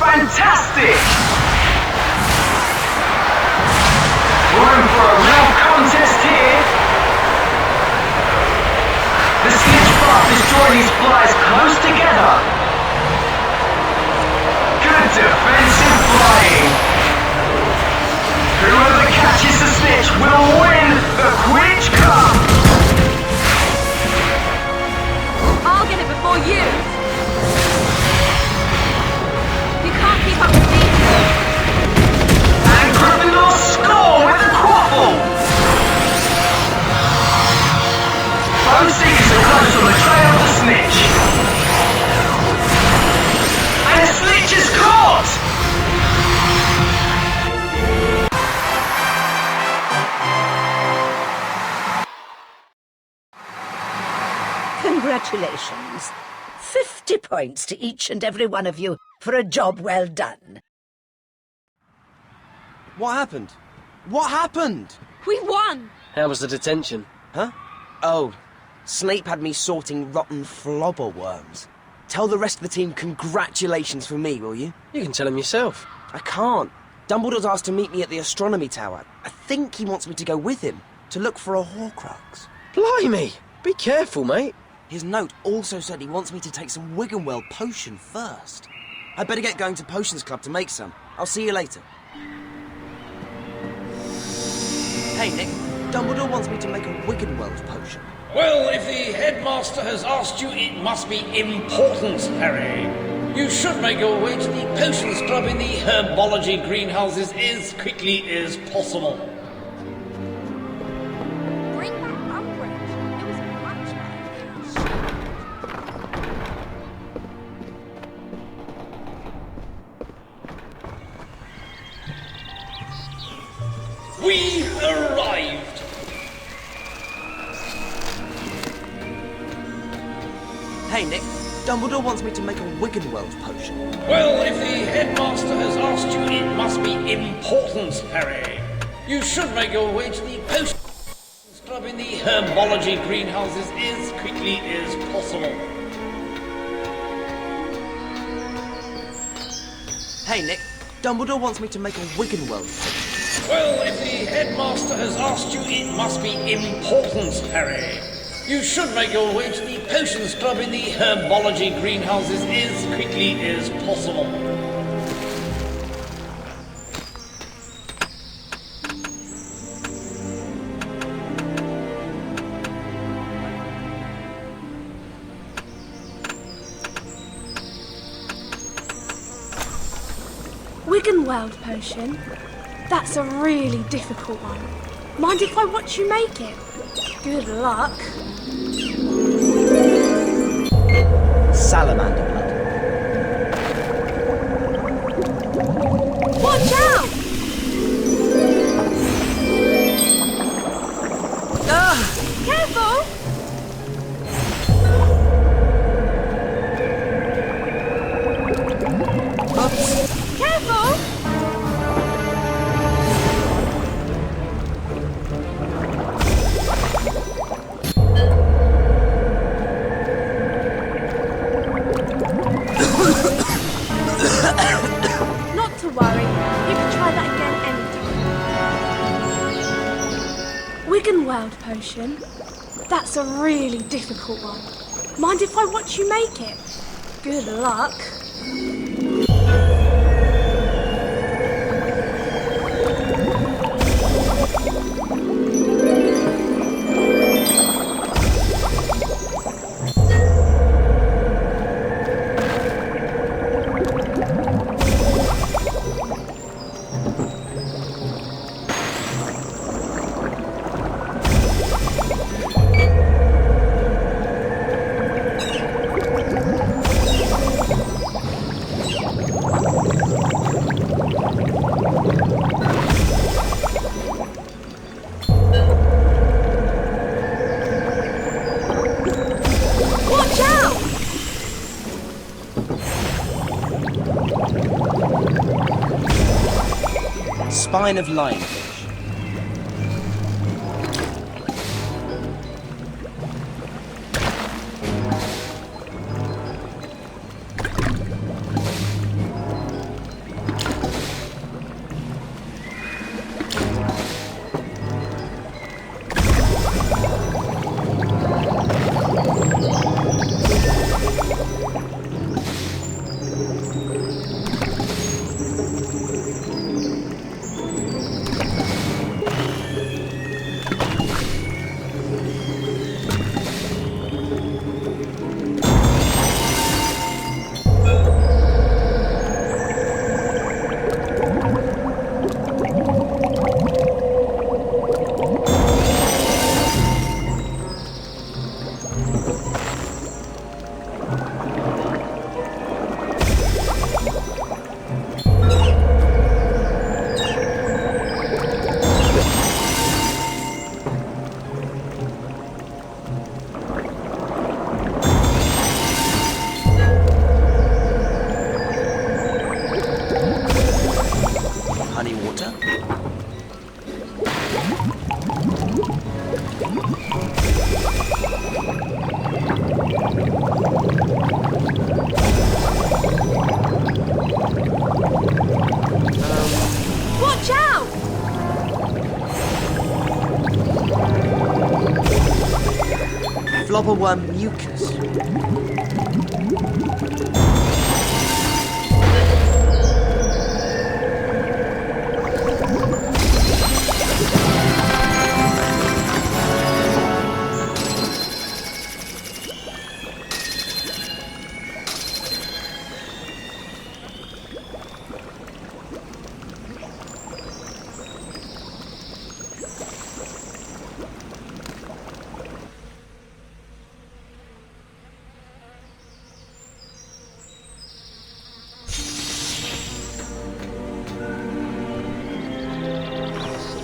Fantastic! We're in for a real contest here. The snitch path is drawing his flies close together. Good defensive flying. Whoever catches the snitch will win the Quidditch Cup. I'll get it before you. Keep up with me. And Gryffindor score with a quaffle! Both seekers are close on the trail of the snitch. And the snitch is caught! Congratulations. 50 points to each and every one of you for a job well done. What happened? What happened? We won! How was the detention? Huh? Oh, Snape had me sorting rotten flobber worms. Tell the rest of the team congratulations from me, will you? You can tell him yourself. I can't. Dumbledore's asked to meet me at the astronomy tower. I think he wants me to go with him to look for a Horcrux. Blimey! Be careful, mate. His note also said he wants me to take some Wiggenweld potion first. I'd better get going to Potions Club to make some. I'll see you later. Hey, Nick. Dumbledore wants me to make a Wiggenweld potion. Well, if the headmaster has asked you, it must be important, Harry. You should make your way to the Potions Club in the herbology greenhouses as quickly as possible. Bring back Umbridge. It was much better. We arrived! Hey, Nick. Dumbledore wants me to make a Wiggenweld potion. Well, if the headmaster has asked you, it must be important, Harry. You should make your way to the Potions Club in the herbology greenhouses as quickly as possible. Hey, Nick. Dumbledore wants me to make a Wiggenweld potion. Well, if the headmaster has asked you, it must be important, Harry. You should make your way to the Potions Club in the herbology greenhouses as quickly as possible. Wiggenweld potion? That's a really difficult one. Mind if I watch you make it? Good luck. Salamander blood. Watch out! Careful! Oops. Careful! Not to worry. You can try that again anytime. Wiggenweld potion? That's a really difficult one. Mind if I watch you make it? Good luck. Spine of lionfish. flobberworm mucus.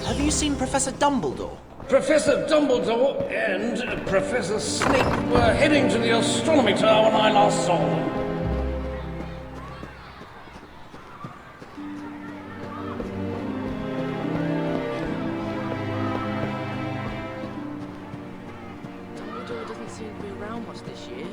Have you seen Professor Dumbledore? Professor Dumbledore and Professor Snape were heading to the astronomy tower when I last saw them. Dumbledore doesn't seem to be around much this year.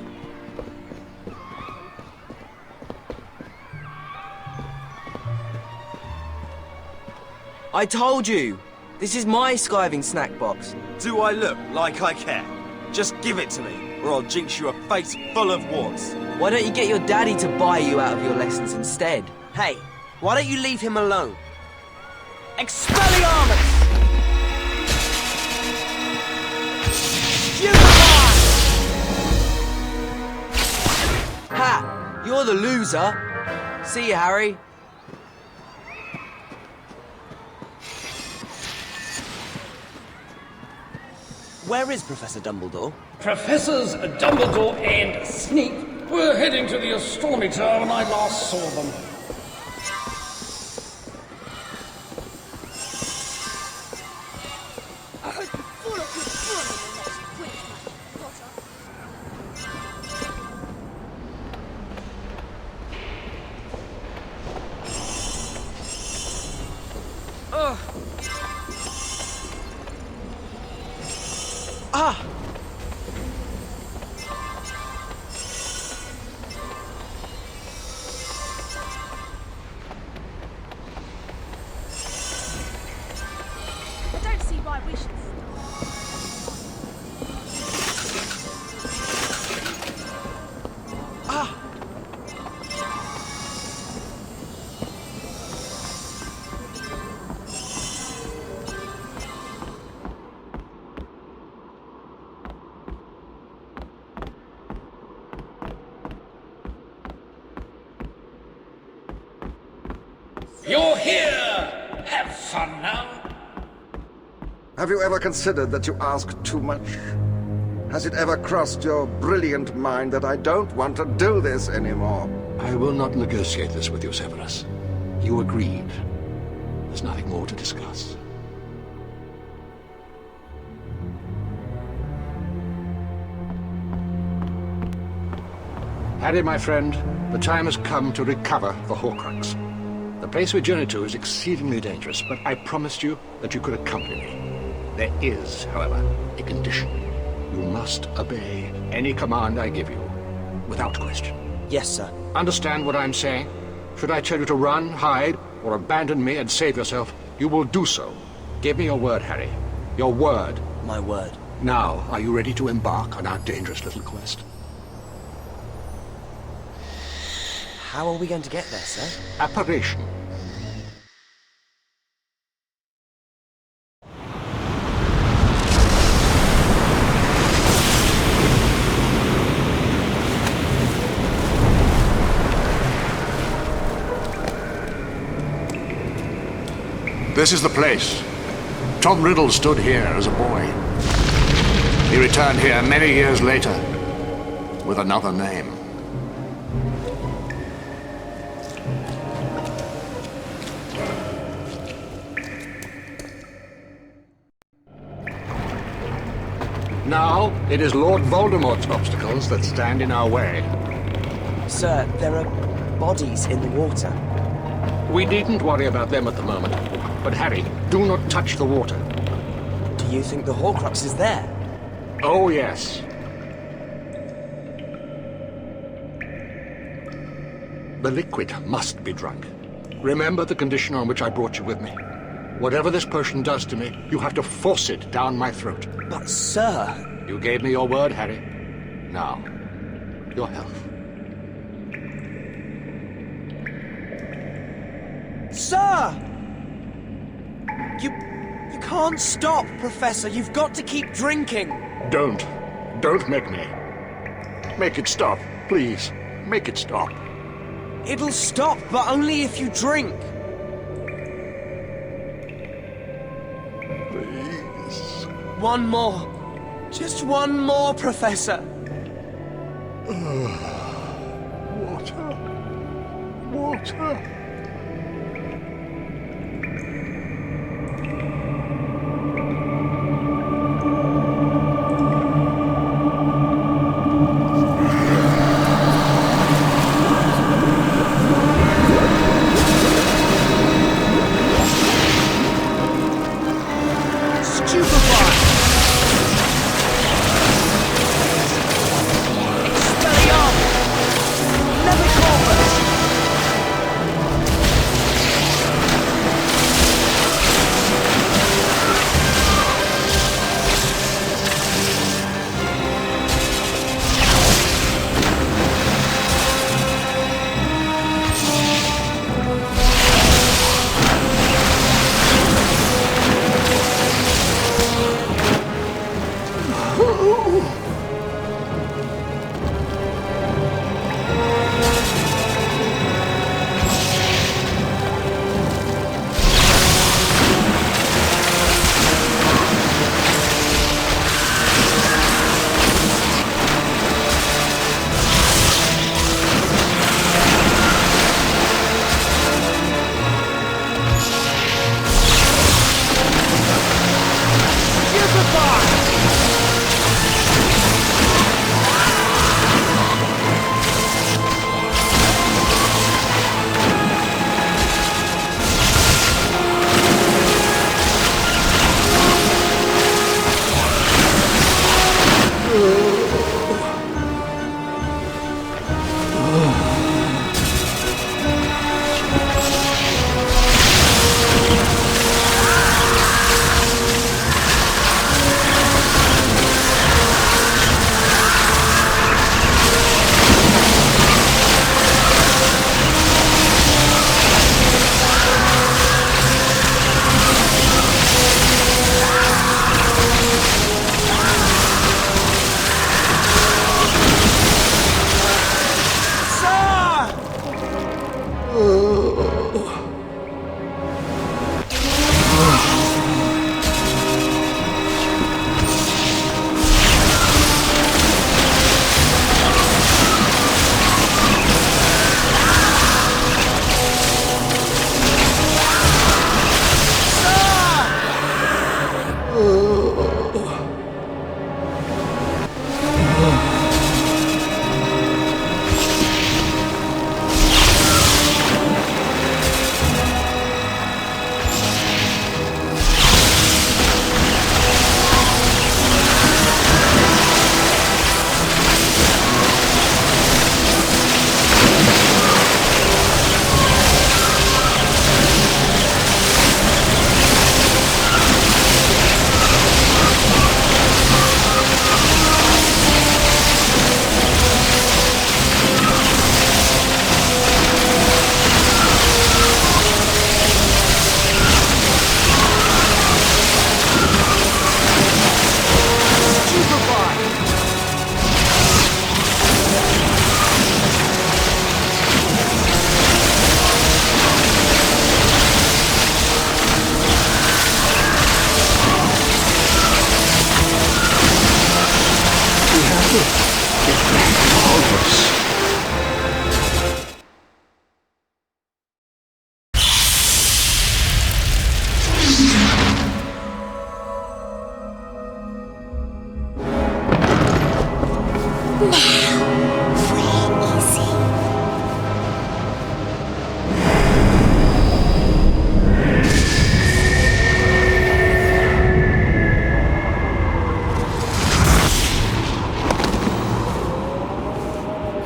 I told you! This is my skiving snack box. Do I look like I care? Just give it to me, or I'll jinx you a face full of warts. Why don't you get your daddy to buy you out of your lessons instead? Hey, why don't you leave him alone? Expelliarmus! Ha! You're the loser. See you, Harry. Where is Professor Dumbledore? Professors Dumbledore and Snape were heading to the astronomy tower when I last saw them. You're here! Have fun now! Have you ever considered that you ask too much? Has it ever crossed your brilliant mind that I don't want to do this anymore? I will not negotiate this with you, Severus. You agreed. There's nothing more to discuss. Harry, my friend, the time has come to recover the Horcrux. The place we journey to is exceedingly dangerous, but I promised you that you could accompany me. There is, however, a condition. You must obey any command I give you, without question. Yes, sir. Understand what I'm saying? Should I tell you to run, hide, or abandon me and save yourself, you will do so. Give me your word, Harry. Your word. My word. Now, are you ready to embark on our dangerous little quest? How are we going to get there, sir? Apparition. This is the place. Tom Riddle stood here as a boy. He returned here many years later with another name. Now, it is Lord Voldemort's obstacles that stand in our way. Sir, there are bodies in the water. We needn't worry about them at the moment. But Harry, do not touch the water. Do you think the Horcrux is there? Oh, yes. The liquid must be drunk. Remember the condition on which I brought you with me. Whatever this potion does to me, you have to force it down my throat. But, sir... You gave me your word, Harry. Now, your health. Sir! You can't stop, Professor. You've got to keep drinking. Don't make me. Make it stop, please. Make it stop. It'll stop, but only if you drink. Please. One more. Just one more, Professor. Water. Water.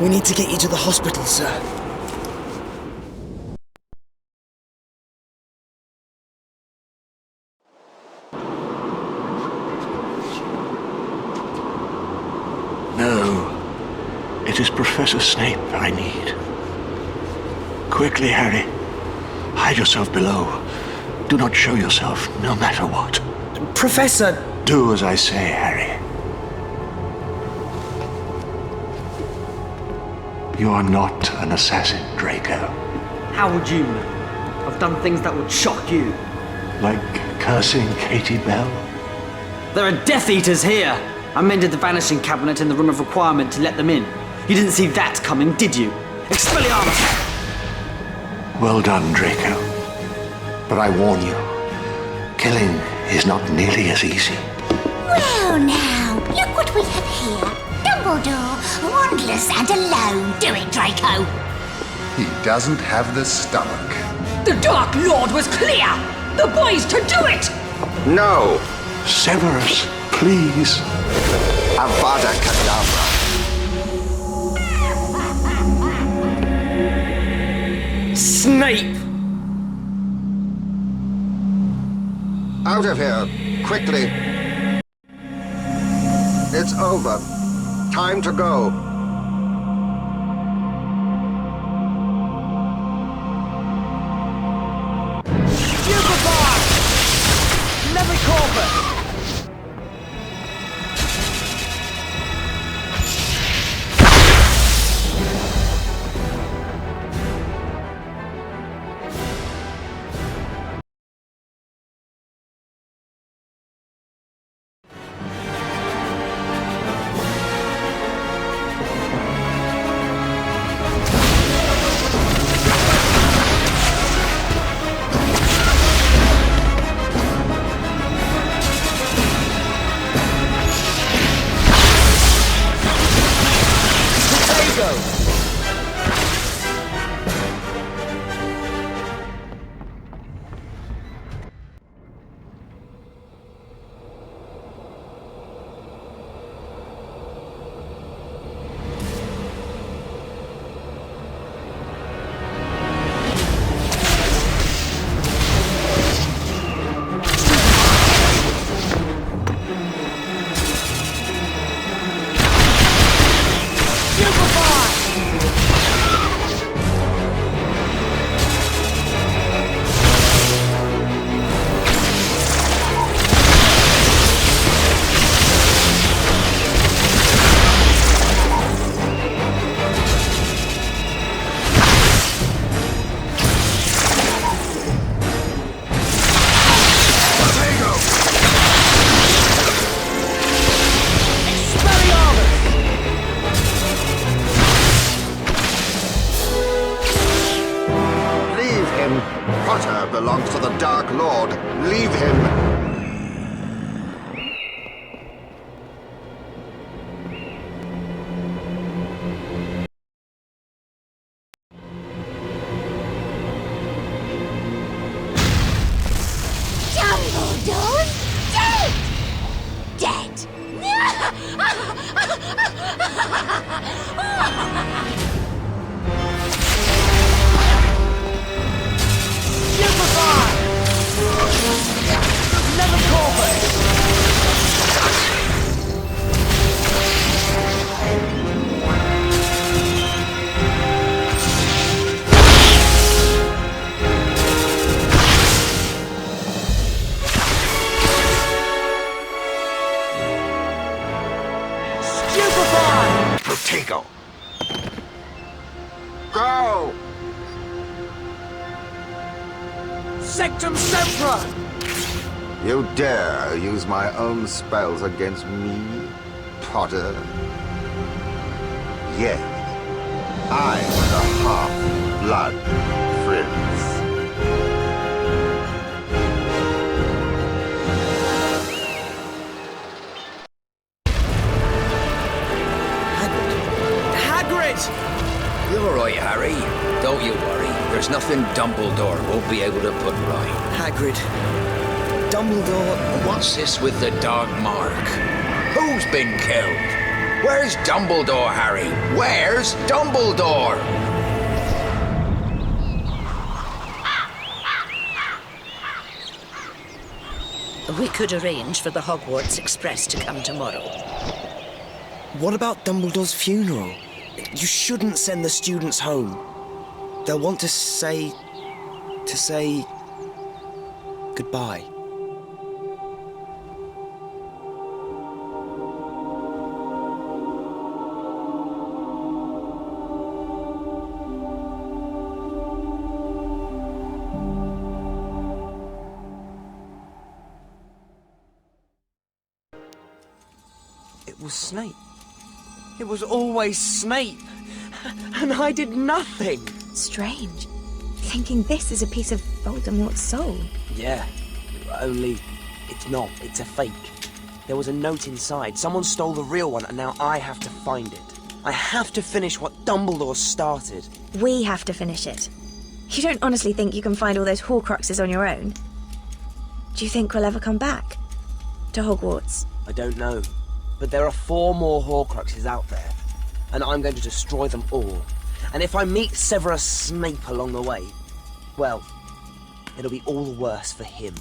We need to get you to the hospital, sir. No. It is Professor Snape I need. Quickly, Harry. Hide yourself below. Do not show yourself, no matter what. Professor! Do as I say, Harry. You are not an assassin, Draco. How would you know? I've done things that would shock you. Like cursing Katie Bell? There are Death Eaters here! I mended the vanishing cabinet in the room of requirement to let them in. You didn't see that coming, did you? Expelliarmus! Well done, Draco. But I warn you, killing is not nearly as easy. Well now, look what we have here. Dumbledore, wandless and alone. Do it, Draco. He doesn't have the stomach. The Dark Lord was clear! The boy's to do it! No! Severus, please. Avada Kedavra. Snape! Out of here, quickly. It's over. Time to go. Stupefy! Levicorpus! Potter belongs to the Dark Lord. Leave him. Dumbledore's dead! Dead! Protego. Go! Sectum Sempra! You dare use my own spells against me, Potter? Yes, I'm the half-blood prince. You're all right, Harry. Don't you worry. There's nothing Dumbledore won't be able to put right. Hagrid. Dumbledore... What's this with the dog mark? Who's been killed? Where's Dumbledore, Harry? Where's Dumbledore? We could arrange for the Hogwarts Express to come tomorrow. What about Dumbledore's funeral? You shouldn't send the students home. They'll want to say goodbye. It was Snape. It was always Snape. And I did nothing. Strange. Thinking this is a piece of Voldemort's soul. Yeah, only it's not. It's a fake. There was a note inside. Someone stole the real one, and now I have to find it. I have to finish what Dumbledore started. We have to finish it. You don't honestly think you can find all those Horcruxes on your own? Do you think we'll ever come back? To Hogwarts? I don't know. But there are 4 more Horcruxes out there. And I'm going to destroy them all. And if I meet Severus Snape along the way, well, it'll be all the worse for him.